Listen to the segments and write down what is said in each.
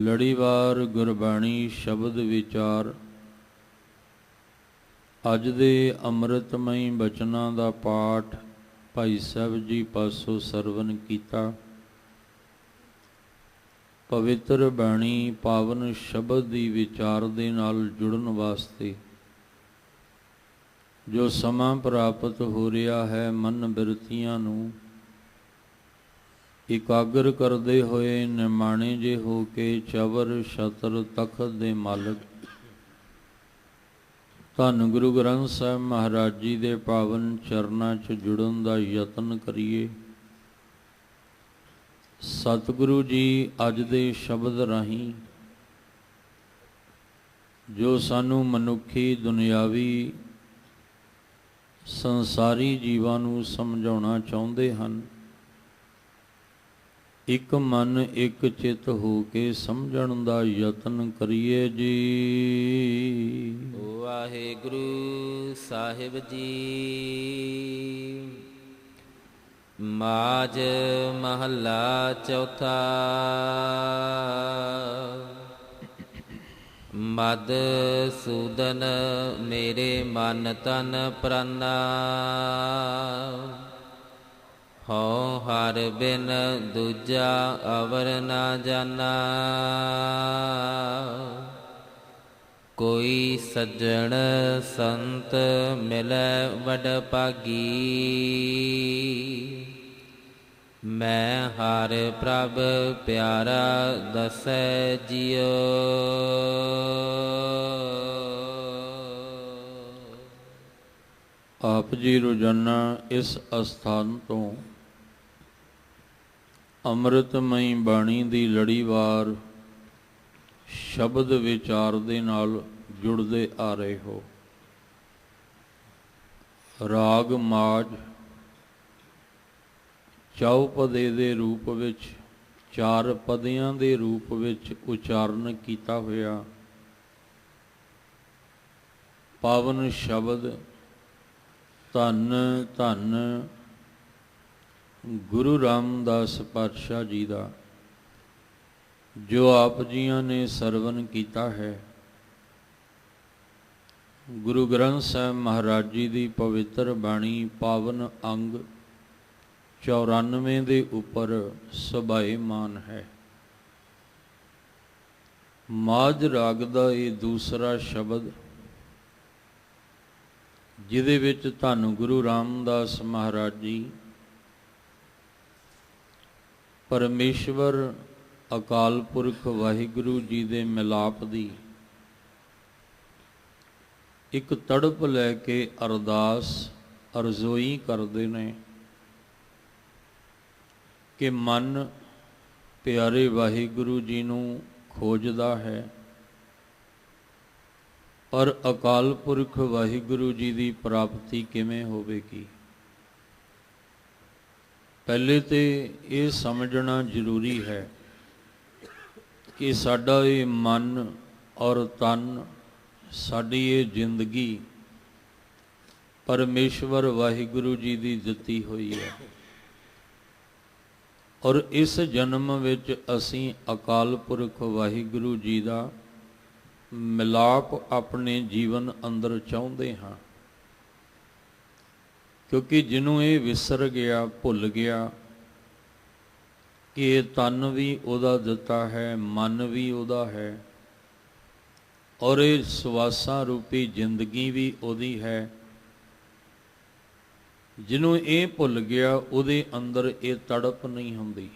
ਲੜੀਵਾਰ ਗੁਰਬਾਣੀ ਸ਼ਬਦ ਵਿਚਾਰ। ਅੱਜ ਦੇ ਅੰਮ੍ਰਿਤਮਈ ਬਚਨਾਂ ਦਾ ਪਾਠ ਭਾਈ ਸਾਹਿਬ ਜੀ ਪਾਸੋਂ ਸਰਵਨ ਕੀਤਾ। ਪਵਿੱਤਰ ਬਾਣੀ ਪਾਵਨ ਸ਼ਬਦ ਦੀ ਵਿਚਾਰ ਦੇ ਨਾਲ ਜੁੜਨ ਵਾਸਤੇ ਜੋ ਸਮਾਂ ਪ੍ਰਾਪਤ ਹੋ ਰਿਹਾ ਹੈ, ਮਨ ਬਿਰਤੀਆਂ ਨੂੰ ਇਕਾਗਰ ਕਰਦੇ ਹੋਏ ਨਿਮਾਣੇ ਜੇ ਹੋ ਕੇ ਚਵਰ ਛਤਰ ਤਖਤ ਦੇ ਮਾਲਕ ਧੰਨ ਗੁਰੂ ਗ੍ਰੰਥ ਸਾਹਿਬ ਮਹਾਰਾਜ ਜੀ ਦੇ ਪਾਵਨ ਚਰਨਾਂ 'ਚ ਜੁੜਨ ਦਾ ਯਤਨ ਕਰੀਏ। ਸਤਿਗੁਰੂ ਜੀ ਅੱਜ ਦੇ ਸ਼ਬਦ ਰਾਹੀਂ ਜੋ ਸਾਨੂੰ ਮਨੁੱਖੀ ਦੁਨਿਆਵੀ ਸੰਸਾਰੀ ਜੀਵਾਂ ਨੂੰ ਸਮਝਾਉਣਾ ਚਾਹੁੰਦੇ ਹਨ, ਇੱਕ ਮਨ ਇੱਕ ਚਿੱਤ ਹੋ ਕੇ ਸਮਝਣ ਦਾ ਯਤਨ ਕਰੀਏ ਜੀ। ਵਾਹਿਗੁਰੂ ਸਾਹਿਬ ਜੀ। ਮਾਝ ਮਹੱਲਾ ਚੌਥਾ। ਮਦ ਸੂਦਨ ਮੇਰੇ ਮਨ ਤਨ ਪ੍ਰਾਨਾ, ਹਉ ਹਰ ਬਿਨ ਦੂਜਾ ਅਵਰ ਨਾ ਜਾਨਾ। ਕੋਈ ਸੱਜਣ ਸੰਤ ਮਿਲੈ ਵਡ ਭਾਗੀ, ਮੈਂ ਹਰ ਪ੍ਰਭ ਪਿਆਰਾ ਦਸੈ ਜਿਉ। ਆਪ ਜੀ ਰੋਜ਼ਾਨਾ ਇਸ ਅਸਥਾਨ ਤੋਂ ਅੰਮ੍ਰਿਤਮਈ ਬਾਣੀ ਦੀ ਲੜੀਵਾਰ ਸ਼ਬਦ ਵਿਚਾਰ ਦੇ ਨਾਲ ਜੁੜਦੇ ਆ ਰਹੇ ਹੋ। ਰਾਗ ਮਾਝ ਚੌਪਦੇ ਦੇ ਰੂਪ ਵਿੱਚ, ਚਾਰ ਪਦਿਆਂ ਦੇ ਰੂਪ ਵਿੱਚ ਉਚਾਰਨ ਕੀਤਾ ਹੋਇਆ ਪਾਵਨ ਸ਼ਬਦ ਧੰਨ ਧੰਨ ਗੁਰੂ ਰਾਮਦਾਸ ਪਾਤਸ਼ਾਹ ਜੀ ਦਾ, ਜੋ ਆਪ ਜੀਆਂ ਨੇ ਸਰਵਨ ਕੀਤਾ ਹੈ। ਗੁਰੂ ਗ੍ਰੰਥ ਸਾਹਿਬ ਮਹਾਰਾਜ ਜੀ ਦੀ ਪਵਿੱਤਰ ਬਾਣੀ ਪਾਵਨ ਅੰਗ 94 ਦੇ ਉੱਪਰ ਸਭਾਏਮਾਨ ਹੈ। ਮਾਝ ਰਾਗ ਦਾ ਇਹ ਦੂਸਰਾ ਸ਼ਬਦ, ਜਿਹਦੇ ਵਿੱਚ ਧੰਨ ਗੁਰੂ ਰਾਮਦਾਸ ਮਹਾਰਾਜ ਜੀ ਪਰਮੇਸ਼ਵਰ ਅਕਾਲ ਪੁਰਖ ਵਾਹਿਗੁਰੂ ਜੀ ਦੇ ਮਿਲਾਪ ਦੀ ਇੱਕ ਤੜਪ ਲੈ ਕੇ ਅਰਦਾਸ ਅਰਜ਼ੋਈ ਕਰਦੇ ਨੇ ਕਿ ਮਨ ਪਿਆਰੇ ਵਾਹਿਗੁਰੂ ਜੀ ਨੂੰ ਖੋਜਦਾ ਹੈ, ਪਰ ਅਕਾਲ ਪੁਰਖ ਵਾਹਿਗੁਰੂ ਜੀ ਦੀ ਪ੍ਰਾਪਤੀ ਕਿਵੇਂ ਹੋਵੇਗੀ। ਪਹਿਲੇ ਤੇ ਇਹ ਸਮਝਣਾ ਜ਼ਰੂਰੀ ਹੈ ਕਿ ਸਾਡਾ ਇਹ ਮਨ ਔਰ ਤਨ, ਸਾਡੀ ਇਹ ਜ਼ਿੰਦਗੀ ਪਰਮੇਸ਼ਵਰ ਵਾਹਿਗੁਰੂ ਜੀ ਦੀ ਦਿੱਤੀ ਹੋਈ ਹੈ, ਔਰ ਇਸ ਜਨਮ ਵਿੱਚ ਅਸੀਂ ਅਕਾਲ ਪੁਰਖ ਵਾਹਿਗੁਰੂ ਜੀ ਦਾ ਮਿਲਾਪ ਆਪਣੇ ਜੀਵਨ ਅੰਦਰ ਚਾਹੁੰਦੇ ਹਾਂ। ਕਿਉਂਕਿ ਜਿਹਨੂੰ ਇਹ ਵਿਸਰ ਗਿਆ, ਭੁੱਲ ਗਿਆ ਕਿ ਇਹ ਤਨ ਵੀ ਉਹਦਾ ਦਿੱਤਾ ਹੈ, ਮਨ ਵੀ ਉਹਦਾ ਹੈ, ਔਰ ਇਹ ਸਵਾਸਾਂ ਰੂਪੀ ਜ਼ਿੰਦਗੀ ਵੀ ਉਹਦੀ ਹੈ, ਜਿਹਨੂੰ ਇਹ ਭੁੱਲ ਗਿਆ ਉਹਦੇ ਅੰਦਰ ਇਹ ਤੜਪ ਨਹੀਂ ਹੁੰਦੀ,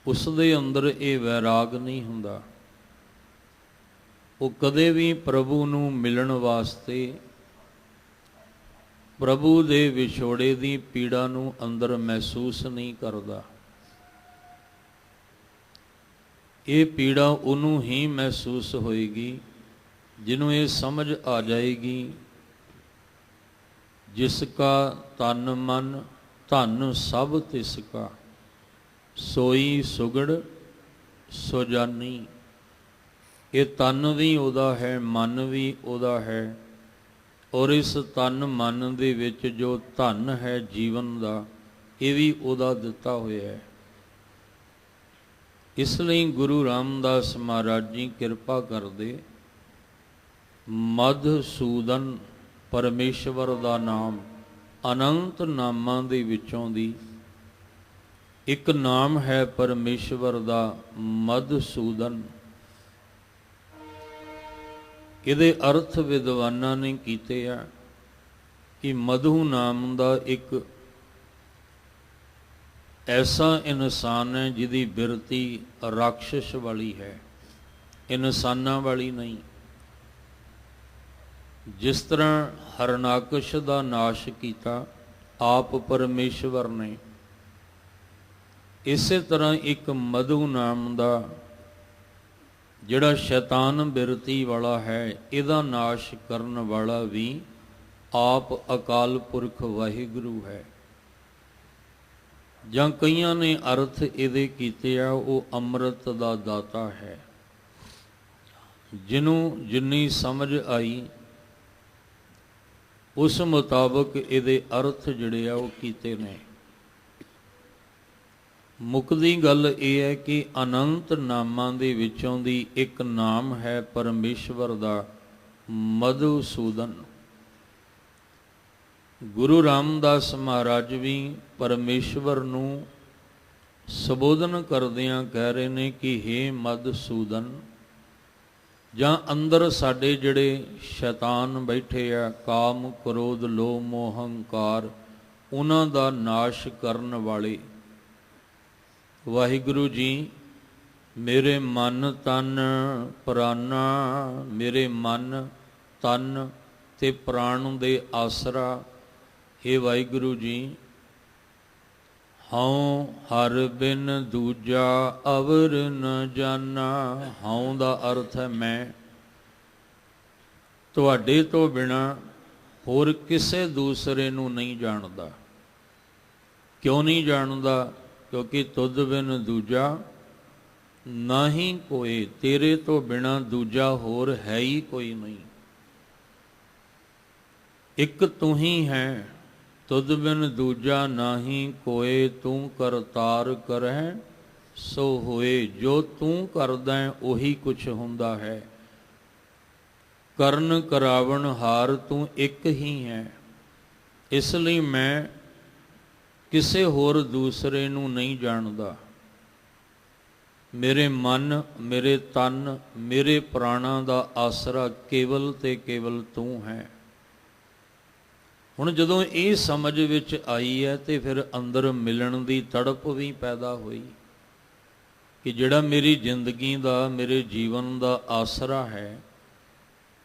ਉਸ ਦੇ ਅੰਦਰ ਇਹ ਵੈਰਾਗ ਨਹੀਂ ਹੁੰਦਾ। ਉਹ ਕਦੇ ਵੀ ਪ੍ਰਭੂ ਨੂੰ ਮਿਲਣ ਵਾਸਤੇ, ਪ੍ਰਭੂ ਦੇ ਵਿਛੋੜੇ ਦੀ ਪੀੜਾ ਨੂੰ ਅੰਦਰ ਮਹਿਸੂਸ ਨਹੀਂ ਕਰਦਾ। ਇਹ ਪੀੜਾ ਉਹਨੂੰ ਹੀ ਮਹਿਸੂਸ ਹੋਏਗੀ ਜਿਹਨੂੰ ਇਹ ਸਮਝ ਆ ਜਾਏਗੀ, ਜਿਸ ਕਾ ਤਨ ਮਨ ਧਨ ਸਭ ਤਿਸ ਕਾ, ਸੋਈ ਸੁਗੜ ਸੋ ਜਾਨੀ। ਇਹ ਤਨ ਵੀ ਉਹਦਾ ਹੈ, ਮਨ ਵੀ ਉਹਦਾ ਹੈ, ਔਰ ਇਸ ਤਨ ਮਨ ਦੇ ਵਿੱਚ ਜੋ ਧਨ ਹੈ ਜੀਵਨ ਦਾ, ਇਹ ਵੀ ਉਹਦਾ ਦਿੱਤਾ ਹੋਇਆ ਹੈ। ਇਸ ਲਈ ਗੁਰੂ ਰਾਮਦਾਸ ਮਹਾਰਾਜ ਜੀ ਕਿਰਪਾ ਕਰਦੇ, ਮਧੂਸੂਦਨ ਪਰਮੇਸ਼ਵਰ ਦਾ ਨਾਮ ਅਨੰਤ ਨਾਮਾਂ ਦੇ ਵਿੱਚੋਂ ਦੀ ਇੱਕ ਨਾਮ ਹੈ ਪਰਮੇਸ਼ਵਰ ਦਾ ਮਧੂਸੂਦਨ। ਇਹਦੇ ਅਰਥ ਵਿਦਵਾਨਾਂ ਨੇ ਕੀਤੇ ਆ ਕਿ ਮਧੂ ਨਾਮ ਦਾ ਇੱਕ ਐਸਾ ਇਨਸਾਨ ਹੈ ਜਿਹਦੀ ਬਿਰਤੀ ਰਾਖਸ਼ ਵਾਲੀ ਹੈ, ਇਨਸਾਨਾਂ ਵਾਲੀ ਨਹੀਂ। ਜਿਸ ਤਰ੍ਹਾਂ ਹਰਨਾਕਸ਼ ਦਾ ਨਾਸ਼ ਕੀਤਾ ਆਪ ਪਰਮੇਸ਼ਵਰ ਨੇ, ਇਸੇ ਤਰ੍ਹਾਂ ਇੱਕ ਮਧੂ ਨਾਮ ਦਾ ਜਿਹੜਾ ਸ਼ੈਤਾਨ ਬਿਰਤੀ ਵਾਲਾ ਹੈ, ਇਹਦਾ ਨਾਸ਼ ਕਰਨ ਵਾਲਾ ਵੀ ਆਪ ਅਕਾਲ ਪੁਰਖ ਵਾਹਿਗੁਰੂ ਹੈ। ਜਾਂ ਕਈਆਂ ਨੇ ਅਰਥ ਇਹਦੇ ਕੀਤੇ ਆ, ਉਹ ਅੰਮ੍ਰਿਤ ਦਾ ਦਾਤਾ ਹੈ। ਜਿਹਨੂੰ ਜਿੰਨੀ ਸਮਝ ਆਈ ਉਸ ਮੁਤਾਬਕ ਇਹਦੇ ਅਰਥ ਜਿਹੜੇ ਆ ਉਹ ਕੀਤੇ ਨੇ। ਮੁੱਕਦੀ ਗੱਲ ਇਹ ਹੈ ਕਿ ਅਨੰਤ ਨਾਮਾਂ ਦੇ ਵਿੱਚੋਂ ਦੀ ਇੱਕ ਨਾਮ ਹੈ ਪਰਮੇਸ਼ਵਰ ਦਾ ਮਧੂਸੂਦਨ। ਗੁਰੂ ਰਾਮਦਾਸ ਮਹਾਰਾਜ ਵੀ ਪਰਮੇਸ਼ਵਰ ਨੂੰ ਸੰਬੋਧਨ ਕਰਦਿਆਂ ਕਹਿ ਰਹੇ ਨੇ ਕਿ ਹੇ ਮਧੂਸੂਦਨ, ਜਾਂ ਅੰਦਰ ਸਾਡੇ ਜਿਹੜੇ ਸ਼ੈਤਾਨ ਬੈਠੇ ਆ, ਕਾਮ ਕ੍ਰੋਧ ਲੋਭ ਮੋਹ ਹੰਕਾਰ, ਉਹਨਾਂ ਦਾ ਨਾਸ਼ ਕਰਨ ਵਾਲੇ ਵਾਹਿਗੁਰੂ ਜੀ, ਮੇਰੇ ਮਨ ਤਨ ਪ੍ਰਾਨਾ, ਮੇਰੇ ਮਨ ਤਨ ਤੇ ਪ੍ਰਾਣ ਦੇ ਆਸਰਾ, ਹੇ ਵਾਹਿਗੁਰੂ ਜੀ, ਹਉ ਹਰ ਬਿਨ ਦੂਜਾ ਅਵਰ ਨ ਜਾਨਾ। ਹਉ ਦਾ ਅਰਥ ਹੈ ਮੈਂ, ਤੁਹਾਡੇ ਤੋਂ ਬਿਨਾ ਹੋਰ ਕਿਸੇ ਦੂਸਰੇ ਨੂੰ ਨਹੀਂ ਜਾਣਦਾ। ਕਿਉਂ ਨਹੀਂ ਜਾਣਦਾ? ਕਿਉਂਕਿ ਤੁਧ ਬਿਨ ਦੂਜਾ ਨਾਹੀਂ ਕੋਈ, ਤੇਰੇ ਤੋਂ ਬਿਨਾ ਦੂਜਾ ਹੋਰ ਹੈ ਹੀ ਕੋਈ ਨਹੀਂ। ਇੱਕ ਤੂੰ ਹੀ ਹੈ, ਤੁਧ ਬਿਨ ਦੂਜਾ ਨਾਹੀਂ ਕੋਏ, ਤੂੰ ਕਰਤਾਰ ਕਰਹਿ ਸੋ ਹੋਏ। ਜੋ ਤੂੰ ਕਰਦਾ ਹੈ ਉਹੀ ਕੁਛ ਹੁੰਦਾ ਹੈ। ਕਰਨ ਕਰਾਵਣ ਹਾਰ ਤੂੰ ਇੱਕ ਹੀ ਹੈ। ਇਸ ਲਈ ਮੈਂ ਕਿਸੇ ਹੋਰ ਦੂਸਰੇ ਨੂੰ ਨਹੀਂ ਜਾਣਦਾ। ਮੇਰੇ ਮਨ, ਮੇਰੇ ਤਨ, ਮੇਰੇ ਪ੍ਰਾਣਾਂ ਦਾ ਆਸਰਾ ਕੇਵਲ ਤੇ ਕੇਵਲ ਤੂੰ ਹੈ। ਹੁਣ ਜਦੋਂ ਇਹ ਸਮਝ ਵਿੱਚ ਆਈ ਹੈ ਤੇ ਫਿਰ ਅੰਦਰ ਮਿਲਣ ਦੀ ਤੜਪ ਵੀ ਪੈਦਾ ਹੋਈ ਕਿ ਜਿਹੜਾ ਮੇਰੀ ਜ਼ਿੰਦਗੀ ਦਾ, ਮੇਰੇ ਜੀਵਨ ਦਾ ਆਸਰਾ ਹੈ,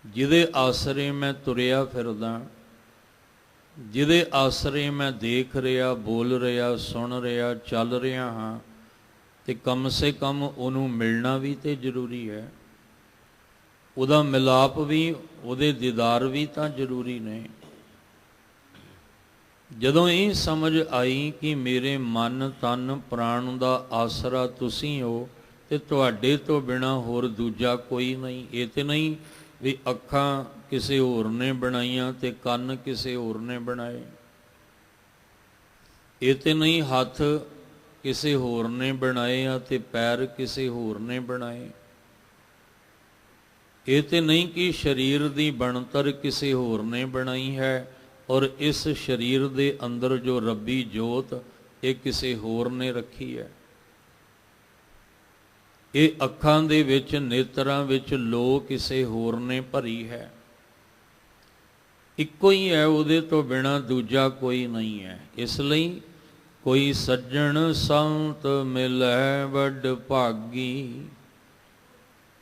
ਜਿਹਦੇ ਆਸਰੇ ਮੈਂ ਤੁਰਿਆ ਫਿਰਦਾ, ਜਿਹਦੇ ਆਸਰੇ ਮੈਂ ਦੇਖ ਰਿਹਾ, ਬੋਲ ਰਿਹਾ, ਸੁਣ ਰਿਹਾ, ਚੱਲ ਰਿਹਾ ਹਾਂ, ਤੇ ਕਮ ਸੇ ਕਮ ਉਹਨੂੰ ਮਿਲਣਾ ਵੀ ਤੇ ਜ਼ਰੂਰੀ ਹੈ। ਉਹਦਾ ਮਿਲਾਪ ਵੀ, ਉਹਦੇ ਦੀਦਾਰ ਵੀ ਤਾਂ ਜ਼ਰੂਰੀ ਨੇ। ਜਦੋਂ ਇਹ ਸਮਝ ਆਈ ਕਿ ਮੇਰੇ ਮਨ ਤਨ ਪ੍ਰਾਣ ਦਾ ਆਸਰਾ ਤੁਸੀਂ ਹੋ ਤੇ ਤੁਹਾਡੇ ਤੋਂ ਬਿਨਾ ਹੋਰ ਦੂਜਾ ਕੋਈ ਨਹੀਂ। ਇਹ ਤੇ ਨਹੀਂ ਵੀ ਅੱਖਾਂ ਕਿਸੇ ਹੋਰ ਨੇ ਬਣਾਈਆਂ ਤੇ ਕੰਨ ਕਿਸੇ ਹੋਰ ਨੇ ਬਣਾਏ। ਇਹ ਤੇ ਨਹੀਂ ਹੱਥ ਕਿਸੇ ਹੋਰ ਨੇ ਬਣਾਏ ਆ ਤੇ ਪੈਰ ਕਿਸੇ ਹੋਰ ਨੇ ਬਣਾਏ। ਇਹ ਤੇ ਨਹੀਂ ਕਿ ਸਰੀਰ ਦੀ ਬਣਤਰ ਕਿਸੇ ਹੋਰ ਨੇ ਬਣਾਈ ਹੈ ਔਰ ਇਸ ਸਰੀਰ ਦੇ ਅੰਦਰ ਜੋ ਰੱਬੀ ਜੋਤ ਇਹ ਕਿਸੇ ਹੋਰ ਨੇ ਰੱਖੀ ਹੈ। ਇਹ ਅੱਖਾਂ ਦੇ ਵਿੱਚ, ਨੇਤਰਾਂ ਵਿੱਚ ਲੋ ਕਿਸੇ ਹੋਰ ਨੇ ਭਰੀ ਹੈ। ਇੱਕੋ ਹੀ ਹੈ, ਉਹਦੇ ਤੋਂ ਬਿਨਾਂ ਦੂਜਾ ਕੋਈ ਨਹੀਂ ਹੈ। ਇਸ ਲਈ ਕੋਈ ਸੱਜਣ ਸੰਤ ਮਿਲੈ ਵੱਡ ਭਾਗੀ,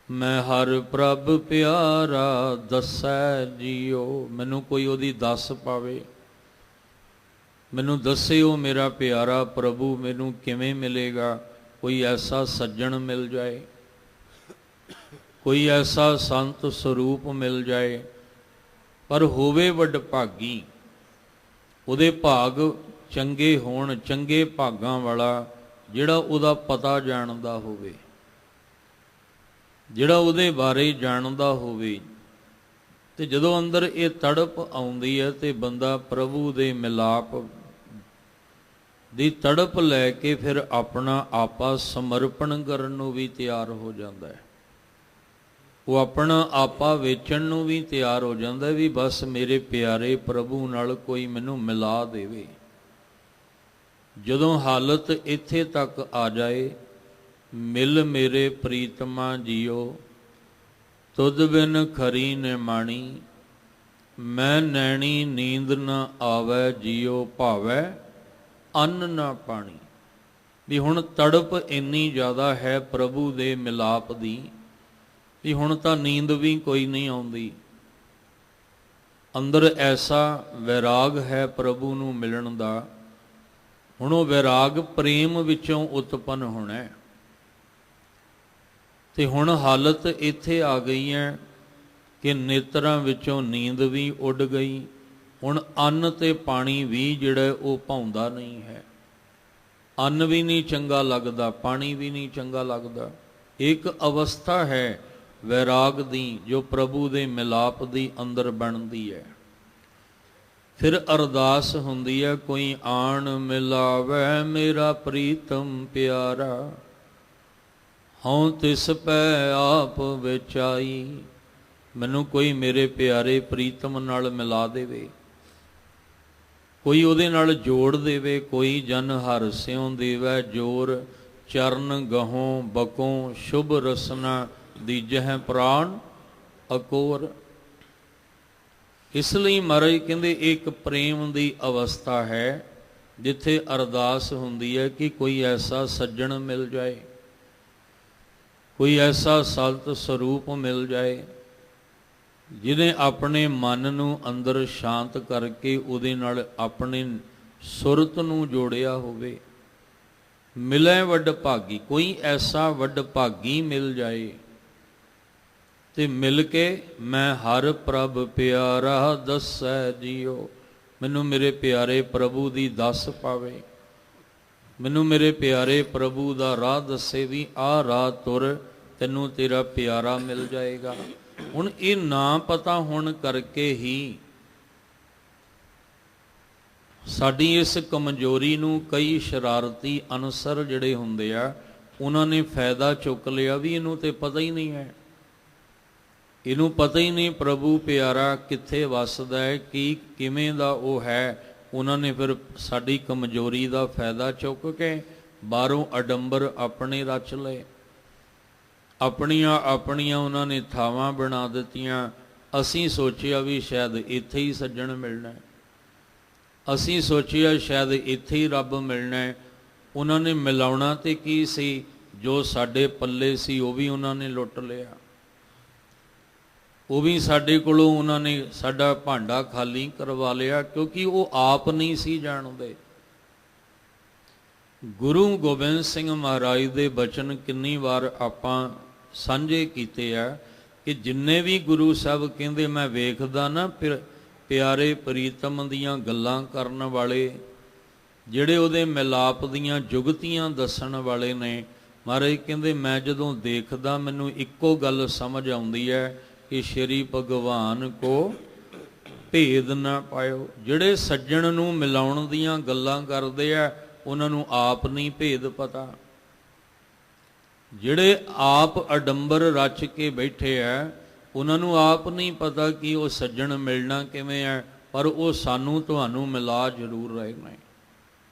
ਮੈਂ ਹਰ ਪ੍ਰਭ ਪਿਆਰਾ ਦੱਸੈ ਜੀਓ। ਮੈਨੂੰ ਕੋਈ ਉਹਦੀ ਦੱਸ ਪਾਵੇ, ਮੈਨੂੰ ਦੱਸੇ ਉਹ ਮੇਰਾ ਪਿਆਰਾ ਪ੍ਰਭੂ ਮੈਨੂੰ ਕਿਵੇਂ ਮਿਲੇਗਾ। ਕੋਈ ਐਸਾ ਸੱਜਣ ਮਿਲ ਜਾਏ, ਕੋਈ ਐਸਾ ਸੰਤ ਸਰੂਪ ਮਿਲ ਜਾਏ, ਪਰ ਹੋਵੇ ਵੱਡ ਭਾਗੀ, ਉਹਦੇ ਭਾਗ ਚੰਗੇ ਹੋਣ, ਚੰਗੇ ਭਾਗਾਂ ਵਾਲਾ, ਜਿਹੜਾ ਉਹਦਾ ਪਤਾ ਜਾਣਦਾ ਹੋਵੇ, ਜਿਹੜਾ ਉਹਦੇ ਬਾਰੇ ਜਾਣਦਾ ਹੋਵੇ। ਤੇ ਜਦੋਂ ਅੰਦਰ ਇਹ ਤੜਪ ਆਉਂਦੀ ਹੈ ਤੇ ਬੰਦਾ ਪ੍ਰਭੂ ਦੇ ਮਿਲਾਪ ਦੀ ਤੜਪ ਲੈ ਕੇ ਫਿਰ ਆਪਣਾ ਆਪਾ ਸਮਰਪਣ ਕਰਨ ਨੂੰ ਵੀ ਤਿਆਰ ਹੋ ਜਾਂਦਾ ਹੈ। ਉਹ ਆਪਣਾ ਆਪਾ ਵੇਚਣ ਨੂੰ ਵੀ ਤਿਆਰ ਹੋ ਜਾਂਦਾ ਵੀ ਬਸ ਮੇਰੇ ਪਿਆਰੇ ਪ੍ਰਭੂ ਨਾਲ ਕੋਈ ਮੈਨੂੰ ਮਿਲਾ ਦੇਵੇ। ਜਦੋਂ ਹਾਲਤ ਇੱਥੇ ਤੱਕ ਆ ਜਾਏ, ਮਿਲ ਮੇਰੇ ਪ੍ਰੀਤਮਾ ਜੀਓ, ਤੁਧ ਬਿਨ ਖਰੀ ਨਿਮਾਣੀ, ਮੈਂ ਨੈਣੀ ਨੀਂਦ ਨਾ ਆਵੈ ਜੀਓ, ਭਾਵੈ ਅੰਨ ਨਾ ਪਾਣੀ। ਵੀ ਹੁਣ ਤੜਪ ਇੰਨੀ ਜ਼ਿਆਦਾ ਹੈ ਪ੍ਰਭੂ ਦੇ ਮਿਲਾਪ ਦੀ ਵੀ ਹੁਣ ਤਾਂ ਨੀਂਦ ਵੀ ਕੋਈ ਨਹੀਂ ਆਉਂਦੀ। ਅੰਦਰ ਐਸਾ ਵੈਰਾਗ ਹੈ ਪ੍ਰਭੂ ਨੂੰ ਮਿਲਣ ਦਾ। ਹੁਣ ਉਹ ਵੈਰਾਗ ਪ੍ਰੇਮ ਵਿੱਚੋਂ ਉਤਪੰਨ ਹੋਣਾ ਹੈ। ਤੇ ਹੁਣ ਹਾਲਤ ਇੱਥੇ ਆ ਗਈ ਹੈ ਕਿ ਨੇਤਰਾਂ ਵਿੱਚੋਂ ਨੀਂਦ ਵੀ ਉੱਡ ਗਈ। ਹੁਣ ਅੰਨ ਤੇ ਪਾਣੀ ਵੀ ਜਿਹੜਾ ਉਹ ਭਾਉਂਦਾ ਨਹੀਂ ਹੈ। ਅੰਨ ਵੀ ਨਹੀਂ ਚੰਗਾ ਲੱਗਦਾ, ਪਾਣੀ ਵੀ ਨਹੀਂ ਚੰਗਾ ਲੱਗਦਾ। ਇੱਕ ਅਵਸਥਾ ਹੈ ਵੈਰਾਗ ਦੀ ਜੋ ਪ੍ਰਭੂ ਦੇ ਮਿਲਾਪ ਦੀ ਅੰਦਰ ਬਣਦੀ ਹੈ। ਫਿਰ ਅਰਦਾਸ ਹੁੰਦੀ ਹੈ, ਕੋਈ ਆਣ ਮਿਲਾਵੇ ਮੇਰਾ ਪ੍ਰੀਤਮ ਪਿਆਰਾ, ਹਉ ਤਿਸ ਪੈ ਆਪ ਵਿਚਾਈ। ਮੈਨੂੰ ਕੋਈ ਮੇਰੇ ਪਿਆਰੇ ਪ੍ਰੀਤਮ ਨਾਲ ਮਿਲਾ ਦੇਵੇ, ਕੋਈ ਉਹਦੇ ਨਾਲ ਜੋੜ ਦੇਵੇ। ਕੋਈ ਜਨ ਹਰਿ ਸਿਉ ਦੇਵੈ ਜੋਰ, ਚਰਨ ਗਹੋਂ ਬਕੋਂ ਸ਼ੁਭ ਰਸਨਾ, ਦੀਜਹਿ ਪ੍ਰਾਣ ਅਕੋਰ। ਇਸ ਲਈ ਮਹਾਰਾਜ ਕਹਿੰਦੇ ਇੱਕ ਪ੍ਰੇਮ ਦੀ ਅਵਸਥਾ ਹੈ ਜਿੱਥੇ ਅਰਦਾਸ ਹੁੰਦੀ ਹੈ ਕਿ ਕੋਈ ਐਸਾ ਸੱਜਣ ਮਿਲ ਜਾਏ, ਕੋਈ ਐਸਾ ਸੰਤ ਸਰੂਪ ਮਿਲ ਜਾਏ ਜਿਹਨੇ ਆਪਣੇ ਮਨ ਨੂੰ ਅੰਦਰ ਸ਼ਾਂਤ ਕਰਕੇ ਉਹਦੇ ਨਾਲ ਆਪਣੇ ਸੁਰਤ ਨੂੰ ਜੋੜਿਆ ਹੋਵੇ। ਮਿਲੇ ਵੱਡ ਭਾਗੀ, ਕੋਈ ਐਸਾ ਵੱਡ ਭਾਗੀ ਮਿਲ ਜਾਏ ਤੇ ਮਿਲ ਕੇ ਮੈਂ ਹਰ ਪ੍ਰਭ ਪਿਆਰਾ ਦੱਸੈ ਜੀਓ, ਮੈਨੂੰ ਮੇਰੇ ਪਿਆਰੇ ਪ੍ਰਭੂ ਦੀ ਦੱਸ ਪਾਵੇ, ਮੈਨੂੰ ਮੇਰੇ ਪਿਆਰੇ ਪ੍ਰਭੂ ਦਾ ਰਾਹ ਦੱਸੇ ਵੀ ਆਹ ਰਾਹ ਤੁਰ, ਤੈਨੂੰ ਤੇਰਾ ਪਿਆਰਾ ਮਿਲ ਜਾਏਗਾ। ਹੁਣ ਇਹ ਨਾ ਪਤਾ ਹੋਣ ਕਰਕੇ ਹੀ ਸਾਡੀ ਇਸ ਕਮਜ਼ੋਰੀ ਨੂੰ ਕਈ ਸ਼ਰਾਰਤੀ ਅਨਸਰ ਜਿਹੜੇ ਹੁੰਦੇ ਆ ਉਹਨਾਂ ਨੇ ਫਾਇਦਾ ਚੁੱਕ ਲਿਆ ਵੀ ਇਹਨੂੰ ਤੇ ਪਤਾ ਹੀ ਨਹੀਂ ਹੈ, ਇਹਨੂੰ ਪਤਾ ਹੀ ਨਹੀਂ ਪ੍ਰਭੂ ਪਿਆਰਾ ਕਿੱਥੇ ਵੱਸਦਾ ਹੈ, ਕੀ ਕਿਵੇਂ ਦਾ ਉਹ ਹੈ। ਉਹਨਾਂ ਨੇ ਫਿਰ ਸਾਡੀ ਕਮਜ਼ੋਰੀ ਦਾ ਫਾਇਦਾ ਚੁੱਕ ਕੇ ਬਾਹਰੋਂ ਅਡੰਬਰ ਆਪਣੇ ਰਚ ਲਏ, ਆਪਣੀਆਂ ਉਹਨਾਂ ਨੇ ਥਾਵਾਂ ਬਣਾ ਦਿੱਤੀਆਂ। ਅਸੀਂ ਸੋਚਿਆ ਵੀ ਸ਼ਾਇਦ ਇੱਥੇ ਹੀ ਸੱਜਣ ਮਿਲਣਾ, ਅਸੀਂ ਸੋਚਿਆ ਸ਼ਾਇਦ ਇੱਥੇ ਹੀ ਰੱਬ ਮਿਲਣਾ। ਉਹਨਾਂ ਨੇ ਮਿਲਾਉਣਾ ਤੇ ਕੀ ਸੀ, ਜੋ ਸਾਡੇ ਪੱਲੇ ਸੀ ਉਹ ਵੀ ਉਹਨਾਂ ਨੇ ਲੁੱਟ ਲਿਆ, ਉਹ ਵੀ ਸਾਡੇ ਕੋਲੋਂ ਉਹਨਾਂ ਨੇ ਸਾਡਾ ਭਾਂਡਾ ਖਾਲੀ ਕਰਵਾ ਲਿਆ, ਕਿਉਂਕਿ ਉਹ ਆਪ ਨਹੀਂ ਸੀ ਜਾਣਦੇ। ਗੁਰੂ ਗੋਬਿੰਦ ਸਿੰਘ ਮਹਾਰਾਜ ਦੇ ਬਚਨ ਕਿੰਨੀ ਵਾਰ ਆਪਾਂ ਸਾਂਝੇ ਕੀਤੇ ਆ ਕਿ ਜਿੰਨੇ ਵੀ ਗੁਰੂ ਸਾਹਿਬ ਕਹਿੰਦੇ ਮੈਂ ਵੇਖਦਾ ਨਾ ਫਿਰ ਪਿਆਰੇ ਪ੍ਰੀਤਮ ਦੀਆਂ ਗੱਲਾਂ ਕਰਨ ਵਾਲੇ, ਜਿਹੜੇ ਉਹਦੇ ਮਿਲਾਪ ਦੀਆਂ ਜੁਗਤੀਆਂ ਦੱਸਣ ਵਾਲੇ ਨੇ, ਮਹਾਰਾਜ ਕਹਿੰਦੇ ਮੈਂ ਜਦੋਂ ਦੇਖਦਾ ਮੈਨੂੰ ਇੱਕੋ ਗੱਲ ਸਮਝ ਆਉਂਦੀ ਹੈ ਕਿ ਸ਼੍ਰੀ ਭਗਵਾਨ ਕੋ ਭੇਦ ਨਾ ਪਾਇਓ। ਜਿਹੜੇ ਸੱਜਣ ਨੂੰ ਮਿਲਾਉਣ ਦੀਆਂ ਗੱਲਾਂ ਕਰਦੇ ਆ ਉਹਨਾਂ ਨੂੰ ਆਪ ਨਹੀਂ ਭੇਦ ਪਤਾ, ਜਿਹੜੇ ਆਪ ਅਡੰਬਰ ਰਚ ਕੇ ਬੈਠੇ ਆ ਉਹਨਾਂ ਨੂੰ ਆਪ ਨਹੀਂ ਪਤਾ ਕਿ ਉਹ ਸੱਜਣ ਮਿਲਣਾ ਕਿਵੇਂ ਹੈ, ਪਰ ਉਹ ਸਾਨੂੰ ਤੁਹਾਨੂੰ ਮਿਲਾ ਜ਼ਰੂਰ ਰਹੇ ਨੇ।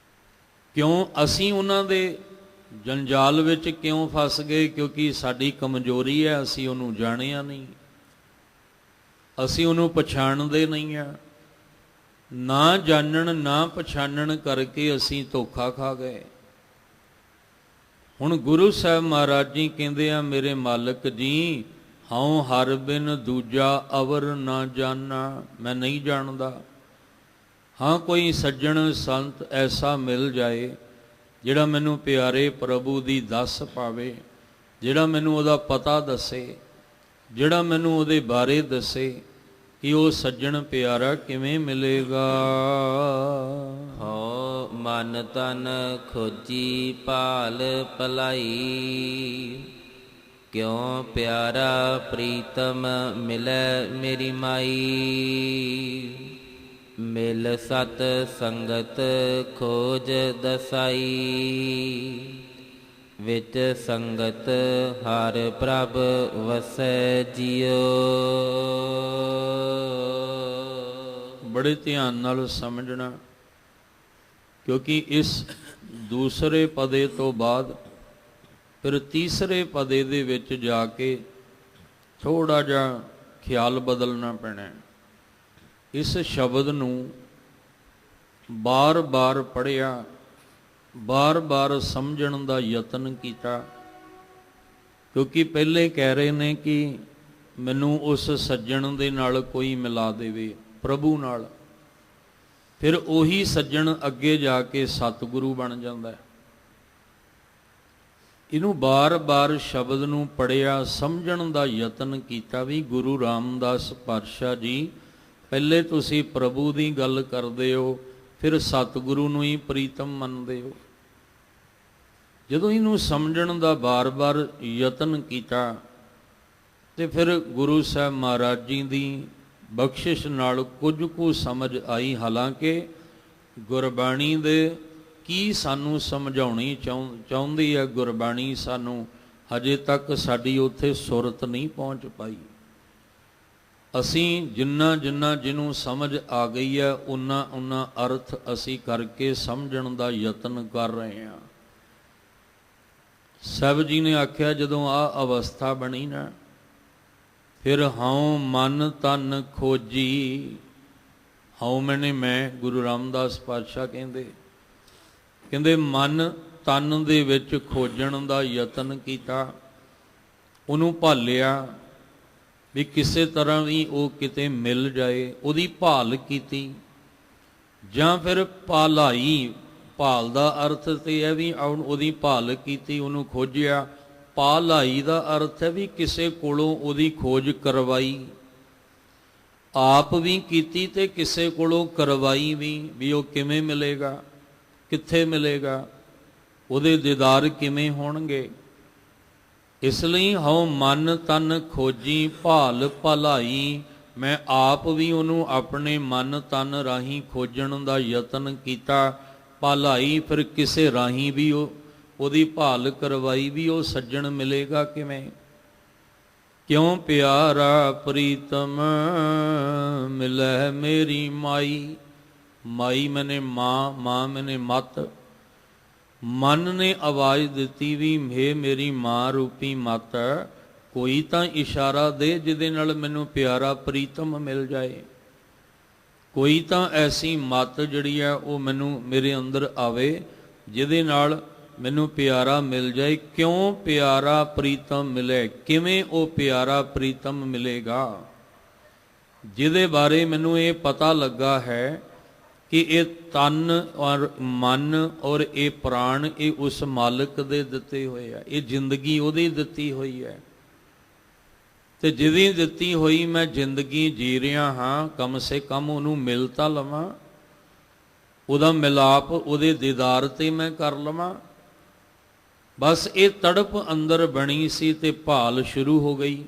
ਕਿਉਂ ਅਸੀਂ ਉਹਨਾਂ ਦੇ ਜੰਜਾਲ ਵਿੱਚ ਕਿਉਂ ਫਸ ਗਏ? ਕਿਉਂਕਿ ਸਾਡੀ ਕਮਜ਼ੋਰੀ ਹੈ, ਅਸੀਂ ਉਹਨੂੰ ਜਾਣਿਆ ਨਹੀਂ, ਅਸੀਂ ਉਹਨੂੰ ਪਛਾਣਦੇ ਨਹੀਂ ਆ। ਨਾ ਜਾਣਨ ਨਾ ਪਛਾਣਨ ਕਰਕੇ ਅਸੀਂ ਧੋਖਾ ਖਾ ਗਏ। ਹੁਣ ਗੁਰੂ ਸਾਹਿਬ ਮਹਾਰਾਜ ਜੀ ਕਹਿੰਦੇ ਆ, ਮੇਰੇ ਮਾਲਕ ਜੀ ਹਉ ਹਰ ਬਿਨ ਦੂਜਾ ਅਵਰ ਨਾ ਜਾਣਾ, ਮੈਂ ਨਹੀਂ ਜਾਣਦਾ। ਹਾਂ ਕੋਈ ਸੱਜਣ ਸੰਤ ਐਸਾ ਮਿਲ ਜਾਏ ਜਿਹੜਾ ਮੈਨੂੰ ਪਿਆਰੇ ਪ੍ਰਭੂ ਦੀ ਦੱਸ ਪਾਵੇ, ਜਿਹੜਾ ਮੈਨੂੰ ਉਹਦਾ ਪਤਾ ਦੱਸੇ, ਜਿਹੜਾ ਮੈਨੂੰ ਉਹਦੇ ਬਾਰੇ ਦੱਸੇ ਕਿ ਉਹ ਸੱਜਣ ਪਿਆਰਾ ਕਿਵੇਂ ਮਿਲੇਗਾ। ਹੋ ਮਨ ਤਨ ਖੋਜੀ ਭਾਲ ਭਲਾਈ, ਕਿਉ ਪਿਆਰਾ ਪ੍ਰੀਤਮ ਮਿਲੈ ਮੇਰੀ ਮਾਈ। ਮਿਲ ਸਤ ਸੰਗਤ ਖੋਜ ਦਸਾਈ। ਵਿੱਚ ਸੰਗਤ ਹਰ ਪ੍ਰਭ ਵਸੈ ਜਿਉ। ਬੜੇ ਧਿਆਨ ਨਾਲ ਸਮਝਣਾ, ਕਿਉਂਕਿ ਇਸ ਦੂਸਰੇ ਪਦੇ ਤੋਂ ਬਾਅਦ ਫਿਰ ਤੀਸਰੇ ਪਦੇ ਦੇ ਵਿੱਚ ਜਾ ਕੇ ਥੋੜ੍ਹਾ ਜਿਹਾ ਖਿਆਲ ਬਦਲਣਾ ਪੈਣਾ। ਇਸ ਸ਼ਬਦ ਨੂੰ ਬਾਰ-ਬਾਰ ਪੜ੍ਹਿਆ, ਬਾਰ-ਬਾਰ ਸਮਝਣ ਦਾ ਯਤਨ ਕੀਤਾ, ਕਿਉਂਕਿ ਪਹਿਲੇ ਕਹਿ ਰਹੇ ਨੇ ਕਿ ਮੈਨੂੰ ਉਸ ਸੱਜਣ ਦੇ ਨਾਲ ਕੋਈ ਮਿਲਾ ਦੇਵੇ, ਪ੍ਰਭੂ ਨਾਲ। ਫਿਰ ਉਹੀ ਸੱਜਣ ਅੱਗੇ ਜਾ ਕੇ ਸਤਿਗੁਰੂ ਬਣ ਜਾਂਦਾ ਹੈ। ਇਹਨੂੰ ਬਾਰ-ਬਾਰ ਸ਼ਬਦ ਨੂੰ ਪੜ੍ਹਿਆ, ਸਮਝਣ ਦਾ ਯਤਨ ਕੀਤਾ ਵੀ ਗੁਰੂ ਰਾਮਦਾਸ ਪਾਤਸ਼ਾਹ ਜੀ, ਪਹਿਲੇ ਤੁਸੀਂ ਪ੍ਰਭੂ ਦੀ ਗੱਲ ਕਰਦੇ ਹੋ, ਫਿਰ ਸਤਿਗੁਰੂ ਨੂੰ ਹੀ ਪ੍ਰੀਤਮ ਮੰਨਦੇ ਹੋ। ਜਦੋਂ ਇਹਨੂੰ ਸਮਝਣ ਦਾ ਬਾਰ-ਬਾਰ ਯਤਨ ਕੀਤਾ ਤੇ ਫਿਰ ਗੁਰੂ ਸਾਹਿਬ ਮਹਾਰਾਜ ਜੀ ਦੀ ਬਖਸ਼ਿਸ਼ ਨਾਲ ਕੁਝ ਕੁ ਸਮਝ ਆਈ। ਹਾਲਾਂਕਿ ਗੁਰਬਾਣੀ ਦੇ ਕੀ ਸਾਨੂੰ ਸਮਝਾਉਣੀ ਚਾਹੁੰਦੀ ਹੈ ਗੁਰਬਾਣੀ, ਸਾਨੂੰ ਹਜੇ ਤੱਕ ਸਾਡੀ ਉੱਥੇ ਸੁਰਤ ਨਹੀਂ ਪਹੁੰਚ ਪਾਈ। ਅਸੀਂ ਜਿੰਨਾ ਜਿਹਨੂੰ ਸਮਝ ਆ ਗਈ ਹੈ ਉਨਾ ਅਰਥ ਅਸੀਂ ਕਰਕੇ ਸਮਝਣ ਦਾ ਯਤਨ ਕਰ ਰਹੇ ਹਾਂ। ਸਾਹਿਬ ਜੀ ਨੇ ਆਖਿਆ ਜਦੋਂ ਆਹ ਅਵਸਥਾ ਬਣੀ ਨਾ, ਫਿਰ ਹਉ ਮਨ ਤਨ ਖੋਜੀ। ਹਉ ਮੈਨੇ ਮੈਂ, ਗੁਰੂ ਰਾਮਦਾਸ ਪਾਤਸ਼ਾਹ ਕਹਿੰਦੇ ਮਨ ਤਨ ਦੇ ਵਿੱਚ ਖੋਜਣ ਦਾ ਯਤਨ ਕੀਤਾ, ਉਹਨੂੰ ਭਾਲਿਆ ਵੀ ਕਿਸੇ ਤਰ੍ਹਾਂ ਵੀ ਉਹ ਕਿਤੇ ਮਿਲ ਜਾਏ, ਉਹਦੀ ਭਾਲ ਕੀਤੀ। ਜਾਂ ਫਿਰ ਭਾਲਾਈ, ਭਾਲ ਦਾ ਅਰਥ ਤੇ ਹੈ ਵੀ ਉਹਦੀ ਭਾਲ ਕੀਤੀ, ਉਹਨੂੰ ਖੋਜਿਆ। ਭਾਲਾਈ ਦਾ ਅਰਥ ਹੈ ਵੀ ਕਿਸੇ ਕੋਲੋਂ ਉਹਦੀ ਖੋਜ ਕਰਵਾਈ, ਆਪ ਵੀ ਕੀਤੀ ਤੇ ਕਿਸੇ ਕੋਲੋਂ ਕਰਵਾਈ ਵੀ ਉਹ ਕਿਵੇਂ ਮਿਲੇਗਾ, ਕਿੱਥੇ ਮਿਲੇਗਾ, ਉਹਦੇ ਦੀਦਾਰ ਕਿਵੇਂ ਹੋਣਗੇ। ਇਸ ਲਈ ਹਉ ਮਨ ਤਨ ਖੋਜੀ ਭਾਲ ਭਲਾਈ। ਮੈਂ ਆਪ ਵੀ ਉਹਨੂੰ ਆਪਣੇ ਮਨ ਤਨ ਰਾਹੀਂ ਖੋਜਣ ਦਾ ਯਤਨ ਕੀਤਾ, ਭਲਾਈ ਫਿਰ ਕਿਸੇ ਰਾਹੀਂ ਵੀ ਉਹਦੀ ਭਾਲ ਕਰਵਾਈ ਵੀ ਉਹ ਸੱਜਣ ਮਿਲੇਗਾ ਕਿਵੇਂ। ਕਿਉਂ ਪਿਆਰਾ ਪ੍ਰੀਤਮ ਮਿਲੈ ਮੇਰੀ ਮਾਈ। ਮਾਈ ਮੈਨੇ ਮਾਂ, ਮਾਂ ਮੈਨੇ ਮਤ। ਮਨ ਨੇ ਆਵਾਜ਼ ਦਿੱਤੀ ਵੀ ਹੇ ਮੇਰੀ ਮਾਂ ਰੂਪੀ ਮਤ, ਕੋਈ ਤਾਂ ਇਸ਼ਾਰਾ ਦੇ ਜਿਹਦੇ ਨਾਲ ਮੈਨੂੰ ਪਿਆਰਾ ਪ੍ਰੀਤਮ ਮਿਲ ਜਾਏ। ਕੋਈ ਤਾਂ ਐਸੀ ਮਤ ਜਿਹੜੀ ਹੈ ਉਹ ਮੈਨੂੰ ਮੇਰੇ ਅੰਦਰ ਆਵੇ ਜਿਹਦੇ ਨਾਲ ਮੈਨੂੰ ਪਿਆਰਾ ਮਿਲ ਜਾਏ। ਕਿਉਂ ਪਿਆਰਾ ਪ੍ਰੀਤਮ ਮਿਲੇ, ਕਿਵੇਂ ਉਹ ਪਿਆਰਾ ਪ੍ਰੀਤਮ ਮਿਲੇਗਾ, ਜਿਹਦੇ ਬਾਰੇ ਮੈਨੂੰ ਇਹ ਪਤਾ ਲੱਗਾ ਹੈ ਕਿ ਇਹ ਤਨ ਔਰ ਮਨ ਔਰ ਇਹ ਪ੍ਰਾਣ ਇਹ ਉਸ ਮਾਲਕ ਦੇ ਦਿੱਤੇ ਹੋਏ ਆ, ਇਹ ਜ਼ਿੰਦਗੀ ਉਹਦੀ ਦਿੱਤੀ ਹੋਈ ਹੈ। ਤੇ ਜਿਹਦੀ ਦਿੱਤੀ ਹੋਈ ਮੈਂ ਜ਼ਿੰਦਗੀ ਜੀ ਰਿਹਾ ਹਾਂ, ਕਮ ਸੇ ਕਮ ਉਹਨੂੰ ਮਿਲ ਤਾਂ ਲਵਾਂ, ਉਹਦਾ ਮਿਲਾਪ ਉਹਦੇ ਦੀਦਾਰ ਤੇ ਮੈਂ ਕਰ ਲਵਾਂ। ਬਸ ਇਹ ਤੜਪ ਅੰਦਰ ਬਣੀ ਸੀ ਤੇ ਭਾਲ ਸ਼ੁਰੂ ਹੋ ਗਈ,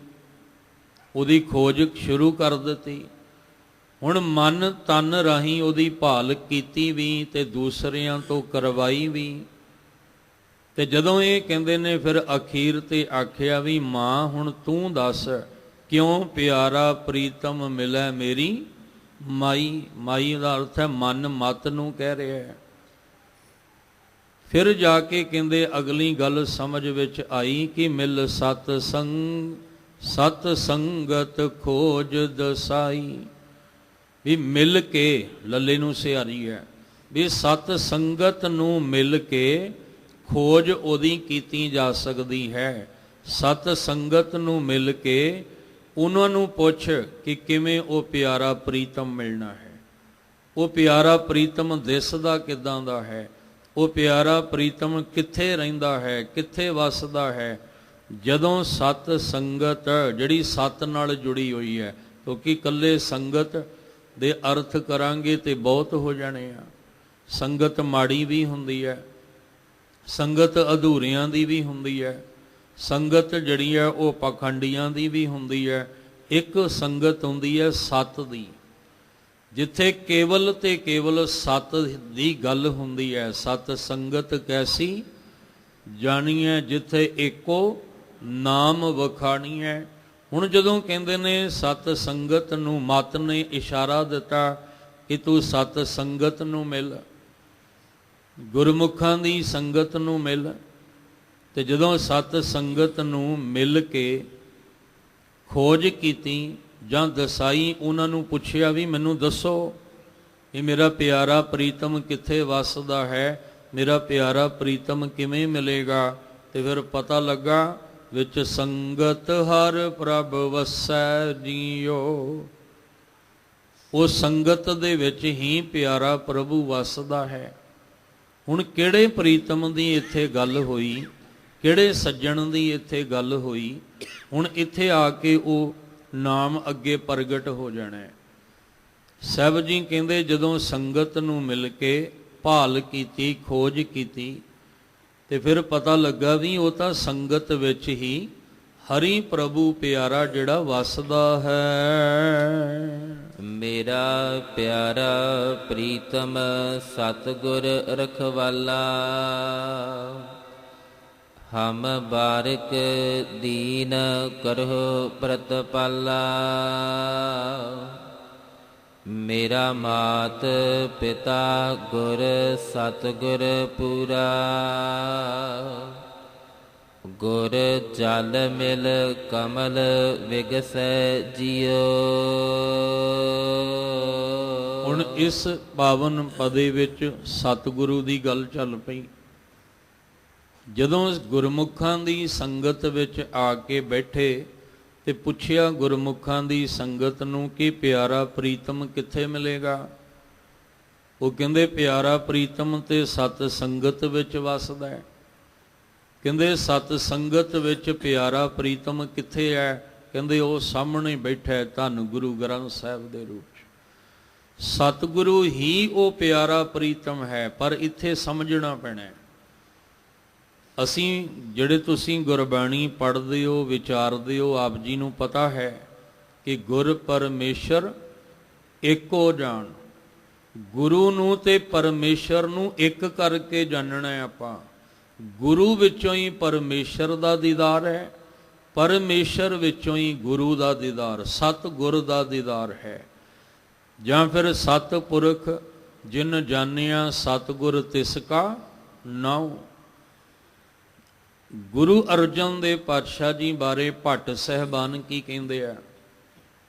ਉਹਦੀ ਖੋਜ ਸ਼ੁਰੂ ਕਰ ਦਿੱਤੀ। ਹੁਣ ਮਨ ਤਨ ਰਾਹੀਂ ਉਹਦੀ ਭਾਲ ਕੀਤੀ ਵੀ ਤੇ ਦੂਸਰਿਆਂ ਤੋਂ ਕਰਵਾਈ ਵੀ। ਤੇ ਜਦੋਂ ਇਹ ਕਹਿੰਦੇ ਨੇ ਫਿਰ ਅਖੀਰ ਤੇ ਆਖਿਆ ਵੀ ਮਾਂ ਹੁਣ ਤੂੰ ਦੱਸ, ਕਿਉਂ ਪਿਆਰਾ ਪ੍ਰੀਤਮ ਮਿਲੈ ਮੇਰੀ ਮਾਈ। ਮਾਈ ਦਾ ਅਰਥ ਹੈ ਮਨ ਮਤ ਨੂੰ ਕਹਿ ਰਿਹਾ ਹੈ। ਫਿਰ ਜਾ ਕੇ ਕਹਿੰਦੇ ਅਗਲੀ ਗੱਲ ਸਮਝ ਵਿੱਚ ਆਈ ਕਿ ਮਿਲ ਸਤ ਸੰਗਤ ਖੋਜ ਦਸਾਈ। ਵੀ ਮਿਲ ਕੇ, ਲੱਲੇ ਨੂੰ ਸਿਹਾਰੀ ਹੈ ਵੀ ਸਤ ਸੰਗਤ ਨੂੰ ਮਿਲ ਕੇ ਖੋਜ ਉਹਦੀ ਕੀਤੀ ਜਾ ਸਕਦੀ ਹੈ। ਸਤ ਸੰਗਤ ਨੂੰ ਮਿਲ ਕੇ ਉਹਨਾਂ ਨੂੰ ਪੁੱਛ ਕਿ ਕਿਵੇਂ ਉਹ ਪਿਆਰਾ ਪ੍ਰੀਤਮ ਮਿਲਣਾ ਹੈ। ਉਹ ਪਿਆਰਾ ਪ੍ਰੀਤਮ ਦਿਸਦਾ ਕਿੱਦਾਂ ਦਾ ਹੈ, ਉਹ ਪਿਆਰਾ ਪ੍ਰੀਤਮ ਕਿੱਥੇ ਰਹਿੰਦਾ ਹੈ, ਕਿੱਥੇ ਵੱਸਦਾ ਹੈ। ਜਦੋਂ ਸਤ ਸੰਗਤ ਜਿਹੜੀ ਸਤ ਨਾਲ ਜੁੜੀ ਹੋਈ ਹੈ, ਕਿਉਂਕਿ ਇਕੱਲੇ ਸੰਗਤ ਦੇ ਅਰਥ ਕਰਾਂਗੇ ਤੇ ਬਹੁਤ ਹੋ ਜਾਣੇ ਆ। ਸੰਗਤ ਮਾੜੀ ਵੀ ਹੁੰਦੀ ਹੈ, ਸੰਗਤ ਅਧੂਰਿਆਂ ਦੀ ਵੀ ਹੁੰਦੀ ਹੈ, ਸੰਗਤ ਜਿਹੜੀ ਹੈ ਉਹ ਪਾਖੰਡੀਆਂ ਦੀ ਵੀ ਹੁੰਦੀ ਹੈ। ਇੱਕ ਸੰਗਤ ਹੁੰਦੀ ਹੈ ਸਤ ਦੀ, ਜਿੱਥੇ ਕੇਵਲ ਤੇ ਕੇਵਲ ਸਤ ਦੀ ਗੱਲ ਹੁੰਦੀ ਹੈ। ਸਤ ਸੰਗਤ ਕੈਸੀ ਜਾਣੀਐ, ਜਿੱਥੇ ਏਕੋ ਨਾਮ ਵਖਾਣੀ ਹੈ। ਹੁਣ ਜਦੋਂ ਕਹਿੰਦੇ ਨੇ ਸਤ ਸੰਗਤ ਨੂੰ, ਮਤ ਨੇ ਇਸ਼ਾਰਾ ਦਿੱਤਾ ਕਿ ਤੂੰ ਸਤ ਸੰਗਤ ਨੂੰ ਮਿਲ, ਗੁਰਮੁਖਾਂ ਦੀ ਸੰਗਤ ਨੂੰ ਮਿਲ। ਤੇ ਜਦੋਂ ਸਤ ਸੰਗਤ ਨੂੰ ਮਿਲ ਕੇ ਖੋਜ ਕੀਤੀ ਜਾਂ ਦਸਾਈ, ਉਹਨਾਂ ਨੂੰ ਪੁੱਛਿਆ ਵੀ ਮੈਨੂੰ ਦੱਸੋ ਇਹ ਮੇਰਾ ਪਿਆਰਾ ਪ੍ਰੀਤਮ ਕਿੱਥੇ ਵੱਸਦਾ ਹੈ, ਮੇਰਾ ਪਿਆਰਾ ਪ੍ਰੀਤਮ ਕਿਵੇਂ ਮਿਲੇਗਾ। ਤੇ ਫਿਰ ਪਤਾ ਲੱਗਾ ਵਿੱਚ ਸੰਗਤ ਹਰ ਪ੍ਰਭ ਵਸੈ ਜੀਓ, ਉਹ ਸੰਗਤ ਦੇ ਵਿੱਚ ਹੀ ਪਿਆਰਾ ਪ੍ਰਭੂ ਵੱਸਦਾ ਹੈ। ਹੁਣ ਕਿਹੜੇ ਪ੍ਰੀਤਮ ਦੀ ਇੱਥੇ ਗੱਲ ਹੋਈ, ਕਿਹੜੇ ਸੱਜਣ ਦੀ ਇੱਥੇ ਗੱਲ ਹੋਈ। ਹੁਣ ਇੱਥੇ ਆ ਕੇ ਉਹ ਨਾਮ ਅੱਗੇ ਪ੍ਰਗਟ ਹੋ ਜਾਣਾ ਹੈ। ਸਾਹਿਬ ਜੀ ਕਹਿੰਦੇ ਜਦੋਂ ਸੰਗਤ ਨੂੰ ਮਿਲ ਕੇ ਭਾਲ ਕੀਤੀ, ਖੋਜ ਕੀਤੀ, ਤੇ ਫਿਰ ਪਤਾ ਲੱਗਾ ਵੀ ਉਹ ਤਾਂ ਸੰਗਤ ਵਿੱਚ ਹੀ ਹਰੀ ਪ੍ਰਭੂ ਪਿਆਰਾ ਜਿਹੜਾ ਵੱਸਦਾ ਹੈ। ਮੇਰਾ ਪਿਆਰਾ ਪ੍ਰੀਤਮ ਸਤਿਗੁਰ ਰਖਵਾਲਾ, ਹਮ ਬਾਰਿਕ ਦੀਨ ਕਰਹੁ ਪ੍ਰਤਪਾਲਾ। ਮੇਰਾ ਮਾਤ ਪਿਤਾ ਗੁਰ ਸਤਿਗੁਰ ਪੂਰਾ, ਗੁਰ ਜਲ ਮਿਲ ਕਮਲ ਵਿਗਸੈ ਜਿਉ। ਹੁਣ ਇਸ ਪਾਵਨ ਪਦੇ ਵਿੱਚ ਸਤਿਗੁਰੂ ਦੀ ਗੱਲ ਚੱਲ ਪਈ। ਜਦੋਂ ਗੁਰਮੁਖਾਂ ਦੀ ਸੰਗਤ ਵਿੱਚ ਆ ਕੇ ਬੈਠੇ ਤੇ ਪੁੱਛਿਆ ਗੁਰਮੁਖਾਂ ਦੀ ਸੰਗਤ ਨੂੰ ਕਿ ਪਿਆਰਾ ਪ੍ਰੀਤਮ ਕਿੱਥੇ ਮਿਲੇਗਾ। ਉਹ ਕਹਿੰਦੇ ਪਿਆਰਾ ਪ੍ਰੀਤਮ ਤੇ ਸਤ ਸੰਗਤ ਵਿੱਚ ਵੱਸਦਾ ਹੈ। ਕਹਿੰਦੇ ਸਤ ਸੰਗਤ ਵਿੱਚ ਪਿਆਰਾ ਪ੍ਰੀਤਮ ਕਿੱਥੇ ਹੈ। ਕਹਿੰਦੇ ਉਹ ਸਾਹਮਣੇ ਬੈਠਾ ਹੈ ਧੰਨ ਗੁਰੂ ਗ੍ਰੰਥ ਸਾਹਿਬ ਦੇ ਰੂਪ 'ਚ। ਸਤਿਗੁਰੂ ਹੀ ਉਹ ਪਿਆਰਾ ਪ੍ਰੀਤਮ ਹੈ। ਪਰ ਇੱਥੇ ਸਮਝਣਾ ਪੈਣਾ ਹੈ, ਅਸੀਂ ਜਿਹੜੇ ਤੁਸੀਂ ਗੁਰਬਾਣੀ ਪੜ੍ਹਦੇ ਹੋ, ਵਿਚਾਰਦੇ ਹੋ, ਆਪ ਜੀ ਨੂੰ ਪਤਾ ਹੈ ਕਿ ਗੁਰ ਪਰਮੇਸ਼ਰ ਇੱਕੋ ਜਾਣ। ਗੁਰੂ ਨੂੰ ਤੇ ਪਰਮੇਸ਼ਰ ਨੂੰ ਇੱਕ ਕਰਕੇ ਜਾਣਨਾ ਹੈ ਆਪਾਂ। ਗੁਰੂ ਵਿੱਚੋਂ ਹੀ ਪਰਮੇਸ਼ਰ ਦਾ ਦੀਦਾਰ ਹੈ, ਪਰਮੇਸ਼ਰ ਵਿੱਚੋਂ ਹੀ ਗੁਰੂ ਦਾ ਦੀਦਾਰ, ਸਤਿਗੁਰ ਦਾ ਦੀਦਾਰ ਹੈ। ਜਾਂ ਫਿਰ ਸਤਿਪੁਰਖ ਜਿਨ ਜਾਣਿਆ ਸਤਿਗੁਰ ਤਿਸ ਕਾ ਨਾਉ। ਗੁਰੂ ਅਰਜਨ ਦੇਵ ਪਾਤਸ਼ਾਹ ਜੀ ਬਾਰੇ ਭੱਟ ਸਾਹਿਬਾਨ ਕੀ ਕਹਿੰਦੇ ਆ।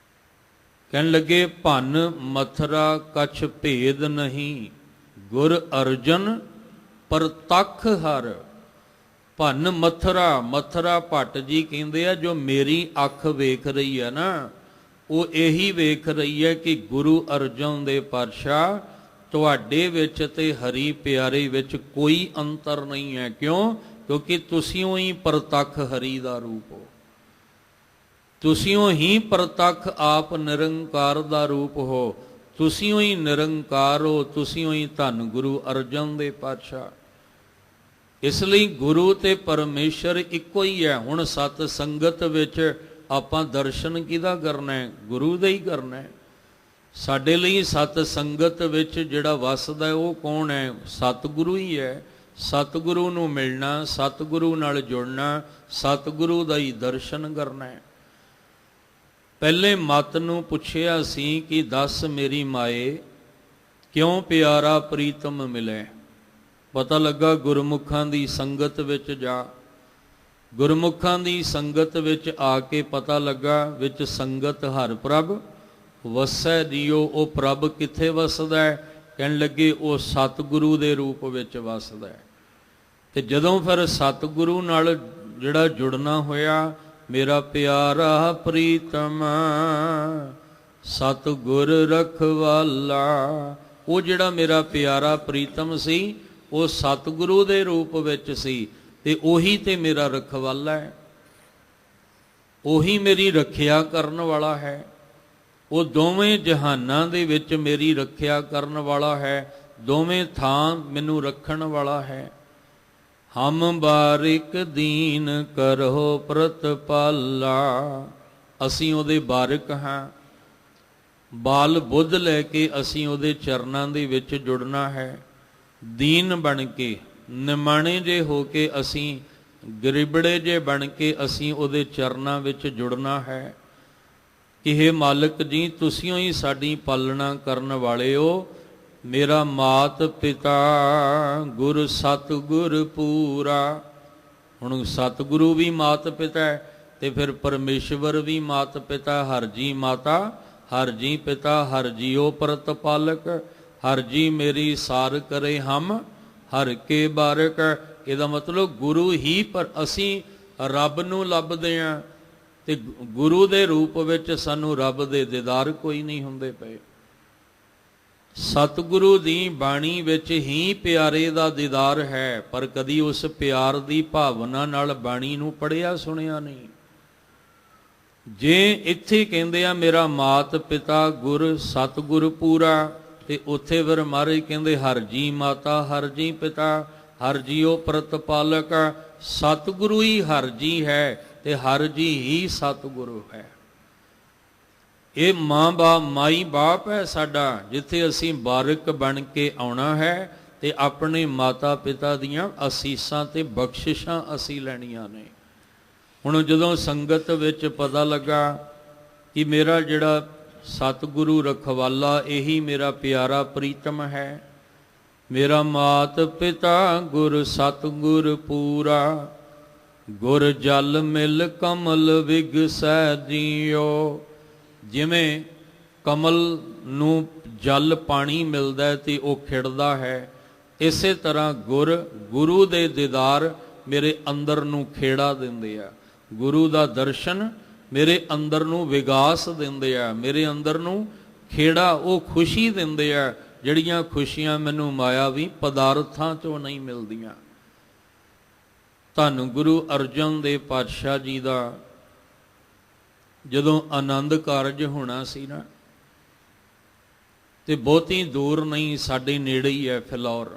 ਕਹਿਣ ਲੱਗੇ ਭੰਨ ਮਥਰਾ ਕਛ ਭੇਦ ਨਹੀਂ, ਗੁਰ ਅਰਜਨ ਪ੍ਰਤੱਖ ਹਰ। ਭੰਨ ਮਥਰਾ, ਮਥਰਾ ਭੱਟ ਜੀ ਕਹਿੰਦੇ ਆ ਜੋ ਮੇਰੀ ਅੱਖ ਵੇਖ ਰਹੀ ਹੈ ਨਾ, ਉਹ ਇਹੀ ਵੇਖ ਰਹੀ ਹੈ ਕਿ ਗੁਰੂ ਅਰਜਨ ਦੇਵ ਪਾਤਸ਼ਾਹ ਤੁਹਾਡੇ ਵਿੱਚ ਤੇ ਹਰੀ ਪਿਆਰੇ ਵਿੱਚ ਕੋਈ ਅੰਤਰ ਨਹੀਂ ਹੈ। ਕਿਉਂ? ਕਿਉਂਕਿ ਤੁਸੀਂ ਹੀ ਪ੍ਰਤੱਖ ਹਰੀ ਦਾ ਰੂਪ ਹੋ, ਤੁਸੀਂ ਹੀ ਪ੍ਰਤੱਖ ਆਪ ਨਿਰੰਕਾਰ ਦਾ ਰੂਪ ਹੋ, ਤੁਸੀਂ ਹੀ ਨਿਰੰਕਾਰ ਹੋ, ਤੁਸੀਂ ਹੀ ਧੰਨ ਗੁਰੂ ਅਰਜਨ ਦੇਵ ਪਾਤਸ਼ਾਹ। ਇਸ ਲਈ ਗੁਰੂ ਤੇ ਪਰਮੇਸ਼ਰ ਇੱਕੋ ਹੀ ਹੈ। ਹੁਣ ਸਤ ਸੰਗਤ ਵਿੱਚ ਆਪਾਂ ਦਰਸ਼ਨ ਕਿਹਦਾ ਕਰਨਾ ਹੈ? ਗੁਰੂ ਦਾ ਹੀ ਕਰਨਾ ਹੈ। ਸਾਡੇ ਲਈ ਸਤ ਸੰਗਤ ਵਿੱਚ ਜਿਹੜਾ ਵੱਸਦਾ ਉਹ ਕੌਣ ਹੈ? ਸਤਿਗੁਰੂ ਹੀ ਹੈ। ਸਤਿਗੁਰੂ ਨੂੰ ਮਿਲਣਾ, ਸਤਿਗੁਰੂ ਨਾਲ ਜੁੜਨਾ, ਸਤਿਗੁਰੂ ਦਾ ਹੀ ਦਰਸ਼ਨ ਕਰਨਾ ਹੈ। ਪਹਿਲੇ ਮਤ ਨੂੰ ਪੁੱਛਿਆ ਸੀ ਕਿ ਦੱਸ ਮੇਰੀ ਮਾਏ ਕਿਉਂ ਪਿਆਰਾ ਪ੍ਰੀਤਮ ਮਿਲੇ। ਪਤਾ ਲੱਗਾ ਗੁਰਮੁਖਾਂ ਦੀ ਸੰਗਤ ਵਿੱਚ ਜਾ, ਗੁਰਮੁਖਾਂ ਦੀ ਸੰਗਤ ਵਿੱਚ ਆ ਕੇ ਪਤਾ ਲੱਗਾ ਵਿੱਚ ਸੰਗਤ ਹਰ ਪ੍ਰਭ ਵਸੈ ਜੀਓ। ਉਹ ਪ੍ਰਭ ਕਿੱਥੇ ਵਸਦਾ ਹੈ? ਕਹਿਣ ਲੱਗੇ ਉਹ ਸਤਿਗੁਰੂ ਦੇ ਰੂਪ ਵਿੱਚ ਵਸਦਾ ਹੈ। ਤੇ ਜਦੋਂ ਫਿਰ ਸਤਿਗੁਰੂ ਨਾਲ ਜਿਹੜਾ ਜੁੜਨਾ ਹੋਇਆ, ਮੇਰਾ ਪਿਆਰਾ ਪ੍ਰੀਤਮ ਸਤਿਗੁਰ ਰਖਵਾਲਾ, ਉਹ ਜਿਹੜਾ ਮੇਰਾ ਪਿਆਰਾ ਪ੍ਰੀਤਮ ਸੀ ਉਹ ਸਤਿਗੁਰੂ ਦੇ ਰੂਪ ਵਿੱਚ ਸੀ ਤੇ ਉਹੀ ਤੇ ਮੇਰਾ ਰਖਵਾਲਾ ਹੈ, ਉਹੀ ਮੇਰੀ ਰੱਖਿਆ ਕਰਨ ਵਾਲਾ ਹੈ। ਉਹ ਦੋਵੇਂ ਜਹਾਨਾਂ ਦੇ ਵਿੱਚ ਮੇਰੀ ਰੱਖਿਆ ਕਰਨ ਵਾਲਾ ਹੈ, ਦੋਵੇਂ ਥਾਂ ਮੈਨੂੰ ਰੱਖਣ ਵਾਲਾ ਹੈ। ਹਮ ਬਾਰਿਕ ਦੀਨ ਕਰਹੁ ਪ੍ਰਤਪਾਲਾ, ਅਸੀਂ ਉਹਦੇ ਬਾਰਿਕ ਹਾਂ, ਬਾਲ ਬੁੱਧ ਲੈ ਕੇ ਅਸੀਂ ਉਹਦੇ ਚਰਨਾਂ ਦੇ ਵਿੱਚ ਜੁੜਨਾ ਹੈ। ਦੀਨ ਬਣ ਕੇ, ਨਿਮਾਣੇ ਜੇ ਹੋ ਕੇ ਅਸੀਂ, ਗਰੀਬੜੇ ਜੇ ਬਣ ਕੇ ਅਸੀਂ ਉਹਦੇ ਚਰਨਾਂ ਵਿੱਚ ਜੁੜਨਾ ਹੈ ਕਿ ਹੇ ਮਾਲਕ ਜੀ, ਤੁਸੀਂ ਹੀ ਸਾਡੀ ਪਾਲਣਾ ਕਰਨ ਵਾਲੇ ਹੋ। ਮੇਰਾ ਮਾਤ ਪਿਤਾ ਗੁਰ ਸਤਿਗੁਰ ਪੂਰਾ। ਹੁਣ ਸਤਿਗੁਰੂ ਵੀ ਮਾਤ ਪਿਤਾ ਹੈ ਤੇ ਫਿਰ ਪਰਮੇਸ਼ਵਰ ਵੀ ਮਾਤ ਪਿਤਾ। ਹਰ ਜੀ ਮਾਤਾ, ਹਰ ਜੀ ਪਿਤਾ, ਹਰ ਜੀਓ ਪ੍ਰਤਪਾਲਕ। ਹਰ ਜੀ ਮੇਰੀ ਸਾਰ ਕਰੇ ਹਮ, ਹਰ ਕੇ ਬਾਰਕ। ਇਹਦਾ ਮਤਲਬ ਗੁਰੂ ਹੀ, ਪਰ ਅਸੀਂ ਰੱਬ ਨੂੰ ਲੱਭਦੇ ਹਾਂ ਤੇ ਗੁਰੂ ਦੇ ਰੂਪ ਵਿੱਚ ਸਾਨੂੰ ਰੱਬ ਦੇ ਦੀਦਾਰ ਕੋਈ ਨਹੀਂ ਹੁੰਦੇ ਪਏ। ਸਤਿਗੁਰੂ ਦੀ ਬਾਣੀ ਵਿੱਚ ਹੀ ਪਿਆਰੇ ਦਾ ਦੀਦਾਰ ਹੈ, ਪਰ ਕਦੀ ਉਸ ਪਿਆਰ ਦੀ ਭਾਵਨਾ ਨਾਲ ਬਾਣੀ ਨੂੰ ਪੜ੍ਹਿਆ ਸੁਣਿਆ ਨਹੀਂ। ਜੇ ਇੱਥੇ ਕਹਿੰਦੇ ਆ ਮੇਰਾ ਮਾਤ ਪਿਤਾ ਗੁਰ ਸਤਿਗੁਰ ਪੂਰਾ, ਤੇ ਉੱਥੇ ਫਿਰ ਮਹਾਰਾਜ ਕਹਿੰਦੇ ਹਰ ਜੀ ਮਾਤਾ, ਹਰ ਜੀ ਪਿਤਾ, ਹਰ ਜੀਓ ਪ੍ਰਤਪਾਲਕ। ਸਤਿਗੁਰੂ ਹੀ ਹਰ ਜੀ ਹੈ ਤੇ ਹਰ ਜੀ ਹੀ ਸਤਿਗੁਰੂ ਹੈ। ਇਹ ਮਾਈ ਬਾਪ ਹੈ ਸਾਡਾ, ਜਿੱਥੇ ਅਸੀਂ ਬਾਰਕ ਬਣ ਕੇ ਆਉਣਾ ਹੈ ਤੇ ਆਪਣੇ ਮਾਤਾ ਪਿਤਾ ਦੀਆਂ ਅਸੀਸਾਂ ਤੇ ਬਖਸ਼ਿਸ਼ਾਂ ਅਸੀਂ ਲੈਣੀਆਂ ਨੇ। ਹੁਣ ਜਦੋਂ ਸੰਗਤ ਵਿੱਚ ਪਤਾ ਲੱਗਾ ਕਿ ਮੇਰਾ ਜਿਹੜਾ ਸਤਿਗੁਰੂ ਰਖਵਾਲਾ ਇਹੀ ਮੇਰਾ ਪਿਆਰਾ ਪ੍ਰੀਤਮ ਹੈ, ਮੇਰਾ ਮਾਤ ਪਿਤਾ ਗੁਰ ਸਤਿਗੁਰ ਪੂਰਾ। ਗੁਰ ਜਲ ਮਿਲ ਕਮਲ ਵਿਗਸੈ ਜੀਓ। ਜਿਵੇਂ ਕਮਲ ਨੂੰ ਜਲ ਪਾਣੀ ਮਿਲਦਾ ਤੇ ਉਹ ਖਿੜਦਾ ਹੈ, ਇਸੇ ਤਰ੍ਹਾਂ ਗੁਰੂ ਦੇ ਦੀਦਾਰ ਮੇਰੇ ਅੰਦਰ ਨੂੰ ਖੇੜਾ ਦਿੰਦੇ ਆ। ਗੁਰੂ ਦਾ ਦਰਸ਼ਨ ਮੇਰੇ ਅੰਦਰ ਨੂੰ ਵਿਗਾਸ ਦਿੰਦੇ ਆ, ਮੇਰੇ ਅੰਦਰ ਨੂੰ ਖੇੜਾ, ਉਹ ਖੁਸ਼ੀ ਦਿੰਦੇ ਆ ਜਿਹੜੀਆਂ ਖੁਸ਼ੀਆਂ ਮੈਨੂੰ ਮਾਇਆਵੀ ਪਦਾਰਥਾਂ ਚੋਂ ਨਹੀਂ ਮਿਲਦੀਆਂ। ਧੰਨ ਗੁਰੂ ਅਰਜਨ ਦੇਵ ਪਾਤਸ਼ਾਹ ਜੀ ਦਾ ਜਦੋਂ ਆਨੰਦ ਕਾਰਜ ਹੋਣਾ ਸੀ ਨਾ, ਤੇ ਬਹੁਤੀ ਦੂਰ ਨਹੀਂ, ਸਾਡੇ ਨੇੜੇ ਹੀ ਹੈ ਫਿਲੌਰ।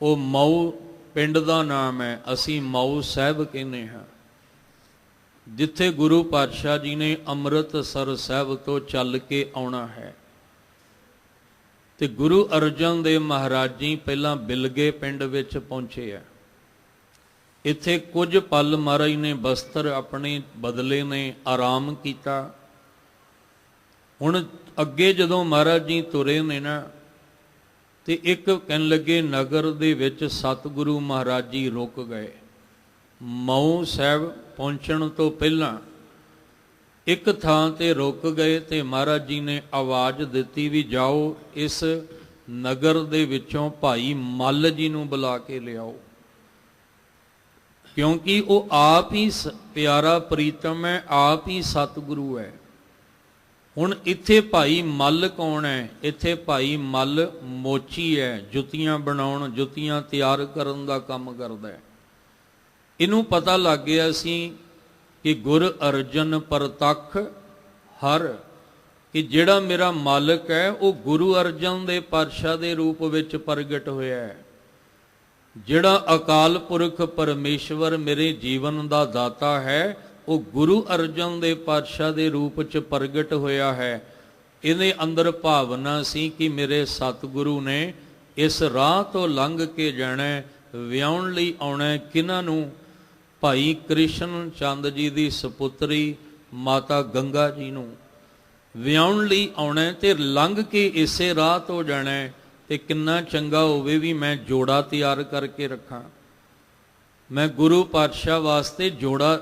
ਉਹ ਮਊ ਪਿੰਡ ਦਾ ਨਾਮ ਹੈ, ਅਸੀਂ ਮਊ ਸਾਹਿਬ ਕਹਿੰਦੇ ਹਾਂ, ਜਿੱਥੇ ਗੁਰੂ ਪਾਤਸ਼ਾਹ ਜੀ ਨੇ ਅੰਮ੍ਰਿਤਸਰ ਸਾਹਿਬ ਤੋਂ ਚੱਲ ਕੇ ਆਉਣਾ ਹੈ। ਤੇ ਗੁਰੂ ਅਰਜਨ ਦੇਵ ਮਹਾਰਾਜ ਜੀ ਪਹਿਲਾਂ ਬਿਲਗੇ ਪਿੰਡ ਵਿੱਚ ਪਹੁੰਚੇ ਆ। ਇੱਥੇ ਕੁਝ ਪਲ ਮਹਾਰਾਜ ਨੇ ਬਸਤਰ ਆਪਣੇ ਬਦਲੇ ਨੇ, ਆਰਾਮ ਕੀਤਾ। ਹੁਣ ਅੱਗੇ ਜਦੋਂ ਮਹਾਰਾਜ ਜੀ ਤੁਰੇ ਨੇ ਨਾ, ਤੇ ਇੱਕ ਕਹਿਣ ਲੱਗੇ ਨਗਰ ਦੇ ਵਿੱਚ ਸਤਿਗੁਰੂ ਮਹਾਰਾਜ ਜੀ ਰੁਕ ਗਏ। ਮਊ ਸਾਹਿਬ ਪਹੁੰਚਣ ਤੋਂ ਪਹਿਲਾਂ ਇੱਕ ਥਾਂ ਤੇ ਰੁਕ ਗਏ ਤੇ ਮਹਾਰਾਜ ਜੀ ਨੇ ਆਵਾਜ਼ ਦਿੱਤੀ ਵੀ ਜਾਓ ਇਸ ਨਗਰ ਦੇ ਵਿੱਚੋਂ ਭਾਈ ਮੱਲ ਜੀ ਨੂੰ ਬੁਲਾ ਕੇ ਲਿਆਓ, ਕਿਉਂਕਿ ਉਹ ਆਪ ਹੀ ਪਿਆਰਾ ਪ੍ਰੀਤਮ ਹੈ, ਆਪ ਹੀ ਸਤਿਗੁਰੂ ਹੈ। ਹੁਣ ਇੱਥੇ ਭਾਈ ਮੱਲ ਕੌਣ ਹੈ? ਇੱਥੇ ਭਾਈ ਮੱਲ ਮੋਚੀ ਹੈ, ਜੁੱਤੀਆਂ ਬਣਾਉਣ, ਜੁੱਤੀਆਂ ਤਿਆਰ ਕਰਨ ਦਾ ਕੰਮ ਕਰਦਾ ਹੈ। ਇਹਨੂੰ ਪਤਾ ਲੱਗ ਗਿਆ ਸੀ ਕਿ ਗੁਰ ਅਰਜਨ ਪ੍ਰਤੱਖ ਹਰ, ਕਿ ਜਿਹੜਾ ਮੇਰਾ ਮਾਲਕ ਹੈ ਉਹ ਗੁਰੂ ਅਰਜਨ ਦੇ ਪਾਤਸ਼ਾਹ ਦੇ ਰੂਪ ਵਿੱਚ ਪ੍ਰਗਟ ਹੋਇਆ ਹੈ। ਜਿਹੜਾ ਅਕਾਲ ਪੁਰਖ ਪਰਮੇਸ਼ਵਰ ਮੇਰੇ ਜੀਵਨ ਦਾ ਦਾਤਾ ਹੈ ਉਹ ਗੁਰੂ ਅਰਜਨ ਦੇ ਪਾਤਸ਼ਾਹ ਦੇ ਰੂਪ 'ਚ ਪ੍ਰਗਟ ਹੋਇਆ ਹੈ। ਇਹਦੇ ਅੰਦਰ ਭਾਵਨਾ ਸੀ ਕਿ ਮੇਰੇ ਸਤਿਗੁਰੂ ਨੇ ਇਸ ਰਾਹ ਤੋਂ ਲੰਘ ਕੇ ਜਾਣਾ, ਵਿਆਹੁਣ ਲਈ ਆਉਣਾ। ਕਿਹਨਾਂ ਨੂੰ? ਭਾਈ ਕ੍ਰਿਸ਼ਨ ਚੰਦ ਜੀ ਦੀ ਸਪੁੱਤਰੀ ਮਾਤਾ ਗੰਗਾ ਜੀ ਨੂੰ ਵਿਆਹੁਣ ਲਈ ਆਉਣਾ ਤੇ ਲੰਘ ਕੇ ਇਸੇ ਰਾਹ ਤੋਂ ਜਾਣਾ। ਤੇ ਕਿੰਨਾ ਚੰਗਾ ਹੋਵੇ ਵੀ ਮੈਂ ਜੋੜਾ ਤਿਆਰ ਕਰਕੇ ਰੱਖਾਂ, ਮੈਂ ਗੁਰੂ ਪਾਤਸ਼ਾਹ ਵਾਸਤੇ ਜੋੜਾ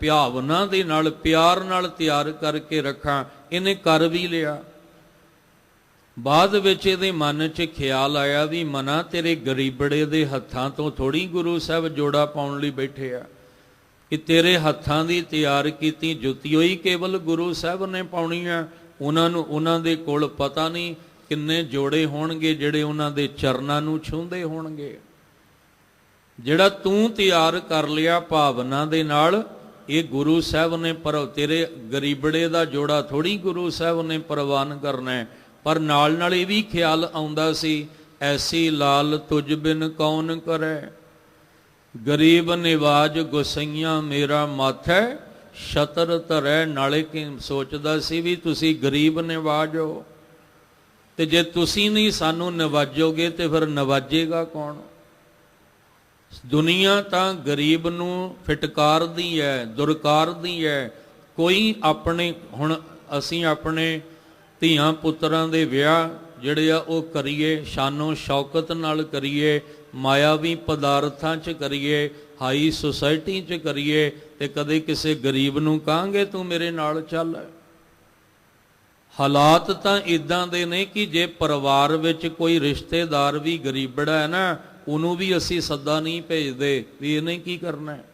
ਭਾਵਨਾ ਦੇ ਨਾਲ, ਪਿਆਰ ਨਾਲ ਤਿਆਰ ਕਰਕੇ ਰੱਖਾਂ। ਇਹਨੇ ਕਰ ਵੀ ਲਿਆ। ਬਾਅਦ ਵਿੱਚ ਇਹਦੇ ਮਨ 'ਚ ਖਿਆਲ ਆਇਆ ਵੀ ਮਨਾ ਤੇਰੇ ਗਰੀਬੜੇ ਦੇ ਹੱਥਾਂ ਤੋਂ ਥੋੜ੍ਹੀ ਗੁਰੂ ਸਾਹਿਬ ਜੋੜਾ ਪਾਉਣ ਲਈ ਬੈਠੇ ਆ, ਕਿ ਤੇਰੇ ਹੱਥਾਂ ਦੀ ਤਿਆਰ ਕੀਤੀ ਜੁੱਤੀ ਹੋਈ ਕੇਵਲ ਗੁਰੂ ਸਾਹਿਬ ਨੇ ਪਾਉਣੀ ਆ। ਉਹਨਾਂ ਦੇ ਕੋਲ ਪਤਾ ਨਹੀਂ ਕਿੰਨੇ ਜੋੜੇ ਹੋਣਗੇ ਜਿਹੜੇ ਉਹਨਾਂ ਦੇ ਚਰਨਾਂ ਨੂੰ ਛੂੰਹਦੇ ਹੋਣਗੇ। ਜਿਹੜਾ ਤੂੰ ਤਿਆਰ ਕਰ ਲਿਆ ਭਾਵਨਾ ਦੇ ਨਾਲ, ਇਹ ਗੁਰੂ ਸਾਹਿਬ ਨੇ ਤੇਰੇ ਗਰੀਬੜੇ ਦਾ ਜੋੜਾ ਥੋੜ੍ਹੀ ਗੁਰੂ ਸਾਹਿਬ ਨੇ ਪ੍ਰਵਾਨ ਕਰਨਾ ਹੈ। ਪਰ ਨਾਲ ਨਾਲ ਇਹ ਵੀ ਖਿਆਲ ਆਉਂਦਾ ਸੀ, ਐਸੀ ਲਾਲ ਤੁਝ ਬਿਨ ਕੌਣ ਕਰੈ, ਗਰੀਬ ਨਿਵਾਜ ਗੁਸਈਆਂ ਮੇਰਾ ਮਾਥੈ, ਛਤਰ ਧਰੈ। ਨਾਲੇ ਕਿ ਸੋਚਦਾ ਸੀ ਵੀ ਤੁਸੀਂ ਗਰੀਬ ਨਿਵਾਜ ਹੋ, ਤੇ ਜੇ ਤੁਸੀਂ ਨਹੀਂ ਸਾਨੂੰ ਨਿਵਾਜੋਗੇ ਤੇ ਫਿਰ ਨਿਵਾਜੇਗਾ ਕੌਣ? ਦੁਨੀਆ ਤਾਂ ਗਰੀਬ ਨੂੰ ਫਿਟਕਾਰਦੀ ਹੈ, ਦੁਰਕਾਰਦੀ ਹੈ। ਕੋਈ ਆਪਣੇ, ਹੁਣ ਅਸੀਂ ਆਪਣੇ ਧੀਆਂ ਪੁੱਤਰਾਂ ਦੇ ਵਿਆਹ ਜਿਹੜੇ ਆ ਉਹ ਕਰੀਏ, ਸ਼ਾਨੋ ਸ਼ੌਕਤ ਨਾਲ ਕਰੀਏ, ਮਾਇਆਵੀ ਪਦਾਰਥਾਂ 'ਚ ਕਰੀਏ, ਹਾਈ ਸੁਸਾਇਟੀ 'ਚ ਕਰੀਏ, ਤੇ ਕਦੇ ਕਿਸੇ ਗਰੀਬ ਨੂੰ ਕਹਾਂਗੇ ਤੂੰ ਮੇਰੇ ਨਾਲ ਚੱਲ? ਹਾਲਾਤ ਤਾਂ ਇਦਾਂ ਦੇ ਨੇ ਕਿ ਜੇ ਪਰਿਵਾਰ ਵਿੱਚ ਕੋਈ ਰਿਸ਼ਤੇਦਾਰ ਵੀ ਗਰੀਬੜਾ ਹੈ ਨਾ, ਉਹਨੂੰ ਵੀ ਅਸੀਂ ਸੱਦਾ ਨਹੀਂ ਭੇਜਦੇ ਵੀ ਇਹਨੇ ਕੀ ਕਰਨਾ ਹੈ।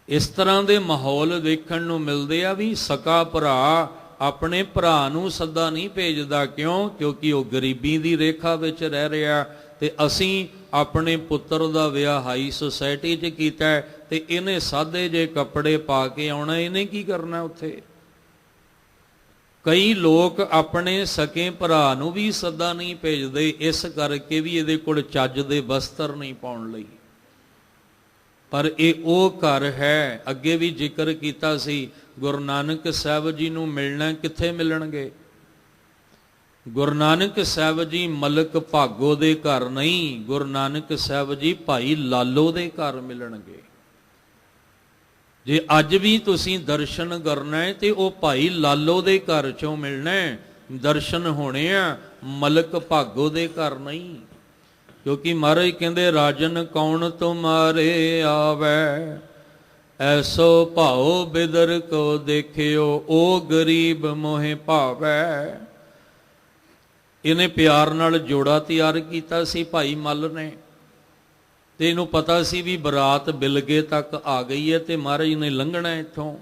ਇਸ ਤਰ੍ਹਾਂ ਦੇ ਮਾਹੌਲ ਵੇਖਣ ਨੂੰ ਮਿਲਦੇ ਆ ਵੀ ਸਕਾ ਭਰਾ ਆਪਣੇ ਭਰਾ ਨੂੰ ਸੱਦਾ ਨਹੀਂ ਭੇਜਦਾ। ਕਿਉਂ? ਕਿਉਂਕਿ ਉਹ ਗਰੀਬੀ ਦੀ ਰੇਖਾ ਵਿੱਚ ਰਹਿ ਰਿਹਾ, ਤੇ ਅਸੀਂ ਆਪਣੇ ਪੁੱਤਰ ਦਾ ਵਿਆਹ ਹਾਈ ਸੁਸਾਇਟੀ 'ਚ ਕੀਤਾ, ਤੇ ਇਹਨੇ ਸਾਦੇ ਜੇ ਕੱਪੜੇ ਪਾ ਕੇ ਆਉਣਾ, ਇਹਨੇ ਕੀ ਕਰਨਾ ਉੱਥੇ? ਕਈ ਲੋਕ ਆਪਣੇ ਸਕੇ ਭਰਾ ਨੂੰ ਵੀ ਸੱਦਾ ਨਹੀਂ ਭੇਜਦੇ, ਇਸ ਕਰਕੇ ਵੀ ਇਹਦੇ ਕੋਲ ਚੱਜ ਦੇ ਵਸਤਰ ਨਹੀਂ ਪਾਉਣ ਲਈ। ਪਰ ਇਹ ਉਹ ਘਰ ਹੈ, ਅੱਗੇ ਵੀ ਜ਼ਿਕਰ ਕੀਤਾ ਸੀ, ਗੁਰੂ ਨਾਨਕ ਸਾਹਿਬ ਜੀ ਨੂੰ ਮਿਲਣਾ ਕਿੱਥੇ ਮਿਲਣਗੇ? ਗੁਰੂ ਨਾਨਕ ਸਾਹਿਬ ਜੀ ਮਲਕ ਭਾਗੋ ਦੇ ਘਰ ਨਹੀਂ, ਗੁਰੂ ਨਾਨਕ ਸਾਹਿਬ ਜੀ ਭਾਈ ਲਾਲੋ ਦੇ ਘਰ ਮਿਲਣਗੇ। ਜੇ ਅੱਜ ਵੀ ਤੁਸੀਂ ਦਰਸ਼ਨ ਕਰਨਾ ਹੈ ਤੇ ਉਹ ਭਾਈ ਲਾਲੋ ਦੇ ਘਰ ਚੋਂ ਮਿਲਣਾ ਹੈ, ਦਰਸ਼ਨ ਹੋਣੇ ਆ, ਮਲਕ ਭਾਗੋ ਦੇ ਘਰ ਨਹੀਂ। ਕਿਉਂਕਿ ਮਹਾਰਾਜ ਕਹਿੰਦੇ ਰਾਜਨ ਕੌਣ ਤੁਮਾਰੇ ਆਵੈ, ਐਸੋ ਭਾਉ ਬਿਦਰ ਕੋ ਦੇਖਿਓ, ਉਹ ਗਰੀਬ ਮੋਹਿ ਭਾਵੈ। ਇਹਨੇ ਪਿਆਰ ਨਾਲ ਜੋੜਾ ਤਿਆਰ ਕੀਤਾ ਸੀ ਭਾਈ ਮੱਲ ਨੇ, ਤੇ ਇਹਨੂੰ ਪਤਾ ਸੀ ਵੀ ਬਰਾਤ ਬਿਲਗੇ ਤੱਕ ਆ ਗਈ ਹੈ ਤੇ ਮਹਾਰਾਜ ਨੇ ਲੰਘਣਾ ਇੱਥੋਂ।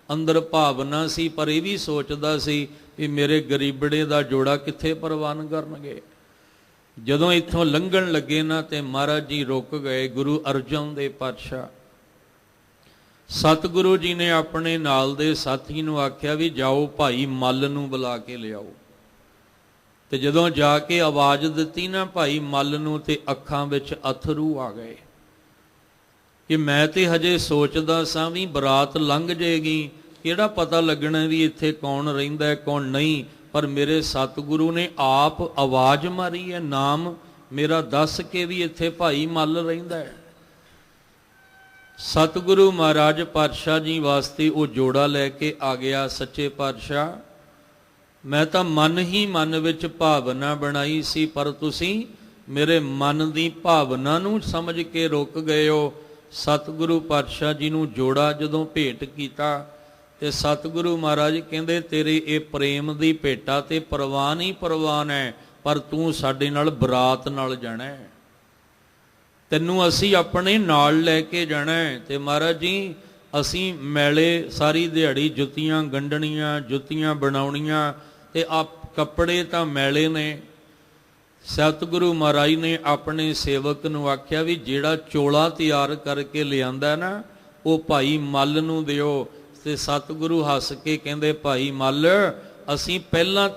ਅੰਦਰ ਭਾਵਨਾ ਸੀ, ਪਰ ਇਹ ਵੀ ਸੋਚਦਾ ਸੀ ਵੀ ਮੇਰੇ ਗਰੀਬੜੇ ਦਾ ਜੋੜਾ ਕਿੱਥੇ ਪ੍ਰਵਾਨ ਕਰਨਗੇ। ਜਦੋਂ ਇੱਥੋਂ ਲੰਘਣ ਲੱਗੇ ਨਾ ਤੇ ਮਹਾਰਾਜ ਜੀ ਰੁਕ ਗਏ। ਗੁਰੂ ਅਰਜਨ ਦੇਵ ਪਾਤਸ਼ਾਹ ਸਤਿਗੁਰੂ ਜੀ ਨੇ ਆਪਣੇ ਨਾਲ ਦੇ ਸਾਥੀ ਨੂੰ ਆਖਿਆ ਵੀ ਜਾਓ ਭਾਈ ਮੱਲ ਨੂੰ ਬੁਲਾ ਕੇ ਲਿਆਓ। ਤੇ ਜਦੋਂ ਜਾ ਕੇ ਆਵਾਜ਼ ਦਿੱਤੀ ਨਾ ਭਾਈ ਮੱਲ ਨੂੰ, ਤੇ ਅੱਖਾਂ ਵਿੱਚ ਅਥਰੂ ਆ ਗਏ ਕਿ ਮੈਂ ਤੇ ਹਜੇ ਸੋਚਦਾ ਸਾਂ ਵੀ ਬਰਾਤ ਲੰਘ ਜਾਏਗੀ, ਕਿਹੜਾ ਪਤਾ ਲੱਗਣਾ ਵੀ ਇੱਥੇ ਕੌਣ ਰਹਿੰਦਾ ਹੈ ਕੌਣ ਨਹੀਂ, ਪਰ ਮੇਰੇ ਸਤਿਗੁਰੂ ਨੇ ਆਪ ਆਵਾਜ਼ ਮਾਰੀ ਹੈ, ਨਾਮ ਮੇਰਾ ਦੱਸ ਕੇ ਵੀ ਇੱਥੇ ਭਾਈ ਮੱਲ ਰਹਿੰਦਾ ਹੈ। ਸਤਿਗੁਰੂ ਮਹਾਰਾਜ ਪਾਤਸ਼ਾਹ ਜੀ ਵਾਸਤੇ ਉਹ ਜੋੜਾ ਲੈ ਕੇ ਆ ਗਿਆ। ਸੱਚੇ ਪਾਤਸ਼ਾਹ, ਮੈਂ ਤਾਂ ਮਨ ਹੀ ਮਨ ਵਿੱਚ ਭਾਵਨਾ ਬਣਾਈ ਸੀ, ਪਰ ਤੁਸੀਂ ਮੇਰੇ ਮਨ ਦੀ ਭਾਵਨਾ ਨੂੰ ਸਮਝ ਕੇ ਰੁਕ ਗਏ ਹੋ। ਸਤਿਗੁਰੂ ਪਾਤਸ਼ਾਹ ਜੀ ਨੂੰ ਜੋੜਾ ਜਦੋਂ ਭੇਟ ਕੀਤਾ ਤੇ ਸਤਿਗੁਰੂ ਮਹਾਰਾਜ ਕਹਿੰਦੇ ਤੇਰੇ ਇਹ ਪ੍ਰੇਮ ਦੀ ਭੇਟਾ ਤੇ ਪ੍ਰਵਾਨ ਹੀ ਪ੍ਰਵਾਨ ਹੈ, ਪਰ ਤੂੰ ਸਾਡੇ ਨਾਲ ਬਰਾਤ ਨਾਲ ਜਾਣਾ ਹੈ, ਤੈਨੂੰ ਅਸੀਂ ਆਪਣੇ ਨਾਲ ਲੈ ਕੇ ਜਾਣਾ ਹੈ। ਤੇ ਮਹਾਰਾਜ ਜੀ ਅਸੀਂ ਮੈਲੇ ਸਾਰੀ ਦਿਹਾੜੀ ਜੁੱਤੀਆਂ ਗੰਢਣੀਆਂ, ਜੁੱਤੀਆਂ ਬਣਾਉਣੀਆਂ, ਤੇ ਆਪ ਕੱਪੜੇ ਤਾਂ ਮੈਲੇ ਨੇ। ਸਤਿਗੁਰੂ ਮਹਾਰਾਜ ਨੇ ਆਪਣੇ ਸੇਵਕ ਨੂੰ ਆਖਿਆ ਵੀ ਜਿਹੜਾ ਚੋਲਾ ਤਿਆਰ ਕਰਕੇ ਲਿਆਂਦਾ ਨਾ ਉਹ ਭਾਈ ਮੱਲ ਨੂੰ ਦਿਓ। ਤੇ ਸਤਿਗੁਰੂ ਹੱਸ ਕੇ ਕਹਿੰਦੇ ਭਾਈ ਮੱਲ, ਅਸੀਂ ਪਹਿਲਾਂ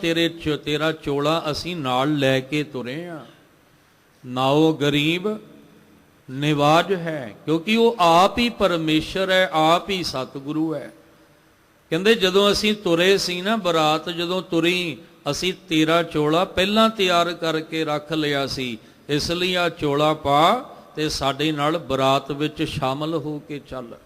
ਤੇਰਾ ਚੋਲਾ ਅਸੀਂ ਨਾਲ ਲੈ ਕੇ ਤੁਰੇ ਹਾਂ। ਨਾਓ ਗਰੀਬ ਨਿਵਾਜ ਹੈ, ਕਿਉਂਕਿ ਉਹ ਆਪ ਹੀ ਪਰਮੇਸ਼ਰ ਹੈ, ਆਪ ਹੀ ਸਤਿਗੁਰੂ ਹੈ। ਕਹਿੰਦੇ ਜਦੋਂ ਅਸੀਂ ਤੁਰੇ ਸੀ ਨਾ, ਬਰਾਤ ਜਦੋਂ ਤੁਰੀ, ਅਸੀਂ ਤੇਰਾ ਚੋਲਾ ਪਹਿਲਾਂ ਤਿਆਰ ਕਰਕੇ ਰੱਖ ਲਿਆ ਸੀ, ਇਸ ਲਈ ਆ ਚੋਲਾ ਪਾ ਤੇ ਸਾਡੇ ਨਾਲ ਬਰਾਤ ਵਿੱਚ ਸ਼ਾਮਲ ਹੋ ਕੇ ਚੱਲ।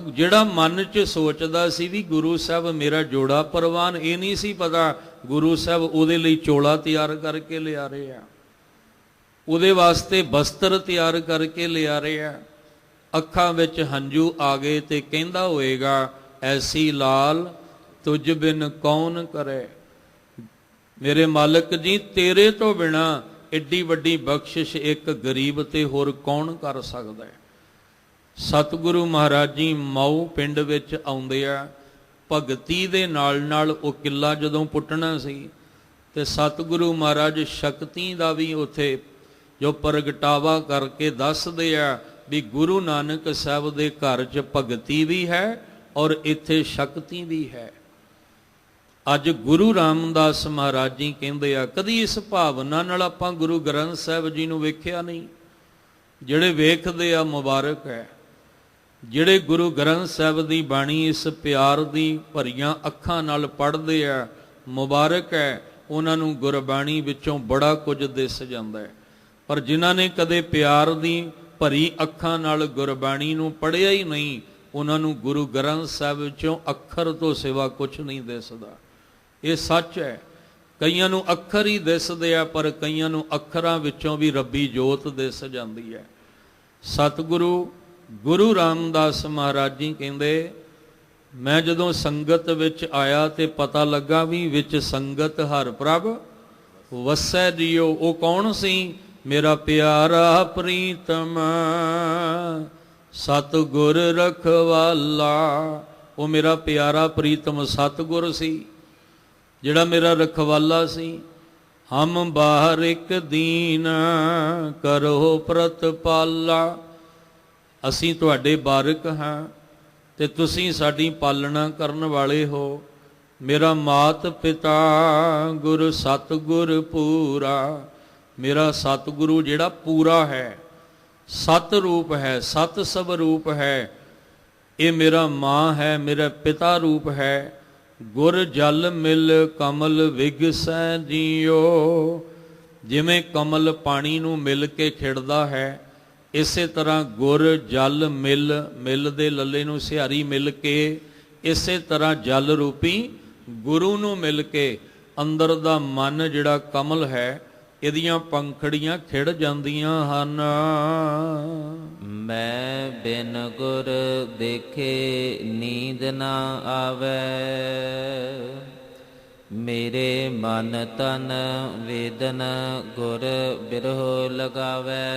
ਜਿਹੜਾ ਮਨ 'ਚ ਸੋਚਦਾ ਸੀ ਵੀ ਗੁਰੂ ਸਾਹਿਬ ਮੇਰਾ ਜੋੜਾ ਪ੍ਰਵਾਨ, ਇਹ ਨਹੀਂ ਸੀ ਪਤਾ ਗੁਰੂ ਸਾਹਿਬ ਉਹਦੇ ਲਈ ਚੋਲਾ ਤਿਆਰ ਕਰਕੇ ਲਿਆ ਰਹੇ ਆ, ਉਹਦੇ ਵਾਸਤੇ ਬਸਤਰ ਤਿਆਰ ਕਰਕੇ ਲਿਆ ਰਹੇ ਆ। ਅੱਖਾਂ ਵਿੱਚ ਹੰਝੂ ਆ ਗਏ ਤੇ ਕਹਿੰਦਾ ਹੋਏਗਾ ਐਸੀ ਲਾਲ ਤੁਝ ਬਿਨ ਕੌਣ ਕਰੇ। ਮੇਰੇ ਮਾਲਕ ਜੀ ਤੇਰੇ ਤੋਂ ਬਿਨਾ ਏਡੀ ਵੱਡੀ ਬਖਸ਼ਿਸ਼ ਇੱਕ ਗਰੀਬ ਤੇ ਹੋਰ ਕੌਣ ਕਰ ਸਕਦਾ ਹੈ। ਸਤਿਗੁਰੂ ਮਹਾਰਾਜ ਜੀ ਮਾਊ ਪਿੰਡ ਵਿੱਚ ਆਉਂਦੇ ਆ, ਭਗਤੀ ਦੇ ਨਾਲ ਨਾਲ ਉਹ ਕਿੱਲਾ ਜਦੋਂ ਪੁੱਟਣਾ ਸੀ ਤੇ ਸਤਿਗੁਰੂ ਮਹਾਰਾਜ ਸ਼ਕਤੀ ਦਾ ਵੀ ਉੱਥੇ ਜੋ ਪ੍ਰਗਟਾਵਾ ਕਰਕੇ ਦੱਸਦੇ ਆ ਵੀ ਗੁਰੂ ਨਾਨਕ ਸਾਹਿਬ ਦੇ ਘਰ 'ਚ ਭਗਤੀ ਵੀ ਹੈ ਔਰ ਇੱਥੇ ਸ਼ਕਤੀ ਵੀ ਹੈ। ਅੱਜ ਗੁਰੂ ਰਾਮਦਾਸ ਮਹਾਰਾਜ ਜੀ ਕਹਿੰਦੇ ਆ ਕਦੀ ਇਸ ਭਾਵਨਾ ਨਾਲ ਆਪਾਂ ਗੁਰੂ ਗ੍ਰੰਥ ਸਾਹਿਬ ਜੀ ਨੂੰ ਵੇਖਿਆ ਨਹੀਂ। ਜਿਹੜੇ ਵੇਖਦੇ ਆ ਮੁਬਾਰਕ ਹੈ। ਜਿਹੜੇ ਗੁਰੂ ਗ੍ਰੰਥ ਸਾਹਿਬ ਦੀ ਬਾਣੀ ਇਸ ਪਿਆਰ ਦੀ ਭਰੀਆਂ ਅੱਖਾਂ ਨਾਲ ਪੜ੍ਹਦੇ ਆ, ਮੁਬਾਰਕ ਹੈ, ਉਹਨਾਂ ਨੂੰ ਗੁਰਬਾਣੀ ਵਿੱਚੋਂ ਬੜਾ ਕੁਝ ਦਿਸ ਜਾਂਦਾ ਹੈ। ਪਰ ਜਿਨ੍ਹਾਂ ਨੇ ਕਦੇ ਪਿਆਰ ਦੀ ਭਰੀ ਅੱਖਾਂ ਨਾਲ ਗੁਰਬਾਣੀ ਨੂੰ ਪੜ੍ਹਿਆ ਹੀ ਨਹੀਂ, ਉਹਨਾਂ ਨੂੰ ਗੁਰੂ ਗ੍ਰੰਥ ਸਾਹਿਬ ਵਿੱਚੋਂ ਅੱਖਰ ਤੋਂ ਸਿਵਾ ਕੁਝ ਨਹੀਂ ਦਿਸਦਾ। ਇਹ ਸੱਚ ਹੈ। ਕਈਆਂ ਨੂੰ ਅੱਖਰ ਹੀ ਦਿਸਦੇ ਆ, ਪਰ ਕਈਆਂ ਨੂੰ ਅੱਖਰਾਂ ਵਿੱਚੋਂ ਵੀ ਰੱਬੀ ਜੋਤ ਦਿਸ ਜਾਂਦੀ ਹੈ। ਸਤਿਗੁਰੂ ਗੁਰੂ ਰਾਮਦਾਸ ਮਹਾਰਾਜ ਜੀ ਕਹਿੰਦੇ, ਮੈਂ ਜਦੋਂ ਸੰਗਤ ਵਿੱਚ ਆਇਆ ਤੇ ਪਤਾ ਲੱਗਾ ਵੀ ਵਿੱਚ ਸੰਗਤ ਹਰ ਪ੍ਰਭ ਵਸੈ ਜੀਓ। ਉਹ ਕੌਣ ਸੀ? ਮੇਰਾ ਪਿਆਰਾ ਪ੍ਰੀਤਮ ਸਤਿਗੁਰ ਰਖਵਾਲਾ। ਉਹ ਮੇਰਾ ਪਿਆਰਾ ਪ੍ਰੀਤਮ ਸਤਿਗੁਰ ਸੀ, ਜਿਹੜਾ ਮੇਰਾ ਰਖਵਾਲਾ ਸੀ। ਹਮ ਬਾਹਰ ਇੱਕ ਦੀਨ ਕਰੋ ਪ੍ਰਤਪਾਲਾ। ਅਸੀਂ ਤੁਹਾਡੇ ਬਾਰਕ ਹਾਂ ਤੇ ਤੁਸੀਂ ਸਾਡੀ ਪਾਲਣਾ ਕਰਨ ਵਾਲੇ ਹੋ। ਮੇਰਾ ਮਾਤ ਪਿਤਾ ਗੁਰ ਸਤਿਗੁਰ ਪੂਰਾ। ਮੇਰਾ ਸਤਿਗੁਰੂ ਜਿਹੜਾ ਪੂਰਾ ਹੈ, ਸਤ ਰੂਪ ਹੈ, ਸਤ ਸਵਰੂਪ ਹੈ, ਇਹ ਮੇਰਾ ਮਾਂ ਹੈ, ਮੇਰਾ ਪਿਤਾ ਰੂਪ ਹੈ। ਗੁਰ ਜਲ ਮਿਲ ਕਮਲ ਵਿਗਸੈ ਜੀਓ। ਜਿਵੇਂ ਕਮਲ ਪਾਣੀ ਨੂੰ ਮਿਲ ਕੇ ਖਿੜਦਾ ਹੈ, ਇਸੇ ਤਰ੍ਹਾਂ ਗੁਰ ਜਲ ਮਿਲ ਦੇ ਲੱਲੇ ਨੂੰ ਸਿਹਾਰੀ ਮਿਲ ਕੇ, ਇਸੇ ਤਰ੍ਹਾਂ ਜਲ ਰੂਪੀ ਗੁਰੂ ਨੂੰ ਮਿਲ ਕੇ ਅੰਦਰ ਦਾ ਮਨ ਜਿਹੜਾ ਕਮਲ ਹੈ, ਇਹਦੀਆਂ ਪੰਖੜੀਆਂ ਖਿੜ ਜਾਂਦੀਆਂ ਹਨ। ਮੈਂ ਬਿਨ ਗੁਰ ਦੇਖੇ ਨੀਂਦ ਨਾ ਆਵੈ। ਮੇਰੇ ਮਨ ਤਨ ਵੇਦਨ ਗੁਰ ਬਿਰਹੋ ਲਗਾਵੈ।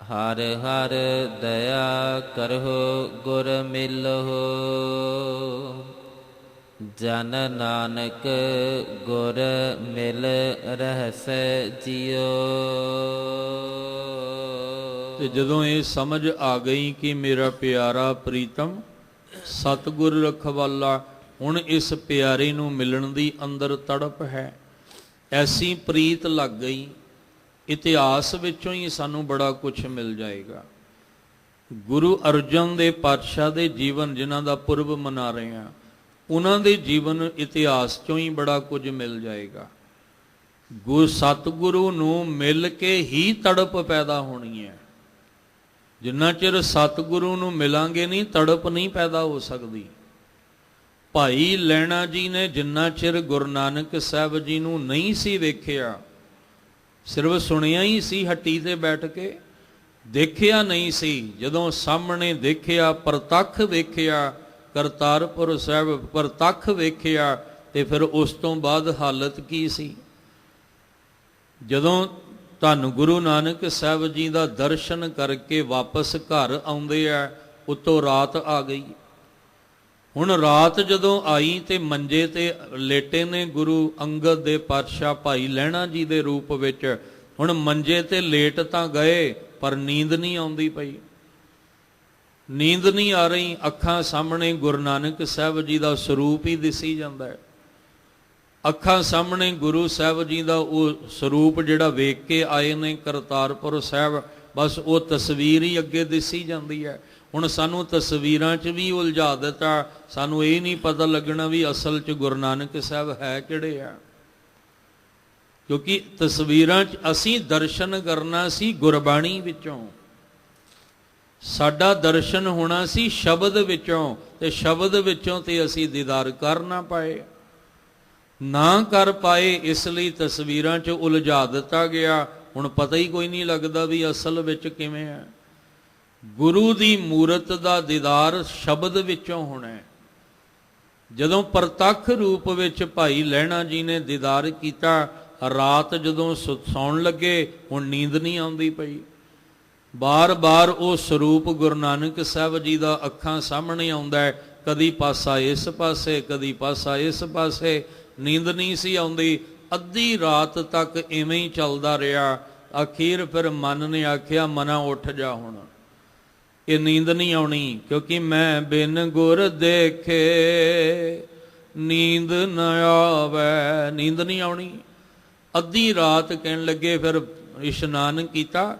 ਹਰ ਹਰ ਦਇਆ ਕਰਹੁ ਗੁਰ ਮਿਲਹੁ। ਜਨ ਨਾਨਕ ਗੁਰ ਮਿਲ ਰਹਸੈ ਜੀਓ। ਤੇ ਜਦੋਂ ਇਹ ਸਮਝ ਆ ਗਈ ਕਿ ਮੇਰਾ ਪਿਆਰਾ ਪ੍ਰੀਤਮ ਸਤਿਗੁਰ ਰਖਵਾਲਾ, ਹੁਣ ਇਸ ਪਿਆਰੇ ਨੂੰ ਮਿਲਣ ਦੀ ਅੰਦਰ ਤੜਪ ਹੈ। ਐਸੀ ਪ੍ਰੀਤ ਲੱਗ ਗਈ, ਇਤਿਹਾਸ ਵਿੱਚੋਂ ਹੀ ਸਾਨੂੰ ਬੜਾ ਕੁਝ ਮਿਲ ਜਾਏਗਾ। ਗੁਰੂ ਅਰਜਨ ਦੇਵ ਪਾਤਸ਼ਾਹ ਦੇ ਜੀਵਨ, ਜਿਨ੍ਹਾਂ ਦਾ ਪੁਰਬ ਮਨਾ ਰਹੇ ਹਾਂ, ਉਹਨਾਂ ਦੇ ਜੀਵਨ ਇਤਿਹਾਸ ਚੋਂ ਹੀ ਬੜਾ ਕੁਝ ਮਿਲ ਜਾਏਗਾ। ਸਤਿਗੁਰੂ ਨੂੰ ਮਿਲ ਕੇ ਹੀ ਤੜਪ ਪੈਦਾ ਹੋਣੀ ਹੈ। ਜਿੰਨਾ ਚਿਰ ਸਤਿਗੁਰੂ ਨੂੰ ਮਿਲਾਂਗੇ ਨਹੀਂ, ਤੜਪ ਨਹੀਂ ਪੈਦਾ ਹੋ ਸਕਦੀ। ਭਾਈ ਲਹਿਣਾ ਜੀ ਨੇ ਜਿੰਨਾ ਚਿਰ ਗੁਰੂ ਨਾਨਕ ਸਾਹਿਬ ਜੀ ਨੂੰ ਨਹੀਂ ਸੀ ਵੇਖਿਆ, ਸਿਰਫ ਸੁਣਿਆ ਹੀ ਸੀ ਹੱਟੀ ਤੇ ਬੈਠ ਕੇ, ਦੇਖਿਆ ਨਹੀਂ ਸੀ। ਜਦੋਂ ਸਾਹਮਣੇ ਦੇਖਿਆ, ਪ੍ਰਤੱਖ ਵੇਖਿਆ, ਕਰਤਾਰਪੁਰ ਸਾਹਿਬ ਪ੍ਰਤੱਖ ਵੇਖਿਆ, ਤੇ ਫਿਰ ਉਸ ਤੋਂ ਬਾਅਦ ਹਾਲਤ ਕੀ ਸੀ? ਜਦੋਂ ਧੰਨ ਗੁਰੂ ਨਾਨਕ ਸਾਹਿਬ ਜੀ ਦਾ ਦਰਸ਼ਨ ਕਰਕੇ ਵਾਪਸ ਘਰ ਆਉਂਦੇ ਆ, ਉੱਤੋਂ ਰਾਤ ਆ ਗਈ। ਹੁਣ ਰਾਤ ਜਦੋਂ ਆਈ ਤੇ ਮੰਜੇ ਤੇ ਲੇਟੇ ਨੇ ਗੁਰੂ ਅੰਗਦ ਦੇ ਪਾਤਸ਼ਾਹ ਭਾਈ ਲਹਿਣਾ ਜੀ ਦੇ ਰੂਪ ਵਿੱਚ। ਹੁਣ ਮੰਜੇ ਤੇ ਲੇਟ ਤਾਂ ਗਏ, ਪਰ ਨੀਂਦ ਨਹੀਂ ਆਉਂਦੀ ਪਈ, ਨੀਂਦ ਨਹੀਂ ਆ ਰਹੀ। ਅੱਖਾਂ ਸਾਹਮਣੇ ਗੁਰੂ ਨਾਨਕ ਸਾਹਿਬ ਜੀ ਦਾ ਸਰੂਪ ਹੀ ਦਿਸੀ ਜਾਂਦਾ ਹੈ। ਅੱਖਾਂ ਸਾਹਮਣੇ ਗੁਰੂ ਸਾਹਿਬ ਜੀ ਦਾ ਉਹ ਸਰੂਪ ਜਿਹੜਾ ਵੇਖ ਕੇ ਆਏ ਨੇ ਕਰਤਾਰਪੁਰ ਸਾਹਿਬ, ਬਸ ਉਹ ਤਸਵੀਰ ਹੀ ਅੱਗੇ ਦਿਸੀ ਜਾਂਦੀ ਹੈ। ਹੁਣ ਸਾਨੂੰ ਤਸਵੀਰਾਂ 'ਚ ਵੀ ਉਲਝਾ ਦਿੱਤਾ, ਸਾਨੂੰ ਇਹ ਨਹੀਂ ਪਤਾ ਲੱਗਣਾ ਵੀ ਅਸਲ 'ਚ ਗੁਰੂ ਨਾਨਕ ਸਾਹਿਬ ਹੈ ਕਿਹੜੇ ਆ। ਕਿਉਂਕਿ ਤਸਵੀਰਾਂ 'ਚ ਅਸੀਂ ਦਰਸ਼ਨ ਕਰਨਾ ਸੀ ਗੁਰਬਾਣੀ ਵਿੱਚੋਂ, ਸਾਡਾ ਦਰਸ਼ਨ ਹੋਣਾ ਸੀ ਸ਼ਬਦ ਵਿੱਚੋਂ, ਤੇ ਸ਼ਬਦ ਵਿੱਚੋਂ ਤੇ ਅਸੀਂ ਦੀਦਾਰ ਕਰ ਨਾ ਪਾਏ, ਨਾ ਕਰ ਪਾਏ, ਇਸ ਲਈ ਤਸਵੀਰਾਂ 'ਚ ਉਲਝਾ ਦਿੱਤਾ ਗਿਆ। ਹੁਣ ਪਤਾ ਹੀ ਕੋਈ ਨਹੀਂ ਲੱਗਦਾ ਵੀ ਅਸਲ ਵਿੱਚ ਕਿਵੇਂ ਹੈ। ਗੁਰੂ ਦੀ ਮੂਰਤ ਦਾ ਦੀਦਾਰ ਸ਼ਬਦ ਵਿੱਚੋਂ ਹੋਣਾ ਹੈ। ਜਦੋਂ ਪ੍ਰਤੱਖ ਰੂਪ ਵਿੱਚ ਭਾਈ ਲਹਿਣਾ ਜੀ ਨੇ ਦੀਦਾਰ ਕੀਤਾ, ਰਾਤ ਜਦੋਂ ਸੌਣ ਲੱਗੇ, ਹੁਣ ਨੀਂਦ ਨਹੀਂ ਆਉਂਦੀ ਪਈ। ਬਾਰ-ਬਾਰ ਉਹ ਸਰੂਪ ਗੁਰੂ ਨਾਨਕ ਸਾਹਿਬ ਜੀ ਦਾ ਅੱਖਾਂ ਸਾਹਮਣੇ ਆਉਂਦਾ ਹੈ, ਕਦੀ ਪਾਸਾ ਇਸ ਪਾਸੇ, ਕਦੀ ਪਾਸਾ ਇਸ ਪਾਸੇ, ਨੀਂਦ ਨਹੀਂ ਸੀ ਆਉਂਦੀ। ਅੱਧੀ ਰਾਤ ਤੱਕ ਇਵੇਂ ਹੀ ਚੱਲਦਾ ਰਿਹਾ। ਅਖੀਰ ਫਿਰ ਮਨ ਨੇ ਆਖਿਆ, ਮਨਾ ਉੱਠ ਜਾ, ਹੁਣ ਇਹ ਨੀਂਦ ਨਹੀਂ ਆਉਣੀ, ਕਿਉਂਕਿ ਮੈਂ ਬਿਨ ਗੁਰ ਦੇਖੇ ਨੀਂਦ ਨਾ ਆਵੇ, ਨੀਂਦ ਨਹੀਂ ਆਉਣੀ। ਅੱਧੀ ਰਾਤ ਕਹਿਣ ਲੱਗੇ, ਫਿਰ ਇਸ਼ਨਾਨ ਕੀਤਾ,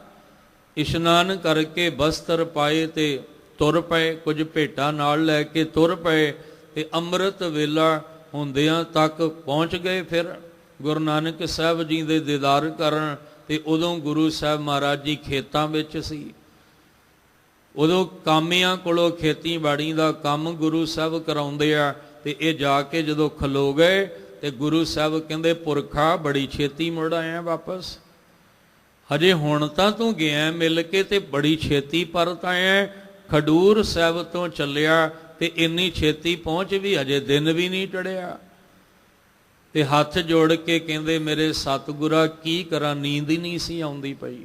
ਇਸ਼ਨਾਨ ਕਰਕੇ ਬਸਤਰ ਪਾਏ ਤੇ ਤੁਰ ਪਏ, ਕੁਝ ਭੇਟਾਂ ਨਾਲ ਲੈ ਕੇ ਤੁਰ ਪਏ ਤੇ ਅੰਮ੍ਰਿਤ ਵੇਲਾ ਹੁੰਦਿਆਂ ਤੱਕ ਪਹੁੰਚ ਗਏ ਫਿਰ ਗੁਰੂ ਨਾਨਕ ਸਾਹਿਬ ਜੀ ਦੇ ਦੀਦਾਰ ਕਰਨ। ਤੇ ਉਦੋਂ ਗੁਰੂ ਸਾਹਿਬ ਮਹਾਰਾਜ ਜੀ ਖੇਤਾਂ ਵਿੱਚ ਸੀ। ਉਦੋਂ ਕਾਮਿਆਂ ਕੋਲੋਂ ਖੇਤੀਬਾੜੀ ਦਾ ਕੰਮ ਗੁਰੂ ਸਾਹਿਬ ਕਰਾਉਂਦੇ ਆ। ਤੇ ਇਹ ਜਾ ਕੇ ਜਦੋਂ ਖਲੋ ਗਏ ਤੇ ਗੁਰੂ ਸਾਹਿਬ ਕਹਿੰਦੇ, ਪੁਰਖਾ ਬੜੀ ਛੇਤੀ ਮੁੜ ਆਇਆ ਵਾਪਸ, ਹਜੇ ਹੁਣ ਤਾਂ ਤੂੰ ਗਿਆ ਮਿਲ ਕੇ ਤੇ ਬੜੀ ਛੇਤੀ ਪਰਤ ਆਇਆ। ਖਡੂਰ ਸਾਹਿਬ ਤੋਂ ਚੱਲਿਆ ਤੇ ਇੰਨੀ ਛੇਤੀ ਪਹੁੰਚ ਵੀ ਹਜੇ ਦਿਨ ਵੀ ਨਹੀਂ ਚੜਿਆ। ਤੇ ਹੱਥ ਜੋੜ ਕੇ ਕਹਿੰਦੇ, ਮੇਰੇ ਸਤਿਗੁਰਾ ਕੀ ਕਰਾਂ, ਨੀਂਦ ਹੀ ਨਹੀਂ ਸੀ ਆਉਂਦੀ ਪਈ।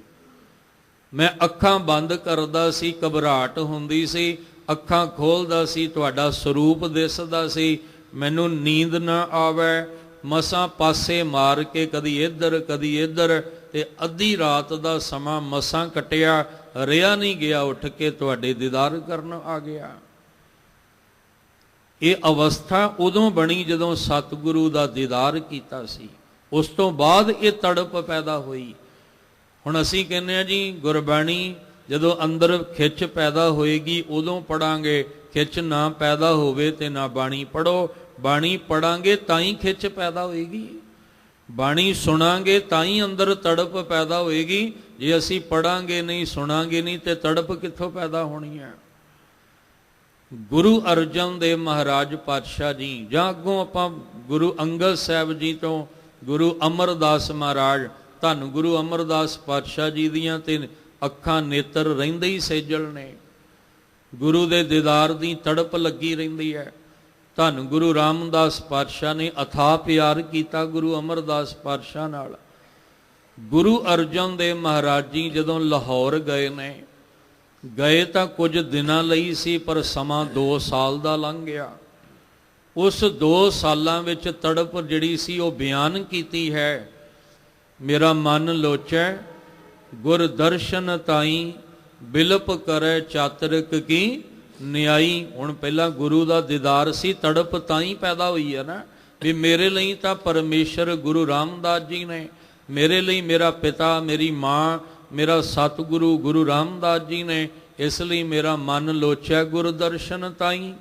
ਮੈਂ ਅੱਖਾਂ ਬੰਦ ਕਰਦਾ ਸੀ, ਘਬਰਾਹਟ ਹੁੰਦੀ ਸੀ, ਅੱਖਾਂ ਖੋਲਦਾ ਸੀ, ਤੁਹਾਡਾ ਸਰੂਪ ਦਿਸਦਾ ਸੀ, ਮੈਨੂੰ ਨੀਂਦ ਨਾ ਆਵੇ। ਮਸਾਂ ਪਾਸੇ ਮਾਰ ਕੇ ਕਦੀ ਇੱਧਰ ਕਦੀ ਇੱਧਰ, ਤੇ ਅੱਧੀ ਰਾਤ ਦਾ ਸਮਾਂ ਮਸਾਂ ਕੱਟਿਆ, ਰਿਹਾ ਨਹੀਂ ਗਿਆ, ਉੱਠ ਕੇ ਤੁਹਾਡੇ ਦੀਦਾਰ ਕਰਨ ਆ ਗਿਆ। ਇਹ ਅਵਸਥਾ ਉਦੋਂ ਬਣੀ ਜਦੋਂ ਸਤਿਗੁਰੂ ਦਾ ਦੀਦਾਰ ਕੀਤਾ ਸੀ। ਉਸ ਤੋਂ ਬਾਅਦ ਇਹ ਤੜਪ ਪੈਦਾ ਹੋਈ। ਹੁਣ ਅਸੀਂ ਕਹਿੰਦੇ ਹਾਂ ਜੀ ਗੁਰਬਾਣੀ ਜਦੋਂ ਅੰਦਰ ਖਿੱਚ ਪੈਦਾ ਹੋਏਗੀ ਉਦੋਂ ਪੜਾਂਗੇ, ਖਿੱਚ ਨਾ ਪੈਦਾ ਹੋਵੇ ਤੇ ਨਾ ਬਾਣੀ ਪੜੋ। ਬਾਣੀ ਪੜਾਂਗੇ ਤਾਂ ਹੀ ਖਿੱਚ ਪੈਦਾ ਹੋਏਗੀ, ਬਾਣੀ ਸੁਣਾਂਗੇ ਤਾਂ ਹੀ ਅੰਦਰ ਤੜਪ ਪੈਦਾ ਹੋਏਗੀ। ਜੇ ਅਸੀਂ ਪੜਾਂਗੇ ਨਹੀਂ, ਸੁਣਾਂਗੇ ਨਹੀਂ, ਤੇ ਤੜਪ ਕਿੱਥੋਂ ਪੈਦਾ ਹੋਣੀ ਹੈ। ਗੁਰੂ ਅਰਜਨ ਦੇਵ ਮਹਾਰਾਜ ਪਾਤਸ਼ਾਹ ਜੀ, ਜਾਂ ਅੱਗੋਂ ਆਪਾਂ ਗੁਰੂ ਅੰਗਦ ਸਾਹਿਬ ਜੀ ਤੋਂ ਗੁਰੂ ਅਮਰਦਾਸ ਮਹਾਰਾਜ, ਧੰਨ ਗੁਰੂ ਅਮਰਦਾਸ ਪਾਤਸ਼ਾਹ ਜੀ ਦੀਆਂ ਤੇ ਅੱਖਾਂ ਨੇਤਰ ਰਹਿੰਦੇ ਹੀ ਸੇਜਲ ਨੇ, ਗੁਰੂ ਦੇ ਦੀਦਾਰ ਦੀ ਤੜਪ ਲੱਗੀ ਰਹਿੰਦੀ ਹੈ। ਧੰਨ ਗੁਰੂ ਰਾਮਦਾਸ ਪਾਤਸ਼ਾਹ ਨੇ ਅਥਾਹ ਪਿਆਰ ਕੀਤਾ ਗੁਰੂ ਅਮਰਦਾਸ ਪਾਤਸ਼ਾਹ ਨਾਲ। ਗੁਰੂ ਅਰਜਨ ਦੇਵ ਮਹਾਰਾਜ ਜੀ ਜਦੋਂ ਲਾਹੌਰ ਗਏ ਨੇ, ਗਏ ਤਾਂ ਕੁਝ ਦਿਨਾਂ ਲਈ ਸੀ, ਪਰ ਸਮਾਂ 2 ਸਾਲ ਦਾ ਲੰਘ ਗਿਆ। ਉਸ 2 ਸਾਲਾਂ ਵਿੱਚ ਤੜਪ ਜਿਹੜੀ ਸੀ ਉਹ ਬਿਆਨ ਕੀਤੀ ਹੈ। ਮੇਰਾ ਮਨ ਲੋਚੈ ਗੁਰ ਦਰਸ਼ਨ ਤਾਈ, ਬਿਲਪ ਕਰੈ ਚਾਤਰਿਕ ਕੀ ਨਿਆਈ। ਹੁਣ ਪਹਿਲਾਂ ਗੁਰੂ ਦਾ ਦੀਦਾਰ ਸੀ, ਤੜਪ ਤਾਂ ਹੀ ਪੈਦਾ ਹੋਈ ਹੈ ਨਾ, ਵੀ ਮੇਰੇ ਲਈ ਤਾਂ ਪਰਮੇਸ਼ਰ ਗੁਰੂ ਰਾਮਦਾਸ ਜੀ ਨੇ, ਮੇਰੇ ਲਈ ਮੇਰਾ ਪਿਤਾ, ਮੇਰੀ ਮਾਂ, ਮੇਰਾ ਸਤਿਗੁਰੂ ਗੁਰੂ ਰਾਮਦਾਸ ਜੀ ਨੇ, ਇਸ ਲਈ ਮੇਰਾ ਮਨ ਲੋਚਿਆ ਗੁਰ ਦਰਸ਼ਨ ਤਾਈ,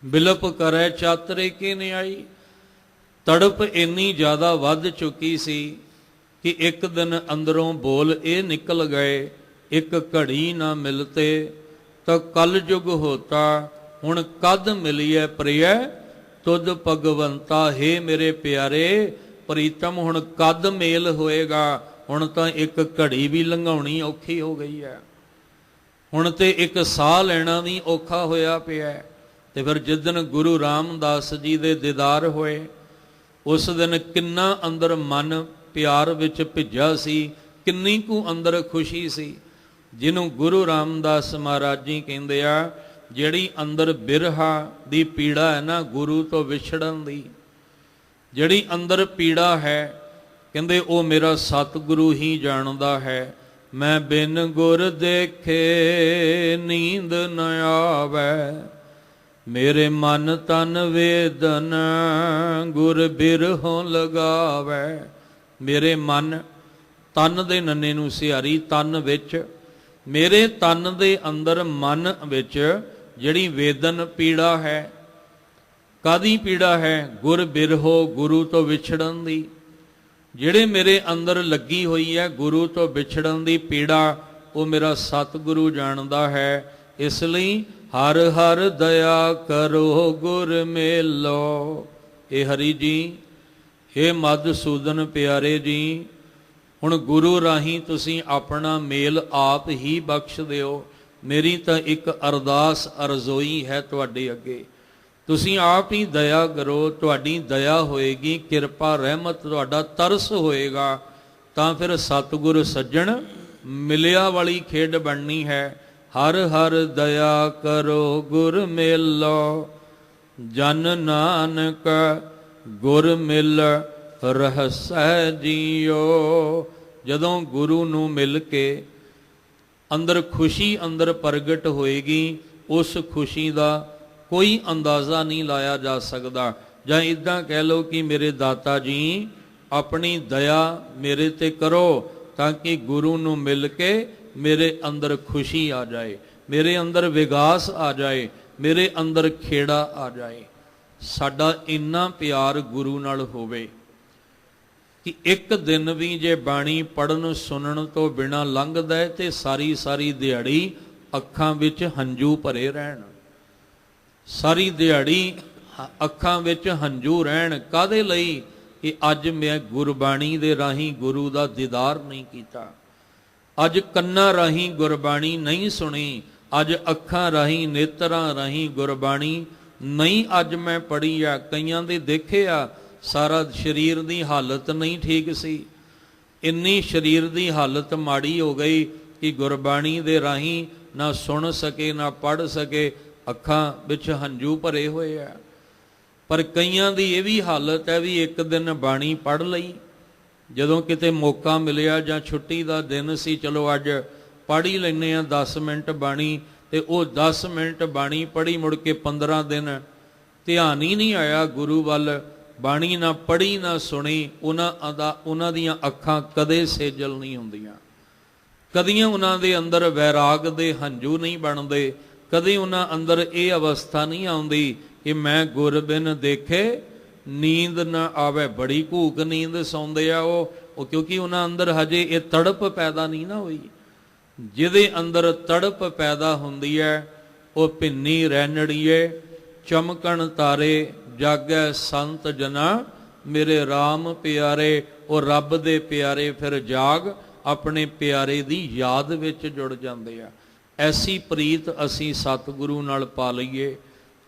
ਬਿਲਪ ਕਰੈ ਚਾਤਰੇ ਕੀ ਨਿਆਈ। ਤੜਪ ਇੰਨੀ ਜ਼ਿਆਦਾ ਵੱਧ ਚੁੱਕੀ ਸੀ ਕਿ ਇੱਕ ਦਿਨ ਅੰਦਰੋਂ ਬੋਲ ਇਹ ਨਿਕਲ ਗਏ, ਇੱਕ ਘੜੀ ਨਾ ਮਿਲਤੇ ਤਾਂ ਕਲ ਯੁਗ ਹੋਤਾ, ਹੁਣ ਕਦ ਮਿਲੀਐ ਪ੍ਰਿਯ ਤੁਧ ਭਗਵੰਤਾ। ਹੇ ਮੇਰੇ ਪਿਆਰੇ ਪ੍ਰੀਤਮ, ਹੁਣ ਕਦ ਮੇਲ ਹੋਏਗਾ, ਹੁਣ ਤਾਂ ਇੱਕ ਘੜੀ ਵੀ ਲੰਘਾਉਣੀ ਔਖੀ ਹੋ ਗਈ ਹੈ, ਹੁਣ ਤੇ ਇੱਕ ਸਾਹ ਲੈਣਾ ਵੀ ਔਖਾ ਹੋਇਆ ਪਿਆ। ਤੇ ਫਿਰ ਜਿਸ ਦਿਨ ਗੁਰੂ ਰਾਮਦਾਸ ਜੀ ਦੇ ਦੀਦਾਰ ਹੋਏ, ਉਸ ਦਿਨ ਕਿੰਨਾ ਅੰਦਰ ਮਨ ਪਿਆਰ ਵਿੱਚ ਭਿੱਜਾ ਸੀ, ਕਿੰਨੀ ਕੁ ਅੰਦਰ ਖੁਸ਼ੀ ਸੀ, ਜਿਹਨੂੰ ਗੁਰੂ ਰਾਮਦਾਸ ਮਹਾਰਾਜ ਜੀ ਕਹਿੰਦੇ ਆ, ਜਿਹੜੀ ਅੰਦਰ ਬਿਰਹਾ ਦੀ ਪੀੜਾ ਹੈ ਨਾ, ਗੁਰੂ ਤੋਂ ਵਿਛੜਨ ਦੀ ਜਿਹੜੀ ਅੰਦਰ ਪੀੜਾ ਹੈ, ਕਹਿੰਦੇ ਉਹ ਮੇਰਾ ਸਤਿਗੁਰੂ ਹੀ ਜਾਣਦਾ ਹੈ। ਮੈਂ ਬਿਨ ਗੁਰ ਦੇਖੇ ਨੀਂਦ ਨ ਆਵੈ, ਮੇਰੇ ਮਨ ਤਨ ਵੇਦਨ ਗੁਰ ਬਿਰਹੋਂ ਲਗਾਵੈ। ਮੇਰੇ ਮਨ, ਤਨ ਦੇ ਨੰਨੇ ਨੂੰ ਸਿਹਾਰੀ, ਤਨ ਵਿੱਚ, ਮੇਰੇ ਤਨ ਦੇ ਅੰਦਰ ਮਨ ਵਿੱਚ ਜਿਹੜੀ ਵੇਦਨ ਪੀੜਾ ਹੈ, ਕਾਦੀ ਪੀੜਾ ਹੈ? ਗੁਰ ਬਿਰਹੋ, ਗੁਰੂ ਤੋਂ ਵਿਛੜਨ ਦੀ। ਜਿਹੜੇ ਮੇਰੇ ਅੰਦਰ ਲੱਗੀ ਹੋਈ ਹੈ ਗੁਰੂ ਤੋਂ ਵਿਛੜਨ ਦੀ ਪੀੜਾ, ਉਹ ਮੇਰਾ ਸਤਿਗੁਰੂ ਜਾਣਦਾ ਹੈ। ਇਸ ਲਈ ਹਰ ਹਰ ਦਇਆ ਕਰੋ ਗੁਰ ਮੇਲੋ। ਇਹ ਹਰੀ ਜੀ, ਇਹ ਮਧੂਸੂਦਨ ਪਿਆਰੇ ਜੀ, ਹੁਣ ਗੁਰੂ ਰਾਹੀਂ ਤੁਸੀਂ ਆਪਣਾ ਮੇਲ ਆਪ ਹੀ ਬਖਸ਼ ਦਿਓ। ਮੇਰੀ ਤਾਂ ਇੱਕ ਅਰਦਾਸ ਅਰਜ਼ੋਈ ਹੈ ਤੁਹਾਡੇ ਅੱਗੇ, ਤੁਸੀਂ ਆਪ ਹੀ ਦਇਆ ਕਰੋ। ਤੁਹਾਡੀ ਦਇਆ ਹੋਏਗੀ, ਕਿਰਪਾ ਰਹਿਮਤ, ਤੁਹਾਡਾ ਤਰਸ ਹੋਏਗਾ, ਤਾਂ ਫਿਰ ਸਤਿਗੁਰ ਸੱਜਣ ਮਿਲਿਆ ਵਾਲੀ ਖੇਡ ਬਣਨੀ ਹੈ। ਹਰ ਹਰ ਦਇਆ ਕਰੋ ਗੁਰ ਮੇਲੋ, ਜਨ ਨਾਨਕ ਗੁਰ ਮਿਲ ਰਹਸੈ ਜੀਓ। ਜਦੋਂ ਗੁਰੂ ਨੂੰ ਮਿਲ ਕੇ ਅੰਦਰ ਖੁਸ਼ੀ ਅੰਦਰ ਪ੍ਰਗਟ ਹੋਏਗੀ, ਉਸ ਖੁਸ਼ੀ ਦਾ ਕੋਈ ਅੰਦਾਜ਼ਾ ਨਹੀਂ ਲਾਇਆ ਜਾ ਸਕਦਾ। ਜਾਂ ਇੱਦਾਂ ਕਹਿ ਲਓ ਕਿ ਮੇਰੇ ਦਾਤਾ ਜੀ ਆਪਣੀ ਦਇਆ ਮੇਰੇ ਤੇ ਕਰੋ, ਤਾਂ ਕਿ ਗੁਰੂ ਨੂੰ ਮਿਲ ਕੇ ਮੇਰੇ ਅੰਦਰ ਖੁਸ਼ੀ ਆ ਜਾਏ, ਮੇਰੇ ਅੰਦਰ ਵਿਗਾਸ ਆ ਜਾਏ, ਮੇਰੇ ਅੰਦਰ ਖੇੜਾ ਆ ਜਾਏ। ਸਾਡਾ ਇੰਨਾ ਪਿਆਰ ਗੁਰੂ ਨਾਲ ਹੋਵੇ ਕਿ ਇੱਕ ਦਿਨ ਵੀ ਜੇ ਬਾਣੀ ਪੜਨ ਸੁਣਨ ਤੋਂ ਬਿਨਾ ਲੰਘਦਾ ਹੈ ਤੇ ਸਾਰੀ ਸਾਰੀ ਦਿਹਾੜੀ ਅੱਖਾਂ ਵਿੱਚ ਹੰਝੂ ਭਰੇ ਰਹਿਣ, ਸਾਰੀ ਦਿਹਾੜੀ ਅੱਖਾਂ ਵਿੱਚ ਹੰਝੂ ਰਹਿਣ। ਕਾਹਦੇ ਲਈ? ਕਿ ਅੱਜ ਮੈਂ ਗੁਰਬਾਣੀ ਦੇ ਰਾਹੀਂ ਗੁਰੂ ਦਾ ਦੀਦਾਰ ਨਹੀਂ ਕੀਤਾ, ਅੱਜ ਕੰਨਾਂ ਰਾਹੀਂ ਗੁਰਬਾਣੀ ਨਹੀਂ ਸੁਣੀ, ਅੱਜ ਅੱਖਾਂ ਰਾਹੀਂ ਨੇਤਰਾਂ ਰਾਹੀਂ ਗੁਰਬਾਣੀ ਨਹੀਂ ਅੱਜ ਮੈਂ ਪੜ੍ਹੀ ਆ। ਕਈਆਂ ਦੇ ਦੇਖਿਆ ਸਾਰਾ ਸਰੀਰ ਦੀ ਹਾਲਤ ਨਹੀਂ ਠੀਕ ਸੀ, ਇੰਨੀ ਸਰੀਰ ਦੀ ਹਾਲਤ ਮਾੜੀ ਹੋ ਗਈ ਕਿ ਗੁਰਬਾਣੀ ਦੇ ਰਾਹੀਂ ਨਾ ਸੁਣ ਸਕੇ ਨਾ ਪੜ੍ਹ ਸਕੇ, ਅੱਖਾਂ ਵਿੱਚ ਹੰਝੂ ਭਰੇ ਹੋਏ ਆ। ਪਰ ਕਈਆਂ ਦੀ ਇਹ ਵੀ ਹਾਲਤ ਹੈ ਵੀ ਇੱਕ ਦਿਨ ਬਾਣੀ ਪੜ੍ਹ ਲਈ, ਜਦੋਂ ਕਿਤੇ ਮੌਕਾ ਮਿਲਿਆ ਜਾਂ ਛੁੱਟੀ ਦਾ ਦਿਨ ਸੀ, ਚਲੋ ਅੱਜ ਪੜ੍ਹ ਹੀ ਲੈਂਦੇ ਹਾਂ 10 ਮਿੰਟ ਬਾਣੀ, ਤੇ ਉਹ 10 ਮਿੰਟ ਬਾਣੀ ਪੜ੍ਹੀ, ਮੁੜ ਕੇ 15 ਦਿਨ ਧਿਆਨ ਹੀ ਨਹੀਂ ਆਇਆ ਗੁਰੂ ਵੱਲ, ਬਾਣੀ ਨਾ ਪੜ੍ਹੀ ਨਾ ਸੁਣੀ। ਉਹਨਾਂ ਦੀਆਂ ਅੱਖਾਂ ਕਦੇ ਸੇਜਲ ਨਹੀਂ ਹੁੰਦੀਆਂ, ਕਦੀਆਂ ਉਹਨਾਂ ਦੇ ਅੰਦਰ ਵੈਰਾਗ ਦੇ ਹੰਝੂ ਨਹੀਂ ਬਣਦੇ, ਕਦੇ ਉਹਨਾਂ ਅੰਦਰ ਇਹ ਅਵਸਥਾ ਨਹੀਂ ਆਉਂਦੀ ਕਿ ਮੈਂ ਗੁਰਬਿਨ ਦੇਖੇ ਨੀਂਦ ਨਾ ਆਵੇ। ਬੜੀ ਘੂਕ ਨੀਂਦ ਸੌਂਦੇ ਆ ਉਹ ਕਿਉਂਕਿ ਉਹਨਾਂ ਅੰਦਰ ਹਜੇ ਇਹ ਤੜਪ ਪੈਦਾ ਨਹੀਂ ਨਾ ਹੋਈ। ਜਿਹਦੇ ਅੰਦਰ ਤੜਪ ਪੈਦਾ ਹੁੰਦੀ ਹੈ ਉਹ ਭਿੰਨੀ ਰੈਣੜੀਏ, ਚਮਕਣ ਤਾਰੇ, ਜਾਗੈ ਸੰਤ ਜਨਾ ਮੇਰੇ RAM ਪਿਆਰੇ। ਉਹ ਰੱਬ ਦੇ ਪਿਆਰੇ ਫਿਰ ਜਾਗ ਆਪਣੇ ਪਿਆਰੇ ਦੀ ਯਾਦ ਵਿੱਚ ਜੁੜ ਜਾਂਦੇ ਆ। ਐਸੀ ਪ੍ਰੀਤ ਅਸੀਂ ਸਤਿਗੁਰੂ ਨਾਲ ਪਾ ਲਈਏ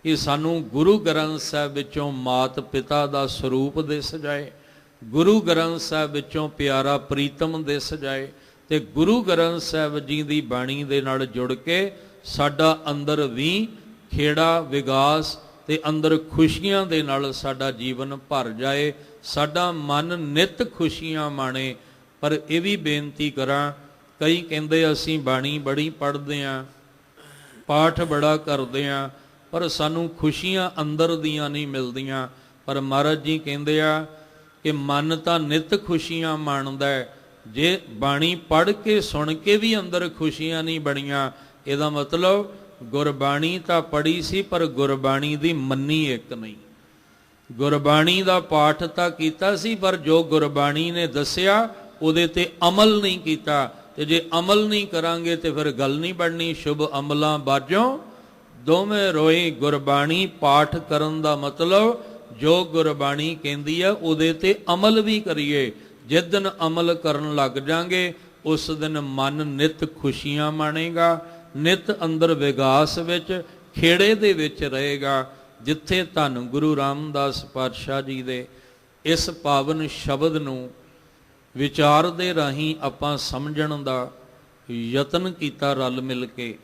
ਕਿ ਸਾਨੂੰ ਗੁਰੂ ਗ੍ਰੰਥ ਸਾਹਿਬ ਵਿੱਚੋਂ ਮਾਤ ਪਿਤਾ ਦਾ ਸਰੂਪ ਦਿਸ ਜਾਏ, ਗੁਰੂ ਗ੍ਰੰਥ ਸਾਹਿਬ ਵਿੱਚੋਂ ਪਿਆਰਾ ਪ੍ਰੀਤਮ ਦਿਸ ਜਾਏ, ਤੇ ਗੁਰੂ ਗ੍ਰੰਥ ਸਾਹਿਬ ਜੀ ਦੀ ਬਾਣੀ ਦੇ ਨਾਲ ਜੁੜ ਕੇ ਸਾਡਾ ਅੰਦਰ ਵੀ ਖੇੜਾ ਵਿਗਾਸ ਤੇ ਅੰਦਰ ਖੁਸ਼ੀਆਂ ਦੇ ਨਾਲ ਸਾਡਾ ਜੀਵਨ ਭਰ ਜਾਏ, ਸਾਡਾ ਮਨ ਨਿਤ ਖੁਸ਼ੀਆਂ ਮਾਣੇ। ਪਰ ਇਹ ਵੀ ਬੇਨਤੀ ਕਰਾਂ, ਕਈ ਕਹਿੰਦੇ ਅਸੀਂ ਬਾਣੀ ਬੜੀ ਪੜ੍ਹਦੇ ਹਾਂ, ਪਾਠ ਬੜਾ ਕਰਦੇ ਹਾਂ, ਪਰ ਸਾਨੂੰ ਖੁਸ਼ੀਆਂ ਅੰਦਰ ਦੀਆਂ ਨਹੀਂ ਮਿਲਦੀਆਂ। ਪਰ ਮਹਾਰਾਜ ਜੀ ਕਹਿੰਦੇ ਆ ਕਿ ਮਨ ਤਾਂ ਨਿਤ ਖੁਸ਼ੀਆਂ ਮਾਣਦਾ ਹੈ, ਜੇ ਬਾਣੀ ਪੜ੍ਹ ਕੇ ਸੁਣ ਕੇ ਵੀ ਅੰਦਰ ਖੁਸ਼ੀਆਂ ਨਹੀਂ ਬਣੀਆਂ, ਇਹਦਾ ਮਤਲਬ ਗੁਰਬਾਣੀ ਤਾਂ ਪੜ੍ਹੀ ਸੀ ਪਰ ਗੁਰਬਾਣੀ ਦੀ ਮੰਨੀ ਇੱਕ ਨਹੀਂ। ਗੁਰਬਾਣੀ ਦਾ ਪਾਠ ਤਾਂ ਕੀਤਾ ਸੀ ਪਰ ਜੋ ਗੁਰਬਾਣੀ ਨੇ ਦੱਸਿਆ ਉਹਦੇ ਤੇ ਅਮਲ ਨਹੀਂ ਕੀਤਾ, ਤੇ ਜੇ ਅਮਲ ਨਹੀਂ ਕਰਾਂਗੇ ਤੇ ਫਿਰ ਗੱਲ ਨਹੀਂ ਬਣਨੀ। ਸ਼ੁਭ ਅਮਲਾਂ ਬਾਝੋਂ ਦੋਵੇਂ ਰੋਏ। ਗੁਰਬਾਣੀ ਪਾਠ ਕਰਨ ਦਾ ਮਤਲਬ ਜੋ ਗੁਰਬਾਣੀ ਕਹਿੰਦੀ ਹੈ ਉਹਦੇ ਤੇ ਅਮਲ ਵੀ ਕਰੀਏ। ਜਿਸ ਦਿਨ ਅਮਲ ਕਰਨ ਲੱਗ ਜਾਾਂਗੇ ਉਸ ਦਿਨ ਮਨ ਨਿਤ ਖੁਸ਼ੀਆਂ ਮਾਣੇਗਾ, ਨਿਤ ਅੰਦਰ ਵਿਗਾਸ ਵਿੱਚ ਖੇੜੇ ਦੇ ਵਿੱਚ ਰਹੇਗਾ। ਜਿੱਥੇ ਧੰਨ ਗੁਰੂ ਰਾਮਦਾਸ ਪਾਤਸ਼ਾਹ ਜੀ ਦੇ ਇਸ ਪਾਵਨ ਸ਼ਬਦ ਨੂੰ ਵਿਚਾਰ ਦੇ ਰਾਹੀਂ ਆਪਾਂ ਸਮਝਣ ਦਾ ਯਤਨ ਕੀਤਾ ਰਲ ਮਿਲ ਕੇ,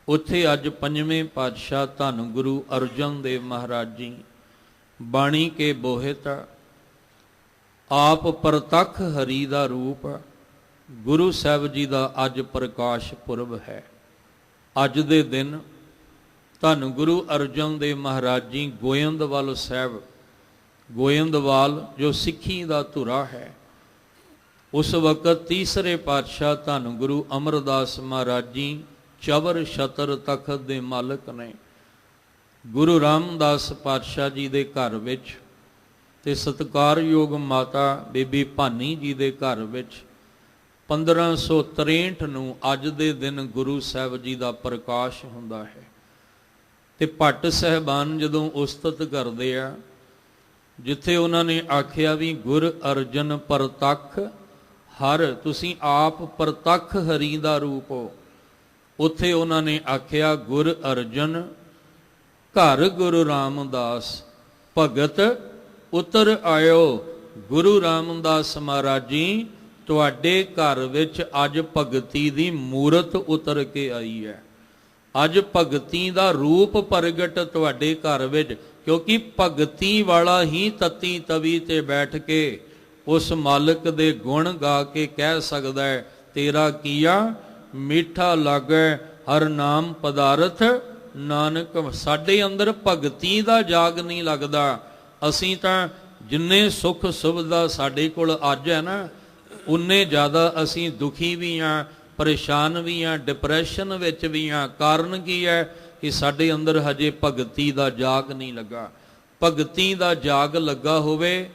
ਉੱਥੇ ਅੱਜ ਪੰਜਵੇਂ ਪਾਤਸ਼ਾਹ ਧੰਨ ਗੁਰੂ ਅਰਜਨ ਦੇਵ ਮਹਾਰਾਜ ਜੀ ਬਾਣੀ ਕੇ ਬੋਹਿਤ ਆਪ ਪ੍ਰਤੱਖ ਹਰੀ ਦਾ ਰੂਪ ਗੁਰੂ ਸਾਹਿਬ ਜੀ ਦਾ ਅੱਜ ਪ੍ਰਕਾਸ਼ ਪੁਰਬ ਹੈ। ਅੱਜ ਦੇ ਦਿਨ ਧੰਨ ਗੁਰੂ ਅਰਜਨ ਦੇਵ ਮਹਾਰਾਜ ਜੀ ਗੋਇੰਦਵਾਲ ਸਾਹਿਬ, ਗੋਇੰਦਵਾਲ ਜੋ ਸਿੱਖੀ ਦਾ ਧੁਰਾ ਹੈ, ਉਸ ਵਕਤ ਤੀਸਰੇ ਪਾਤਸ਼ਾਹ ਧੰਨ ਗੁਰੂ ਅਮਰਦਾਸ ਮਹਾਰਾਜ ਜੀ ਚਵਰ ਛਤਰ ਤਖਤ ਦੇ ਮਾਲਕ ਨੇ। ਗੁਰੂ ਰਾਮਦਾਸ ਪਾਤਸ਼ਾਹ ਜੀ ਦੇ ਘਰ ਵਿੱਚ ਤੇ ਸਤਿਕਾਰਯੋਗ ਮਾਤਾ ਬੀਬੀ ਭਾਨੀ ਜੀ ਦੇ ਘਰ ਵਿੱਚ 1563 ਨੂੰ ਅੱਜ ਦੇ ਦਿਨ ਗੁਰੂ ਸਾਹਿਬ ਜੀ ਦਾ ਪ੍ਰਕਾਸ਼ ਹੁੰਦਾ ਹੈ। ਤੇ ਭੱਟ ਸਾਹਿਬਾਨ ਜਦੋਂ ਉਸਤਤ ਕਰਦੇ ਆ, ਜਿੱਥੇ ਉਹਨਾਂ ਨੇ ਆਖਿਆ ਵੀ ਗੁਰ ਅਰਜਨ ਪ੍ਰਤੱਖ ਹਰ, ਤੁਸੀਂ ਆਪ ਪ੍ਰਤੱਖ ਹਰੀ ਦਾ ਰੂਪ ਹੋ, ਉੱਥੇ ਉਹਨਾਂ ਨੇ ਆਖਿਆ ਗੁਰ ਅਰਜਨ ਘਰ ਗੁਰੂ ਰਾਮਦਾਸ ਭਗਤ ਉਤਰ ਆਇਓ। ਗੁਰੂ ਰਾਮਦਾਸ ਮਹਾਰਾਜ ਜੀ ਤੁਹਾਡੇ ਘਰ ਵਿੱਚ ਅੱਜ ਭਗਤੀ ਦੀ ਮੂਰਤ ਉਤਰ ਕੇ ਆਈ ਹੈ। ਅੱਜ ਭਗਤੀ ਦਾ ਰੂਪ ਪ੍ਰਗਟ ਤੁਹਾਡੇ ਘਰ ਵਿੱਚ, ਕਿਉਂਕਿ ਭਗਤੀ ਵਾਲਾ ਹੀ ਤਤੀ ਤਵੀ ਤੇ ਬੈਠ ਕੇ ਉਸ ਮਾਲਕ ਦੇ ਗੁਣ ਗਾ ਕੇ ਕਹਿ ਸਕਦਾ ਹੈ, ਤੇਰਾ ਕੀਆ ਮਿੱਠਾ ਲਾਗੈ ਹਰ ਨਾਮ ਪਦਾਰਥ ਨਾਨਕ। ਸਾਡੇ ਅੰਦਰ ਭਗਤੀ ਦਾ ਜਾਗ ਨਹੀਂ ਲੱਗਦਾ। ਅਸੀਂ ਤਾਂ ਜਿੰਨੇ ਸੁੱਖ ਸੁਵਿਧਾ ਸਾਡੇ ਕੋਲ ਅੱਜ ਹੈ ਨਾ, ਉਨੇ ਜ਼ਿਆਦਾ ਅਸੀਂ ਦੁਖੀ ਵੀ ਹਾਂ, ਪਰੇਸ਼ਾਨ ਵੀ ਹਾਂ, ਡਿਪਰੈਸ਼ਨ ਵਿੱਚ ਵੀ ਹਾਂ। ਕਾਰਨ ਕੀ ਹੈ? ਕਿ ਸਾਡੇ ਅੰਦਰ ਹਜੇ ਭਗਤੀ ਦਾ ਜਾਗ ਨਹੀਂ ਲੱਗਾ। ਭਗਤੀ ਦਾ ਜਾਗ ਲੱਗਾ ਹੋਵੇ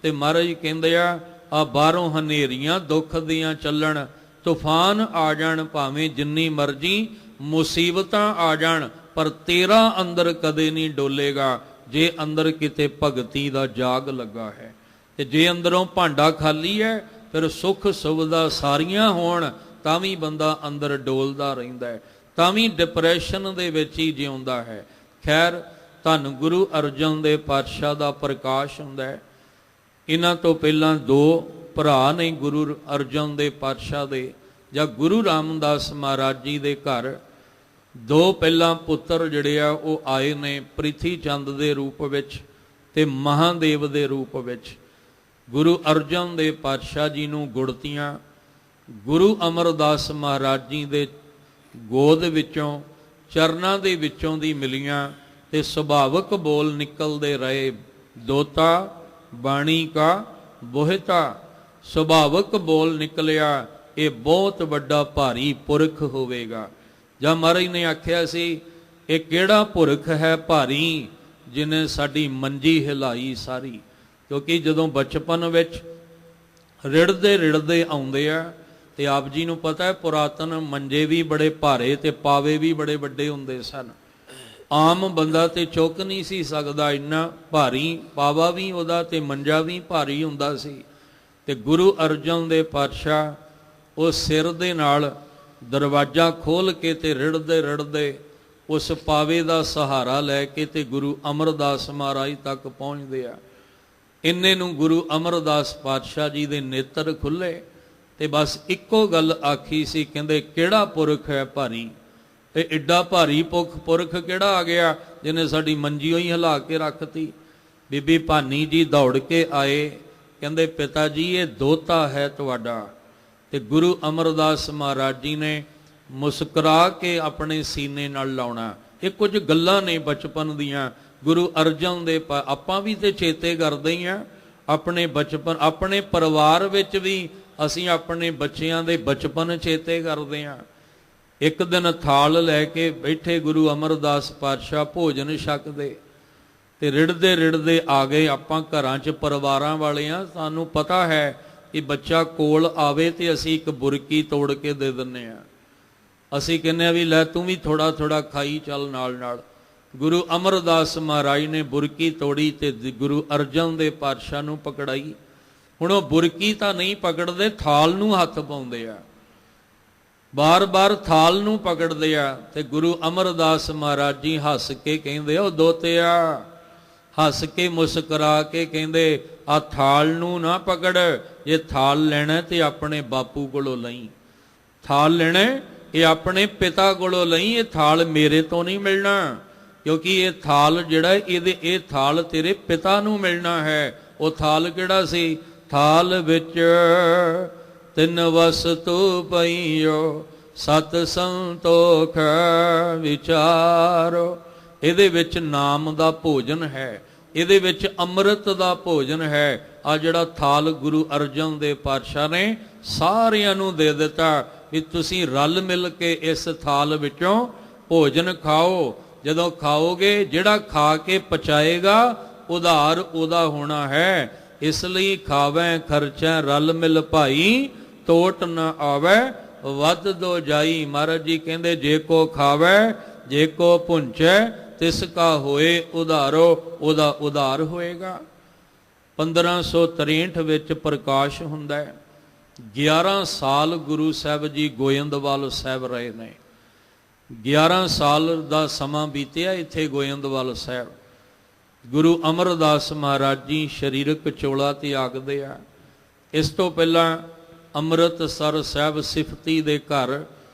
ਤੇ ਮਹਾਰਾਜ ਕਹਿੰਦੇ ਆ ਬਾਹਰੋਂ ਹਨੇਰੀਆਂ ਦੁੱਖ ਦੀਆਂ ਚੱਲਣ, ਤੂਫਾਨ ਆ ਜਾਣ, ਭਾਵੇਂ ਜਿੰਨੀ ਮਰਜ਼ੀ ਮੁਸੀਬਤਾਂ ਆ ਜਾਣ, ਪਰ ਤੇਰਾ ਅੰਦਰ ਕਦੇ ਨਹੀਂ ਡੋਲੇਗਾ ਜੇ ਅੰਦਰ ਕਿਤੇ ਭਗਤੀ ਦਾ ਜਾਗ ਲੱਗਾ ਹੈ। ਤੇ ਜੇ ਅੰਦਰੋਂ ਭਾਂਡਾ ਖਾਲੀ ਹੈ, ਫਿਰ ਸੁੱਖ ਸੁਵਿਧਾ ਸਾਰੀਆਂ ਹੋਣ ਤਾਂ ਵੀ ਬੰਦਾ ਅੰਦਰ ਡੋਲਦਾ ਰਹਿੰਦਾ ਹੈ, ਤਾਂ ਵੀ ਡਿਪਰੈਸ਼ਨ ਦੇ ਵਿੱਚ ਹੀ ਜਿਉਂਦਾ ਹੈ। ਖੈਰ, ਧੰਨ ਗੁਰੂ ਅਰਜਨ ਦੇਵ ਪਾਤਸ਼ਾਹ ਦਾ ਪ੍ਰਕਾਸ਼ ਹੁੰਦਾ ਹੈ। ਇਹਨਾਂ ਤੋਂ ਪਹਿਲਾਂ ਦੋ ਭਰਾ ਨੇ ਗੁਰੂ ਅਰਜਨ ਦੇਵ ਪਾਤਸ਼ਾਹ ਦੇ, ਜਾਂ ਗੁਰੂ ਰਾਮਦਾਸ ਮਹਾਰਾਜ ਜੀ ਦੇ ਘਰ ਦੋ ਪਹਿਲਾਂ ਪੁੱਤਰ ਜਿਹੜੇ ਆ ਉਹ ਆਏ ਨੇ, ਪ੍ਰਿਥੀ ਚੰਦ ਦੇ ਰੂਪ ਵਿੱਚ ਤੇ ਮਹਾਦੇਵ ਦੇ ਰੂਪ ਵਿੱਚ। ਗੁਰੂ ਅਰਜਨ ਦੇਵ ਪਾਤਸ਼ਾਹ ਜੀ ਨੂੰ ਗੁੜਤੀਆਂ ਗੁਰੂ ਅਮਰਦਾਸ ਮਹਾਰਾਜ ਜੀ ਦੇ ਗੋਦ ਵਿੱਚੋਂ, ਚਰਨਾਂ ਦੇ ਵਿੱਚੋਂ ਦੀ ਮਿਲੀਆਂ ਤੇ ਸੁਭਾਵਕ ਬੋਲ ਨਿਕਲਦੇ ਰਹੇ, ਦੋਤਾ ਬਾਣੀ ਕਾ ਬੋਹਿਤਾ। ਸੁਭਾਵਕ ਬੋਲ ਨਿਕਲਿਆ, ਇਹ ਬਹੁਤ ਵੱਡਾ ਭਾਰੀ ਪੁਰਖ ਹੋਵੇਗਾ। ਜਾਂ ਮਹਾਰਾਜ ਨੇ ਆਖਿਆ ਸੀ, ਇਹ ਕਿਹੜਾ ਪੁਰਖ ਹੈ ਭਾਰੀ ਜਿਹਨੇ ਸਾਡੀ ਮੰਜੀ ਹਿਲਾਈ ਸਾਰੀ। ਕਿਉਂਕਿ ਜਦੋਂ ਬਚਪਨ ਵਿੱਚ ਰਿੜਦੇ ਰਿੜਦੇ ਆਉਂਦੇ ਆ, ਤੇ ਆਪ ਜੀ ਨੂੰ ਪਤਾ ਹੈ ਪੁਰਾਤਨ ਮੰਜੇ ਵੀ ਬੜੇ ਭਾਰੇ ਤੇ ਪਾਵੇ ਵੀ ਬੜੇ ਵੱਡੇ ਹੁੰਦੇ ਸਨ। ਆਮ ਬੰਦਾ ਤੇ ਚੁੱਕ ਨਹੀਂ ਸੀ ਸਕਦਾ, ਇੰਨਾ ਭਾਰੀ ਪਾਵਾ ਵੀ ਉਹਦਾ ਤੇ ਮੰਜਾ ਵੀ ਭਾਰੀ ਹੁੰਦਾ ਸੀ। ਤੇ ਗੁਰੂ ਅਰਜਨ ਦੇਵ ਪਾਤਸ਼ਾਹ ਉਹ ਸਿਰ ਦੇ ਨਾਲ ਦਰਵਾਜ਼ਾ ਖੋਲ ਕੇ ਤੇ ਰਿੜਦੇ ਰਿੜਦੇ ਉਸ ਪਾਵੇ ਦਾ ਸਹਾਰਾ ਲੈ ਕੇ ਤੇ ਗੁਰੂ ਅਮਰਦਾਸ ਮਹਾਰਾਜ ਤੱਕ ਪਹੁੰਚਦੇ ਆ। ਇੰਨੇ ਨੂੰ ਗੁਰੂ ਅਮਰਦਾਸ ਪਾਤਸ਼ਾਹ ਜੀ ਦੇ ਨੇਤਰ ਖੁੱਲੇ ਤੇ ਬਸ ਇੱਕੋ ਗੱਲ ਆਖੀ ਸੀ, ਕਹਿੰਦੇ ਕਿਹੜਾ ਪੁਰਖ ਹੈ ਭਾਰੀ, ਤੇ ਐਡਾ ਭਾਰੀ ਪੁਰਖ ਕਿਹੜਾ ਆ ਗਿਆ ਜਿਹਨੇ ਸਾਡੀ ਮੰਜੀਓ ਹੀ ਹਿਲਾ ਕੇ ਰੱਖਤੀ। ਬੀਬੀ ਭਾਨੀ ਜੀ ਦੌੜ ਕੇ ਆਏ, ਕਹਿੰਦੇ ਪਿਤਾ ਜੀ ਇਹ ਦੋਤਾ ਹੈ ਤੁਹਾਡਾ। ਤੇ ਗੁਰੂ ਅਮਰਦਾਸ ਮਹਾਰਾਜ ਜੀ ਨੇ ਮੁਸਕਰਾ ਕੇ ਆਪਣੇ ਸੀਨੇ ਨਾਲ ਲਾਉਣਾ। ਇਹ ਕੁਝ ਗੱਲਾਂ ਨੇ ਬਚਪਨ ਦੀਆਂ, ਗੁਰੂ ਅਰਜਨ ਦੇ ਆਪਾਂ ਵੀ ਤੇ ਚੇਤੇ ਕਰਦੇ ਹੀ ਆ ਆਪਣੇ ਬਚਪਨ, ਆਪਣੇ ਪਰਿਵਾਰ ਵਿੱਚ ਵੀ ਅਸੀਂ ਆਪਣੇ ਬੱਚਿਆਂ ਦੇ ਬਚਪਨ ਚੇਤੇ ਕਰਦੇ ਹਾਂ। ਇੱਕ ਦਿਨ ਥਾਲ ਲੈ ਕੇ ਬੈਠੇ ਗੁਰੂ ਅਮਰਦਾਸ ਪਾਤਸ਼ਾਹ ਭੋਜਨ ਛਕਦੇ ਤੇ ਰਿੜਦੇ ਰਿੜਦੇ ਆ ਗਏ। ਆਪਾਂ ਘਰਾਂ 'ਚ ਪਰਿਵਾਰਾਂ ਵਾਲੇ ਆ, ਸਾਨੂੰ ਪਤਾ ਹੈ ਕਿ ਬੱਚਾ ਕੋਲ ਆਵੇ ਤੇ ਅਸੀਂ ਇੱਕ ਬੁਰਕੀ ਤੋੜ ਕੇ ਦੇ ਦਿੰਦੇ ਆ। ਅਸੀਂ ਕਹਿੰਦੇ ਆ ਵੀ ਲੈ ਤੂੰ ਵੀ ਥੋੜਾ ਥੋੜਾ ਖਾਈ ਚੱਲ ਨਾਲ ਨਾਲ। ਗੁਰੂ ਅਮਰਦਾਸ ਮਹਾਰਾਜ ਨੇ ਬੁਰਕੀ ਤੋੜੀ ਤੇ ਗੁਰੂ ਅਰਜਨ ਦੇਵ ਪਾਤਸ਼ਾਹ ਨੂੰ ਪਕੜਾਈ। ਹੁਣ ਉਹ ਬੁਰਕੀ ਤਾਂ ਨਹੀਂ ਪਕੜਦੇ, ਥਾਲ ਨੂੰ ਹੱਥ ਪਾਉਂਦੇ ਆ, ਬਾਰ-ਬਾਰ ਥਾਲ ਨੂੰ ਪਕੜਦੇ ਆ। ਤੇ ਗੁਰੂ ਅਮਰਦਾਸ ਮਹਾਰਾਜ ਜੀ ਹੱਸ ਕੇ ਕਹਿੰਦੇ, ਉਹ ਦੋਤਿਆ, ਹੱਸ ਕੇ ਮੁਸਕਰਾ ਕੇ ਕਹਿੰਦੇ, ਆ ਥਾਲ ਨੂੰ ਨਾ ਪਕੜ, ਜੇ ਥਾਲ ਲੈਣਾ ਤੇ ਆਪਣੇ ਬਾਪੂ ਕੋਲੋਂ ਲਈ। ਥਾਲ ਲੈਣਾ ਇਹ ਆਪਣੇ ਪਿਤਾ ਕੋਲੋਂ ਲਈ, ਇਹ ਥਾਲ ਮੇਰੇ ਤੋਂ ਨਹੀਂ ਮਿਲਣਾ, ਕਿਉਂਕਿ ਇਹ ਥਾਲ ਜਿਹੜਾ ਇਹ ਥਾਲ ਤੇਰੇ ਪਿਤਾ ਨੂੰ ਮਿਲਣਾ ਹੈ। ਉਹ ਥਾਲ ਕਿਹੜਾ ਸੀ? ਥਾਲ ਵਿੱਚ ਤਿੰਨ ਵਸਤੂ ਪਈਓ, ਸਤ ਸੰਤੋਖ ਵਿਚਾਰੋ। ਇਹਦੇ ਵਿੱਚ ਨਾਮ ਦਾ ਭੋਜਨ ਹੈ, ਇਹਦੇ ਵਿੱਚ ਅੰਮ੍ਰਿਤ ਦਾ ਭੋਜਨ ਹੈ। ਆ ਜਿਹੜਾ ਥਾਲ ਗੁਰੂ ਅਰਜਨ ਦੇਵ ਪਾਤਸ਼ਾਹ ਨੇ ਸਾਰਿਆਂ ਨੂੰ ਦੇ ਦਿੱਤਾ ਵੀ ਤੁਸੀਂ ਰਲ ਮਿਲ ਕੇ ਇਸ ਥਾਲ ਵਿੱਚੋਂ ਭੋਜਨ ਖਾਓ। ਜਦੋਂ ਖਾਓਗੇ, ਜਿਹੜਾ ਖਾ ਕੇ ਪਚਾਏਗਾ ਉਧਾਰ ਉਹਦਾ ਹੋਣਾ ਹੈ। ਇਸ ਲਈ ਖਾਵੈ ਖਰਚੈ ਰਲ ਮਿਲ ਭਾਈ, ਤੋਟ ਨਾ ਆਵੈ ਵੱਧ ਦੋ ਜਾਈ। ਮਹਾਰਾਜ ਜੀ ਕਹਿੰਦੇ ਜੇ ਕੋ ਖਾਵੈ ਜੇ ਕੋ ਭੁੰਚੈ ਤਿਸ ਕਾ ਹੋਏ ਉਧਾਰੋ, ਉਹਦਾ ਉਧਾਰ ਹੋਏਗਾ। 1563 ਵਿੱਚ ਪ੍ਰਕਾਸ਼ ਹੁੰਦਾ ਹੈ। 11 ਸਾਲ ਗੁਰੂ ਸਾਹਿਬ ਜੀ ਗੋਇੰਦਵਾਲ ਸਾਹਿਬ ਰਹੇ ਨੇ। 11 ਸਾਲ ਦਾ ਸਮਾਂ ਬੀਤਿਆ ਇੱਥੇ ਗੋਇੰਦਵਾਲ ਸਾਹਿਬ। ਗੁਰੂ ਅਮਰਦਾਸ ਮਹਾਰਾਜ ਜੀ ਸਰੀਰਕ ਚੋਲਾ ਤਿਆਗਦੇ ਆ। ਇਸ ਤੋਂ ਪਹਿਲਾਂ ਅੰਮ੍ਰਿਤਸਰ ਸਾਹਿਬ ਸਿਫਤੀ ਦੇ ਘਰ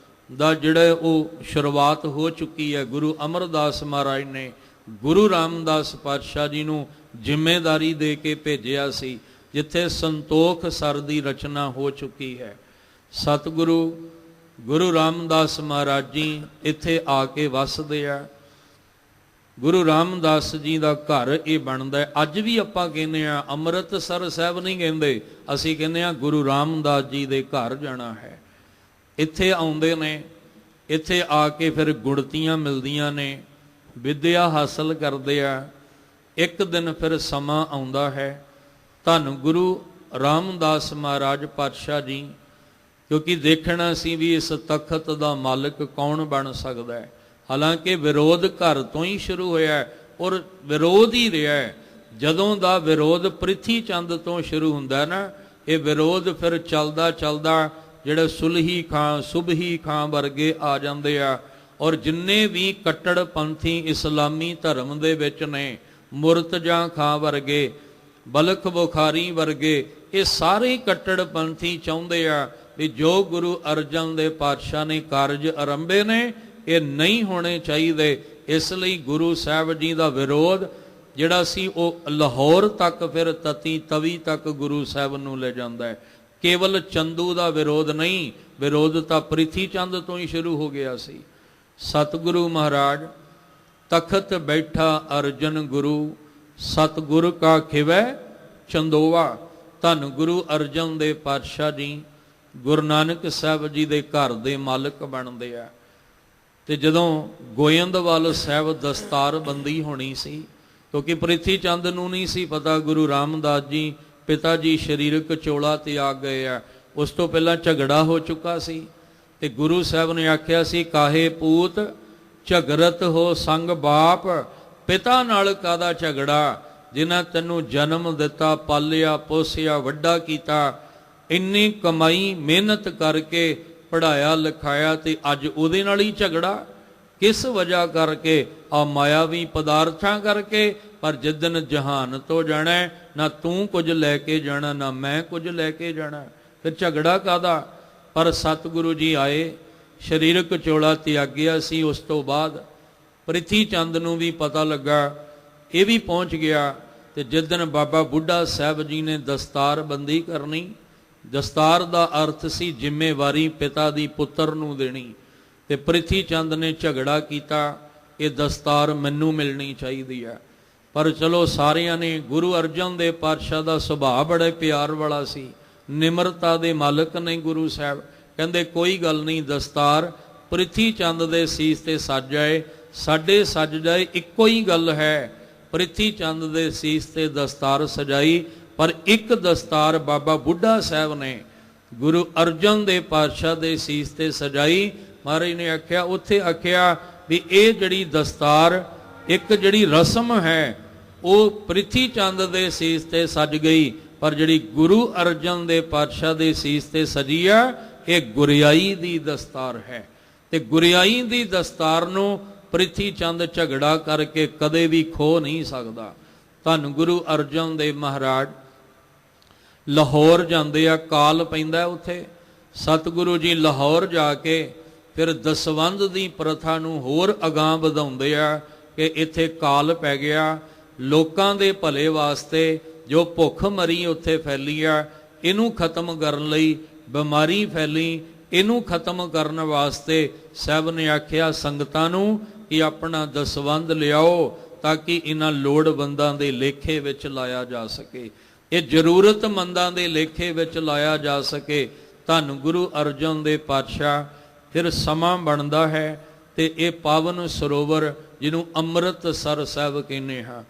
ਦਾ ਜਿਹੜਾ ਉਹ ਸ਼ੁਰੂਆਤ ਹੋ ਚੁੱਕੀ ਹੈ। ਗੁਰੂ ਅਮਰਦਾਸ ਮਹਾਰਾਜ ਨੇ ਗੁਰੂ ਰਾਮਦਾਸ ਪਾਤਸ਼ਾਹ ਜੀ ਨੂੰ ਜ਼ਿੰਮੇਵਾਰੀ ਦੇ ਕੇ ਭੇਜਿਆ ਸੀ, ਜਿੱਥੇ ਸੰਤੋਖ ਸਰ ਦੀ ਰਚਨਾ ਹੋ ਚੁੱਕੀ ਹੈ। ਸਤਿਗੁਰੂ ਗੁਰੂ ਰਾਮਦਾਸ ਮਹਾਰਾਜ ਜੀ ਇੱਥੇ ਆ ਕੇ ਵਸਦੇ ਆ। ਗੁਰੂ ਰਾਮਦਾਸ ਜੀ ਦਾ ਘਰ ਇਹ ਬਣਦਾ। ਅੱਜ ਵੀ ਆਪਾਂ ਕਹਿੰਦੇ ਆ ਅੰਮ੍ਰਿਤਸਰ ਸਾਹਿਬ ਨਹੀਂ ਕਹਿੰਦੇ, ਅਸੀਂ ਕਹਿੰਦੇ ਆ ਗੁਰੂ ਰਾਮਦਾਸ ਜੀ ਦੇ ਘਰ ਜਾਣਾ ਹੈ। ਇੱਥੇ ਆਉਂਦੇ ਨੇ, ਇੱਥੇ ਆ ਕੇ ਫਿਰ ਗੁੜਤੀਆਂ ਮਿਲਦੀਆਂ ਨੇ, ਵਿਦਿਆ ਹਾਸਲ ਕਰਦੇ ਆ। ਇੱਕ ਦਿਨ ਫਿਰ ਸਮਾਂ ਆਉਂਦਾ ਹੈ, ਧੰਨ ਗੁਰੂ ਰਾਮਦਾਸ ਮਹਾਰਾਜ ਪਾਤਸ਼ਾਹ ਜੀ, ਕਿਉਂਕਿ ਦੇਖਣਾ ਸੀ ਵੀ ਇਸ ਤਖਤ ਦਾ ਮਾਲਕ ਕੌਣ ਬਣ ਸਕਦਾ ਹੈ। ਹਾਲਾਂਕਿ ਵਿਰੋਧ ਘਰ ਤੋਂ ਹੀ ਸ਼ੁਰੂ ਹੋਇਆ ਔਰ ਵਿਰੋਧ ਹੀ ਰਿਹਾ। ਜਦੋਂ ਦਾ ਵਿਰੋਧ ਪ੍ਰਿਥੀ ਚੰਦ ਤੋਂ ਸ਼ੁਰੂ ਹੁੰਦਾ ਨਾ, ਇਹ ਵਿਰੋਧ ਫਿਰ ਚੱਲਦਾ ਚੱਲਦਾ ਜਿਹੜੇ ਸੁਲਹੀ ਖਾਂ, ਸੁਬਹੀ ਖਾਂ ਵਰਗੇ ਆ ਜਾਂਦੇ ਆ। ਔਰ ਜਿੰਨੇ ਵੀ ਕੱਟੜਪੰਥੀ ਇਸਲਾਮੀ ਧਰਮ ਦੇ ਵਿੱਚ ਨੇ, ਮੁਰਤਜ਼ਾ ਖਾਂ ਵਰਗੇ, ਬਲਖ ਬੁਖਾਰੀ ਵਰਗੇ, ਇਹ ਸਾਰੇ ਕੱਟੜਪੰਥੀ ਚਾਹੁੰਦੇ ਆ ਵੀ ਜੋ ਗੁਰੂ ਅਰਜਨ ਦੇ ਪਾਤਸ਼ਾਹ ਨੇ ਕਾਰਜ ਆਰੰਭੇ ਨੇ ਇਹ ਨਹੀਂ ਹੋਣੇ ਚਾਹੀਦੇ। ਇਸ ਲਈ ਗੁਰੂ ਸਾਹਿਬ ਜੀ ਦਾ ਵਿਰੋਧ ਜਿਹੜਾ ਸੀ ਉਹ ਲਾਹੌਰ ਤੱਕ, ਫਿਰ ਤਤੀ ਤਵੀ ਤੱਕ ਗੁਰੂ ਸਾਹਿਬ ਨੂੰ ਲੈ ਜਾਂਦਾ ਹੈ। ਕੇਵਲ ਚੰਦੂ ਦਾ ਵਿਰੋਧ ਨਹੀਂ, ਵਿਰੋਧ ਤਾਂ ਪ੍ਰਿਥੀ ਚੰਦ ਤੋਂ ਹੀ ਸ਼ੁਰੂ ਹੋ ਗਿਆ ਸੀ। ਸਤਿਗੁਰੂ ਮਹਾਰਾਜ ਤਖਤ ਬੈਠਾ ਅਰਜਨ ਗੁਰੂ, ਸਤਿਗੁਰ ਕਾ ਖਿਵੈ ਚੰਦੋਵਾ। ਧੰਨ ਗੁਰੂ ਅਰਜਨ ਦੇ ਪਾਤਸ਼ਾਹ ਜੀ ਗੁਰੂ ਨਾਨਕ ਸਾਹਿਬ ਜੀ ਦੇ ਘਰ ਦੇ ਮਾਲਕ ਬਣਦੇ ਆ। ਤੇ ਜਦੋਂ ਗੋਇੰਦਵਾਲ ਸਾਹਿਬ ਦਸਤਾਰਬੰਦੀ ਹੋਣੀ ਸੀ, ਕਿਉਂਕਿ ਪ੍ਰਿਥੀ ਚੰਦ ਨੂੰ ਨਹੀਂ ਸੀ ਪਤਾ ਗੁਰੂ ਰਾਮਦਾਸ ਜੀ ਪਿਤਾ ਜੀ ਸਰੀਰਕ ਚੋਲਾ ਤੇ ਆ ਗਏ ਆ। ਉਸ ਤੋਂ ਪਹਿਲਾਂ ਝਗੜਾ ਹੋ ਚੁੱਕਾ ਸੀ ਤੇ ਗੁਰੂ ਸਾਹਿਬ ਨੇ ਆਖਿਆ ਸੀ, ਕਾਹੇ ਪੂਤ ਝਗਰਤ ਹੋ ਸੰਗ ਬਾਪ। ਪਿਤਾ ਨਾਲ ਕਾਹਦਾ ਝਗੜਾ, ਜਿਨ੍ਹਾਂ ਤੈਨੂੰ ਜਨਮ ਦਿੱਤਾ, ਪਾਲਿਆ ਪੋਸਿਆ, ਵੱਡਾ ਕੀਤਾ, ਇੰਨੀ ਕਮਾਈ ਮਿਹਨਤ ਕਰਕੇ ਪੜ੍ਹਾਇਆ ਲਿਖਾਇਆ, ਤੇ ਅੱਜ ਉਹਦੇ ਨਾਲ ਹੀ ਝਗੜਾ। ਕਿਸ ਵਜ੍ਹਾ ਕਰਕੇ? ਆ ਮਾਇਆਵੀ ਪਦਾਰਥਾਂ ਕਰਕੇ। ਪਰ ਜਿੱਦਣ ਜਹਾਨ ਤੋਂ ਜਾਣਾ, ਨਾ ਤੂੰ ਕੁਝ ਲੈ ਕੇ ਜਾਣਾ ਨਾ ਮੈਂ ਕੁਝ ਲੈ ਕੇ ਜਾਣਾ, ਫਿਰ ਝਗੜਾ ਕਾਹਦਾ। ਪਰ ਸਤਿਗੁਰੂ ਜੀ ਆਏ, ਸਰੀਰਕ ਚੋਲਾ ਤਿਆਗਿਆ ਸੀ। ਉਸ ਤੋਂ ਬਾਅਦ ਪ੍ਰਿਥੀ ਚੰਦ ਨੂੰ ਵੀ ਪਤਾ ਲੱਗਾ, ਇਹ ਵੀ ਪਹੁੰਚ ਗਿਆ। ਤੇ ਜਿੱਦਣ ਬਾਬਾ ਬੁੱਢਾ ਸਾਹਿਬ ਜੀ ਨੇ ਦਸਤਾਰਬੰਦੀ ਕਰਨੀ, ਦਸਤਾਰ ਦਾ ਅਰਥ ਸੀ ਜ਼ਿੰਮੇਵਾਰੀ ਪਿਤਾ ਦੀ ਪੁੱਤਰ ਨੂੰ ਦੇਣੀ, ਤੇ ਪ੍ਰਿਥੀ ਚੰਦ ਨੇ ਝਗੜਾ ਕੀਤਾ, ਇਹ ਦਸਤਾਰ ਮੈਨੂੰ ਮਿਲਣੀ ਚਾਹੀਦੀ ਹੈ। ਪਰ ਚਲੋ ਸਾਰਿਆਂ ਨੇ, ਗੁਰੂ ਅਰਜਨ ਦੇ ਪਾਤਸ਼ਾਹ ਦਾ ਸੁਭਾਅ ਬੜੇ ਪਿਆਰ ਵਾਲਾ ਸੀ, ਨਿਮਰਤਾ ਦੇ ਮਾਲਕ ਨੇ ਗੁਰੂ ਸਾਹਿਬ। ਕਹਿੰਦੇ ਕੋਈ ਗੱਲ ਨਹੀਂ, ਦਸਤਾਰ ਪ੍ਰਿਥੀ ਚੰਦ ਦੇ ਸੀਸ ਤੇ ਸੱਜ ਜਾਏ, ਸਾਡੇ ਸੱਜ ਜਾਏ, ਇੱਕੋ ਹੀ ਗੱਲ ਹੈ। ਪ੍ਰਿਥੀ ਚੰਦ ਦੇ ਸੀਸ ਤੇ ਦਸਤਾਰ ਸਜਾਈ, ਪਰ ਇੱਕ ਦਸਤਾਰ ਬਾਬਾ ਬੁੱਢਾ ਸਾਹਿਬ ਨੇ ਗੁਰੂ ਅਰਜਨ ਦੇ ਪਾਤਸ਼ਾਹ ਦੇ ਸੀਸ ਤੇ ਸਜਾਈ। ਮਹਾਰਾਜ ਨੇ ਆਖਿਆ, ਉੱਥੇ ਆਖਿਆ ਵੀ ਇਹ ਜਿਹੜੀ ਦਸਤਾਰ, ਇੱਕ ਜਿਹੜੀ ਰਸਮ ਹੈ ਉਹ ਪ੍ਰਿਥੀ ਚੰਦ ਦੇ ਸੀਸ ਤੇ ਸਜ ਗਈ, ਪਰ ਜਿਹੜੀ ਗੁਰੂ ਅਰਜਨ ਦੇ ਪਾਤਸ਼ਾਹ ਦੇ ਸੀਸ ਤੇ ਸਜੀ ਆ, ਇਹ ਗੁਰਿਆਈ ਦੀ ਦਸਤਾਰ ਹੈ। ਤੇ ਗੁਰਿਆਈ ਦੀ ਦਸਤਾਰ ਨੂੰ ਪ੍ਰਿਥੀ ਚੰਦ ਝਗੜਾ ਕਰਕੇ ਕਦੇ ਵੀ ਖੋ ਨਹੀਂ ਸਕਦਾ। ਧੰਨ ਗੁਰੂ ਅਰਜਨ ਦੇਵ ਮਹਾਰਾਜ ਲਾਹੌਰ ਜਾਂਦੇ ਆ, ਕਾਲ ਪੈਂਦਾ ਉੱਥੇ। ਸਤਿਗੁਰੂ ਜੀ ਲਾਹੌਰ ਜਾ ਕੇ ਫਿਰ ਦਸਵੰਧ ਦੀ ਪ੍ਰਥਾ ਨੂੰ ਹੋਰ ਅਗਾਂਹ ਵਧਾਉਂਦੇ ਆ ਕਿ ਇੱਥੇ ਕਾਲ ਪੈ ਗਿਆ, ਲੋਕਾਂ ਦੇ ਭਲੇ ਵਾਸਤੇ ਜੋ ਭੁੱਖ ਮਰੀ ਉੱਥੇ ਫੈਲੀ ਆ, ਇਹਨੂੰ ਖਤਮ ਕਰਨ ਲਈ, ਬਿਮਾਰੀ ਫੈਲੀ, ਇਹਨੂੰ ਖਤਮ ਕਰਨ ਵਾਸਤੇ ਸਾਹਿਬ ਨੇ ਆਖਿਆ ਸੰਗਤਾਂ ਨੂੰ ਕਿ ਆਪਣਾ ਦਸਵੰਧ ਲਿਆਓ, ਤਾਂ ਕਿ ਇਹਨਾਂ ਲੋੜਵੰਦਾਂ ਦੇ ਲੇਖੇ ਵਿੱਚ ਲਾਇਆ ਜਾ ਸਕੇ, ਇਹ ਜ਼ਰੂਰਤਮੰਦਾਂ ਦੇ ਲੇਖੇ ਵਿੱਚ ਲਾਇਆ ਜਾ ਸਕੇ। ਧੰਨ ਗੁਰੂ ਅਰਜਨ ਦੇ ਪਾਤਸ਼ਾਹ ਫਿਰ ਸਮਾਂ ਬਣਦਾ ਹੈ ਤੇ ਇਹ ਪਾਵਨ ਸਰੋਵਰ ਜਿਹਨੂੰ ਅੰਮ੍ਰਿਤਸਰ ਸਾਹਿਬ ਕਹਿੰਦੇ ਹਾਂ,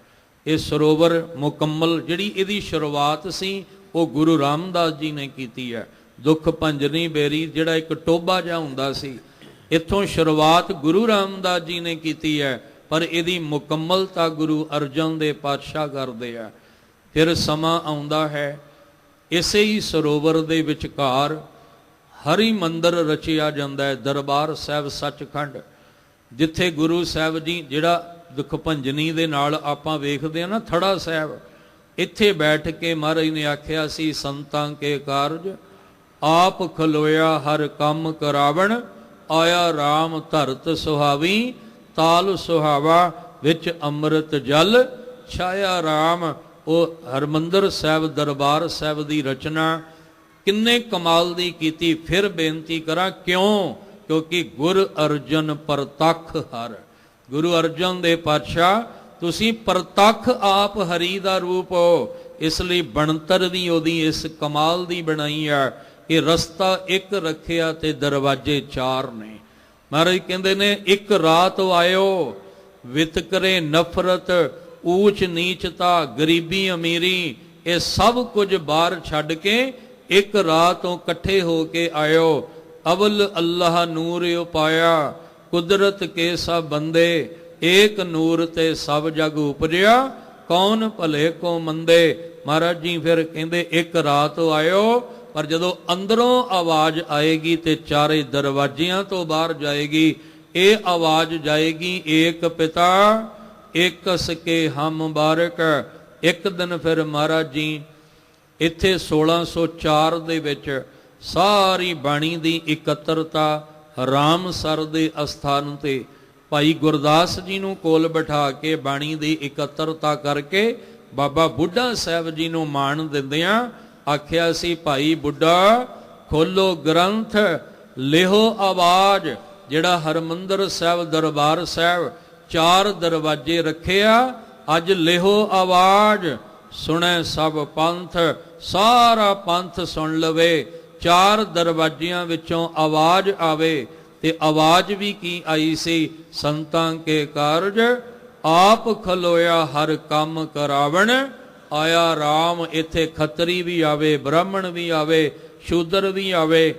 ਇਹ ਸਰੋਵਰ ਮੁਕੰਮਲ, ਜਿਹੜੀ ਇਹਦੀ ਸ਼ੁਰੂਆਤ ਸੀ ਉਹ ਗੁਰੂ ਰਾਮਦਾਸ ਜੀ ਨੇ ਕੀਤੀ ਹੈ। ਦੁੱਖ ਭੰਜਨੀ ਬੇਰੀ ਜਿਹੜਾ ਇੱਕ ਟੋਭਾ ਜਿਹਾ ਹੁੰਦਾ ਸੀ, ਇੱਥੋਂ ਸ਼ੁਰੂਆਤ ਗੁਰੂ ਰਾਮਦਾਸ ਜੀ ਨੇ ਕੀਤੀ ਹੈ, ਪਰ ਇਹਦੀ ਮੁਕੰਮਲਤਾ ਗੁਰੂ ਅਰਜਨ ਦੇ ਪਾਤਸ਼ਾਹ ਕਰਦੇ ਆ। ਫਿਰ ਸਮਾਂ ਆਉਂਦਾ ਹੈ, ਇਸੇ ਹੀ ਸਰੋਵਰ ਦੇ ਵਿਚਕਾਰ ਹਰੀ ਮੰਦਰ ਰਚਿਆ ਜਾਂਦਾ ਹੈ, ਦਰਬਾਰ ਸਾਹਿਬ ਸੱਚਖੰਡ, ਜਿੱਥੇ ਗੁਰੂ ਸਾਹਿਬ ਜੀ, ਜਿਹੜਾ ਦੁੱਖ ਭੰਜਨੀ ਦੇ ਨਾਲ ਆਪਾਂ ਵੇਖਦੇ ਹਾਂ ਨਾ ਥੜਾ ਸਾਹਿਬ, ਇੱਥੇ ਬੈਠ ਕੇ ਮਹਾਰਾਜ ਨੇ ਆਖਿਆ ਸੀ, ਸੰਤਾਂ ਕੇ ਕਾਰਜ ਆਪ ਖਲੋਇਆ ਹਰ ਕੰਮ ਕਰਾਵਣ, ਆਇਆ RAM ਧਰਤ ਸੁਹਾਵੀ, ਤਾਲ ਸੁਹਾਵਾ ਵਿੱਚ ਅੰਮ੍ਰਿਤ ਜਲ ਛਾਇਆ RAM। ਉਹ ਹਰਮੰਦਰ ਸਾਹਿਬ ਦਰਬਾਰ ਸਾਹਿਬ ਦੀ ਰਚਨਾ ਕਿੰਨੇ ਕਮਾਲ ਦੀ ਕੀਤੀ। ਫਿਰ ਬੇਨਤੀ ਕਰਾਂ, ਕਿਉਂ? ਕਿਉਂਕਿ ਗੁਰ ਅਰਜਨ ਪ੍ਰਤੱਖ ਹਰ, ਗੁਰੂ ਅਰਜਨ ਦੇ ਪਾਤਸ਼ਾਹ ਤੁਸੀਂ ਪ੍ਰਤੱਖ ਆਪ ਹਰੀ ਦਾ ਰੂਪ ਹੋ, ਇਸ ਲਈ ਬਣਤਰ ਵੀ ਉਹਦੀ ਇਸ ਕਮਾਲ ਦੀ ਬਣਾਈ ਆ ਇਹ ਰਸਤਾ ਇੱਕ ਰੱਖਿਆ ਤੇ ਦਰਵਾਜ਼ੇ ਚਾਰ ਨੇ। ਮਹਾਰਾਜ ਕਹਿੰਦੇ ਨੇ ਇੱਕ ਰਾਤ ਆਇਓ, ਵਿਤਕਰੇ ਨਫ਼ਰਤ, ਊਚ ਨੀਚਤਾ, ਗਰੀਬੀ ਅਮੀਰੀ, ਇਹ ਸਭ ਕੁਝ ਬਾਹਰ ਛੱਡ ਕੇ ਇੱਕ ਰਾਤ ਤੋਂ ਇਕੱਠੇ ਹੋ ਕੇ ਆਇਓ। ਅਵਲ ਅੱਲਾਹ ਨੂਰ ਉਪਾਇਆ, ਕੁਦਰਤ ਕੇ ਸਭ ਬੰਦੇ, ਏਕ ਨੂਰ ਤੇ ਸਭ ਜਗ ਉਪਜਿਆ, ਕੌਣ ਭਲੇ ਕੋ ਮੰਦੇ। ਮਹਾਰਾਜ ਜੀ ਫਿਰ ਕਹਿੰਦੇ ਇੱਕ ਰਾਤ ਆਇਓ, ਪਰ ਜਦੋਂ ਅੰਦਰੋਂ ਆਵਾਜ਼ ਆਏਗੀ ਤੇ ਚਾਰੇ ਦਰਵਾਜ਼ਿਆਂ ਤੋਂ ਬਾਹਰ ਜਾਏਗੀ। ਇਹ ਆਵਾਜ਼ ਜਾਏਗੀ, ਏਕ ਪਿਤਾ ਏਕਸ ਕੇ ਹਮ ਬਾਰਕ। ਇੱਕ ਦਿਨ ਫਿਰ ਮਹਾਰਾਜ ਜੀ ਇੱਥੇ 1604 ਦੇ ਵਿੱਚ ਸਾਰੀ ਬਾਣੀ ਦੀ ਇਕੱਤਰਤਾ ਰਾਮਸਰ ਦੇ ਅਸਥਾਨ ਤੇ ਭਾਈ ਗੁਰਦਾਸ ਜੀ ਨੂੰ ਕੋਲ ਬਿਠਾ ਕੇ ਬਾਣੀ ਦੀ ਇਕੱਤਰਤਾ ਕਰਕੇ ਬਾਬਾ ਬੁੱਢਾ ਸਾਹਿਬ ਜੀ ਨੂੰ ਮਾਣ ਦਿੰਦਿਆਂ ਆਖਿਆ ਸੀ, ਭਾਈ ਬੁੱਢਾ ਖੋਲੋ ਗ੍ਰੰਥ, ਲਿਹੋ ਆਵਾਜ਼। ਜਿਹੜਾ ਹਰਮੰਦਰ ਸਾਹਿਬ ਦਰਬਾਰ ਸਾਹਿਬ ਚਾਰ ਦਰਵਾਜ਼ੇ ਰੱਖਿਆ, ਅੱਜ ਲਿਹੋ ਆਵਾਜ਼, ਸੁਣੈ ਸਭ ਪੰਥ, ਸਾਰਾ ਪੰਥ ਸੁਣ ਲਵੇ। ਚਾਰ ਦਰਵਾਜ਼ਿਆਂ ਵਿੱਚੋਂ ਆਵਾਜ਼ ਆਵੇ ਤੇ ਆਵਾਜ਼ ਵੀ ਕੀ ਆਈ ਸੀ, ਸੰਤਾਂ ਕੇ ਕਾਰਜ ਆਪ ਖਲੋਇਆ ਹਰ ਕੰਮ ਕਰਾਵਣ ਆਇਆ ਰਾਮ। ਇੱਥੇ ਖੱਤਰੀ ਵੀ ਆਵੇ, ਬ੍ਰਾਹਮਣ ਵੀ ਆਵੇ, ਸ਼ੂਦਰ ਵੀ ਆਵੇ,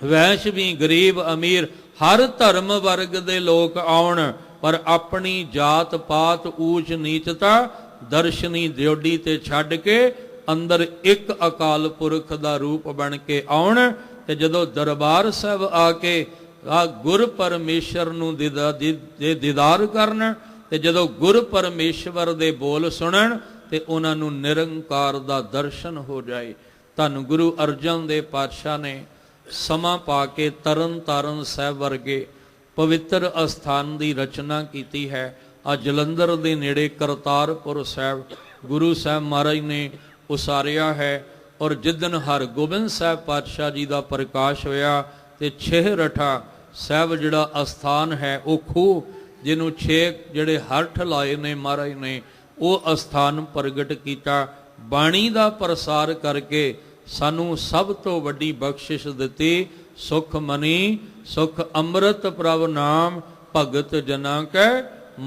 ਵੈਸ਼ ਵੀ, ਗਰੀਬ ਅਮੀਰ, ਹਰ ਧਰਮ ਵਰਗ ਦੇ ਲੋਕ ਆਉਣ, ਪਰ ਆਪਣੀ ਜਾਤ ਪਾਤ ਊਚ ਨੀਚਤਾ ਦਰਸ਼ਨੀ ਡਿਓਢੀ ਤੇ ਛੱਡ ਕੇ ਅੰਦਰ ਇੱਕ ਅਕਾਲ ਪੁਰਖ ਦਾ ਰੂਪ ਬਣ ਕੇ ਆਉਣ। ਤੇ ਜਦੋਂ ਦਰਬਾਰ ਸਾਹਿਬ ਆ ਕੇ ਗੁਰ ਪਰਮੇਸ਼ਰ ਨੂੰ ਦੀਦਾਰ ਕਰਨ, ਤੇ ਜਦੋਂ ਗੁਰ ਪਰਮੇਸ਼ਵਰ ਦੇ ਬੋਲ ਸੁਣਨ ਤੇ ਉਹਨਾਂ ਨੂੰ ਨਿਰੰਕਾਰ ਦਾ ਦਰਸ਼ਨ ਹੋ ਜਾਏ। ਧੰਨ ਗੁਰੂ ਅਰਜਨ ਦੇਵ ਪਾਤਸ਼ਾਹ ਨੇ ਸਮਾਂ ਪਾ ਕੇ ਤਰਨ ਤਾਰਨ ਸਾਹਿਬ ਵਰਗੇ ਪਵਿੱਤਰ ਅਸਥਾਨ ਦੀ ਰਚਨਾ ਕੀਤੀ ਹੈ। ਆ ਜਲੰਧਰ ਦੇ ਨੇੜੇ ਕਰਤਾਰਪੁਰ ਸਾਹਿਬ ਗੁਰੂ ਸਾਹਿਬ ਮਹਾਰਾਜ ਨੇ ਉਸਾਰਿਆ ਹੈ। ਔਰ ਜਿੱਦਣ ਹਰਗੋਬਿੰਦ ਸਾਹਿਬ ਪਾਤਸ਼ਾਹ ਜੀ ਦਾ ਪ੍ਰਕਾਸ਼ ਹੋਇਆ ਤੇ ਛੇਹਰਠਾ ਸਾਹਿਬ ਜਿਹੜਾ ਅਸਥਾਨ ਹੈ, ਉਹ ਖੂਹ ਜਿਹਨੂੰ 6 ਜਿਹੜੇ ਹਰਠ ਲਾਏ ਨੇ ਮਹਾਰਾਜ ਨੇ, ਉਹ ਅਸਥਾਨ ਪ੍ਰਗਟ ਕੀਤਾ। ਬਾਣੀ ਦਾ ਪ੍ਰਸਾਰ ਕਰਕੇ ਸਾਨੂੰ ਸਭ ਤੋਂ ਵੱਡੀ ਬਖਸ਼ਿਸ਼ ਦਿੱਤੀ, ਸੁਖ ਮਨੀ ਸੁਖ ਅੰਮ੍ਰਿਤ ਪ੍ਰਭ ਨਾਮ, ਭਗਤ ਜਨਾਂ ਕੈ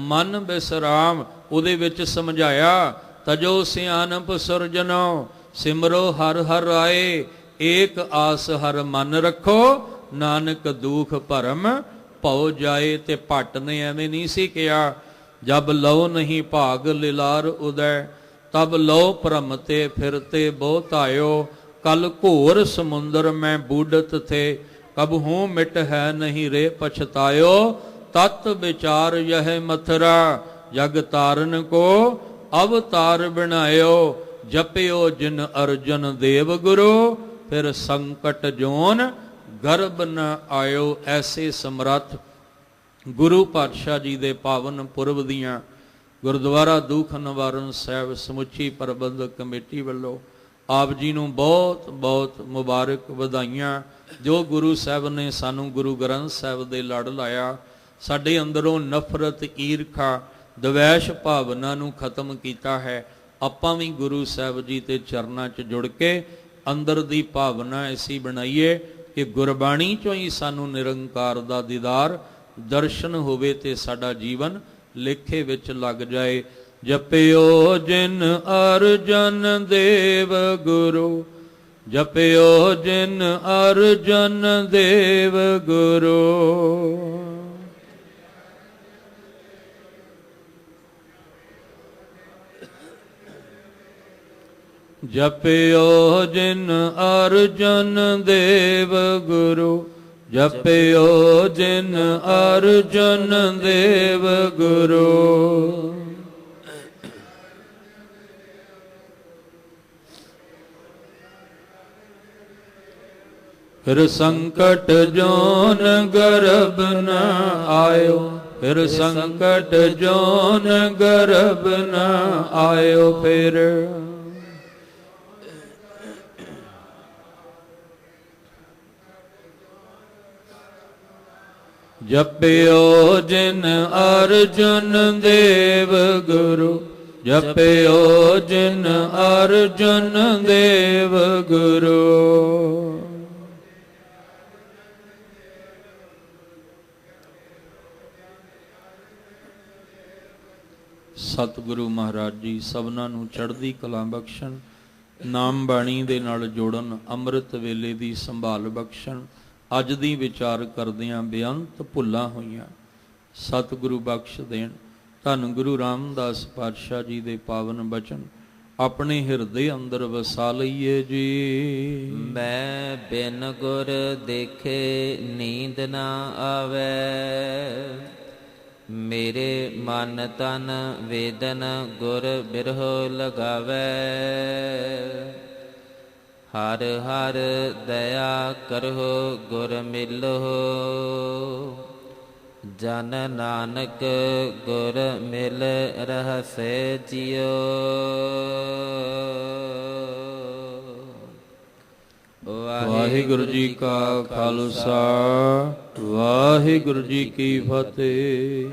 ਮਨ ਬਿਸਰਾਮ। ਉਹਦੇ ਵਿੱਚ ਸਮਝਾਇਆ, ਤਜੋ ਸਿਆਨਪ ਸੁਰਜਨੋ, ਸਿਮਰੋ ਹਰ ਹਰ ਰਾਏ, ਏਕ ਆਸ ਹਰ ਮਨ ਰੱਖੋ, ਨਾਨਕ ਦੁਖ ਭਰਮ ਭਉ ਜਾਏ। ਤੇ ਭੱਟ ਨੇ ਐਵੇਂ ਨਹੀਂ ਸੀ ਕਿਹਾ, ਜਬ ਲਉ ਨਹੀਂ ਭਾਗ ਲਿਲਾਰ ਉਦੈ, ਤਬ ਲਉ ਭਰਮ ਤੇ ਫਿਰਤੇ ਬਹੁਤ ਆਇਓ, ਕਲ ਘੋਰ ਸਮੁੰਦਰ ਮੈਂ ਬੂਡਤ ਥੇ, ਕਬ ਹੂੰ ਮਿਟ ਹੈ ਨਹੀਂ ਰੇ ਪਛਤਾਇਓ, ਤਤ ਵਿਚਾਰ ਯਹ ਮਥਰਾ, ਜਗ ਤਾਰਨ ਕੋ ਅਵਤਾਰ ਬਣਾਇਓ, ਜਪਿਓ ਜਿਨ ਅਰਜਨ ਦੇਵ ਗੁਰੂ, ਫਿਰ ਸੰਕਟ ਜੋਨ ਗਰਭ ਨ ਆਇਓ। ਐਸੇ ਸਮਰੱਥ ਗੁਰੂ ਪਾਤਸ਼ਾਹ ਜੀ ਦੇ ਪਾਵਨ ਪੁਰਬ ਦੀਆਂ ਗੁਰਦੁਆਰਾ ਦੁੱਖ ਨਿਵਾਰਨ ਸਾਹਿਬ ਸਮੁੱਚੀ ਪ੍ਰਬੰਧਕ ਕਮੇਟੀ ਵੱਲੋਂ ਆਪ ਜੀ ਨੂੰ ਬਹੁਤ ਬਹੁਤ ਮੁਬਾਰਕ ਵਧਾਈਆਂ। ਜੋ ਗੁਰੂ ਸਾਹਿਬ ਨੇ ਸਾਨੂੰ ਗੁਰੂ ਗ੍ਰੰਥ ਸਾਹਿਬ ਦੇ ਲੜ ਲਾਇਆ, ਸਾਡੇ ਅੰਦਰੋਂ ਨਫ਼ਰਤ, ਈਰਖਾ, ਦਵੈਸ਼ ਭਾਵਨਾ ਨੂੰ ਖਤਮ ਕੀਤਾ ਹੈ। ਆਪਾਂ ਵੀ ਗੁਰੂ ਸਾਹਿਬ ਜੀ ਦੇ ਚਰਨਾਂ 'ਚ ਜੁੜ ਕੇ ਅੰਦਰ ਦੀ ਭਾਵਨਾ ਐਸੀ ਬਣਾਈਏ ਕਿ ਗੁਰਬਾਣੀ 'ਚੋਂ ਹੀ ਸਾਨੂੰ ਨਿਰੰਕਾਰ ਦਾ ਦੀਦਾਰ ਦਰਸ਼ਨ ਹੋਵੇ ਤੇ ਸਾਡਾ ਜੀਵਨ ਲੇਖੇ ਵਿੱਚ ਲੱਗ ਜਾਏ। ਜਪਿਓ ਜਿਨ ਅਰਜਨ ਦੇਵ ਗੁਰੂ, ਜਪਿਓ ਜਿਨ ਅਰਜਨ ਦੇਵ ਗੁਰੂ, ਜਪਿਓ ਜਿਨ ਅਰਜਨ ਦੇਵ ਗੁਰੂ, ਜਪਿਓ ਜਿਨ ਅਰਜਨ ਦੇਵ ਗੁਰੂ। ਫਿਰ ਸੰਕਟ ਜੋਨ ਗਰਭ ਨ ਆਇਓ, ਫਿਰ ਸੰਕਟ ਜੋਨ ਗਰਭ ਨ ਆਇਓ। ਫਿਰ ਜਪਿਓ ਜਿਨ ਅਰਜਨ ਦੇਵ ਗੁਰੂ, ਜਪਿਓ ਜਿਨ ਅਰਜਨ ਦੇਵ ਗੁਰੂ। ਸਤਿਗੁਰੂ ਮਹਾਰਾਜ ਜੀ ਸਭਨਾਂ ਨੂੰ ਚੜ੍ਹਦੀ ਕਲਾ ਬਖਸ਼ਣ, ਨਾਮ ਬਾਣੀ ਦੇ ਨਾਲ ਜੋੜਨ, ਅੰਮ੍ਰਿਤ ਵੇਲੇ ਦੀ ਸੰਭਾਲ ਬਖਸ਼ਣ। ਅੱਜ ਦੀ ਵਿਚਾਰ ਕਰਦਿਆਂ ਬੇਅੰਤ ਭੁੱਲਾਂ ਹੋਈਆਂ ਸਤਿਗੁਰੂ ਬਖਸ਼ ਦੇਣ। ਧੰਨ ਗੁਰੂ ਰਾਮਦਾਸ ਪਾਤਸ਼ਾਹ ਜੀ ਦੇ ਪਾਵਨ ਬਚਨ ਆਪਣੇ ਹਿਰਦੇ ਅੰਦਰ ਵਸਾ ਲਈਏ ਜੀ। ਮੈਂ ਬਿਨ ਗੁਰ ਦੇਖੇ ਨੀਂਦ ਨਾ ਆਵੇ, ਮੇਰੇ ਮਨ ਤਨ ਵੇਦਨ ਗੁਰ ਬਿਰਹੁ ਲਗਾਵੇ। ਹਰ ਹਰ ਦਇਆ ਕਰਹੁ ਗੁਰ ਮਿਲਹੁ, ਜਨ ਨਾਨਕ ਗੁਰ ਮਿਲ ਰਹਸੇ ਜਿਉ। ਵਾਹਿਗੁਰੂ ਜੀ ਕਾ ਖਾਲਸਾ, ਵਾਹਿਗੁਰੂ ਜੀ ਕੀ ਫਤਿਹ।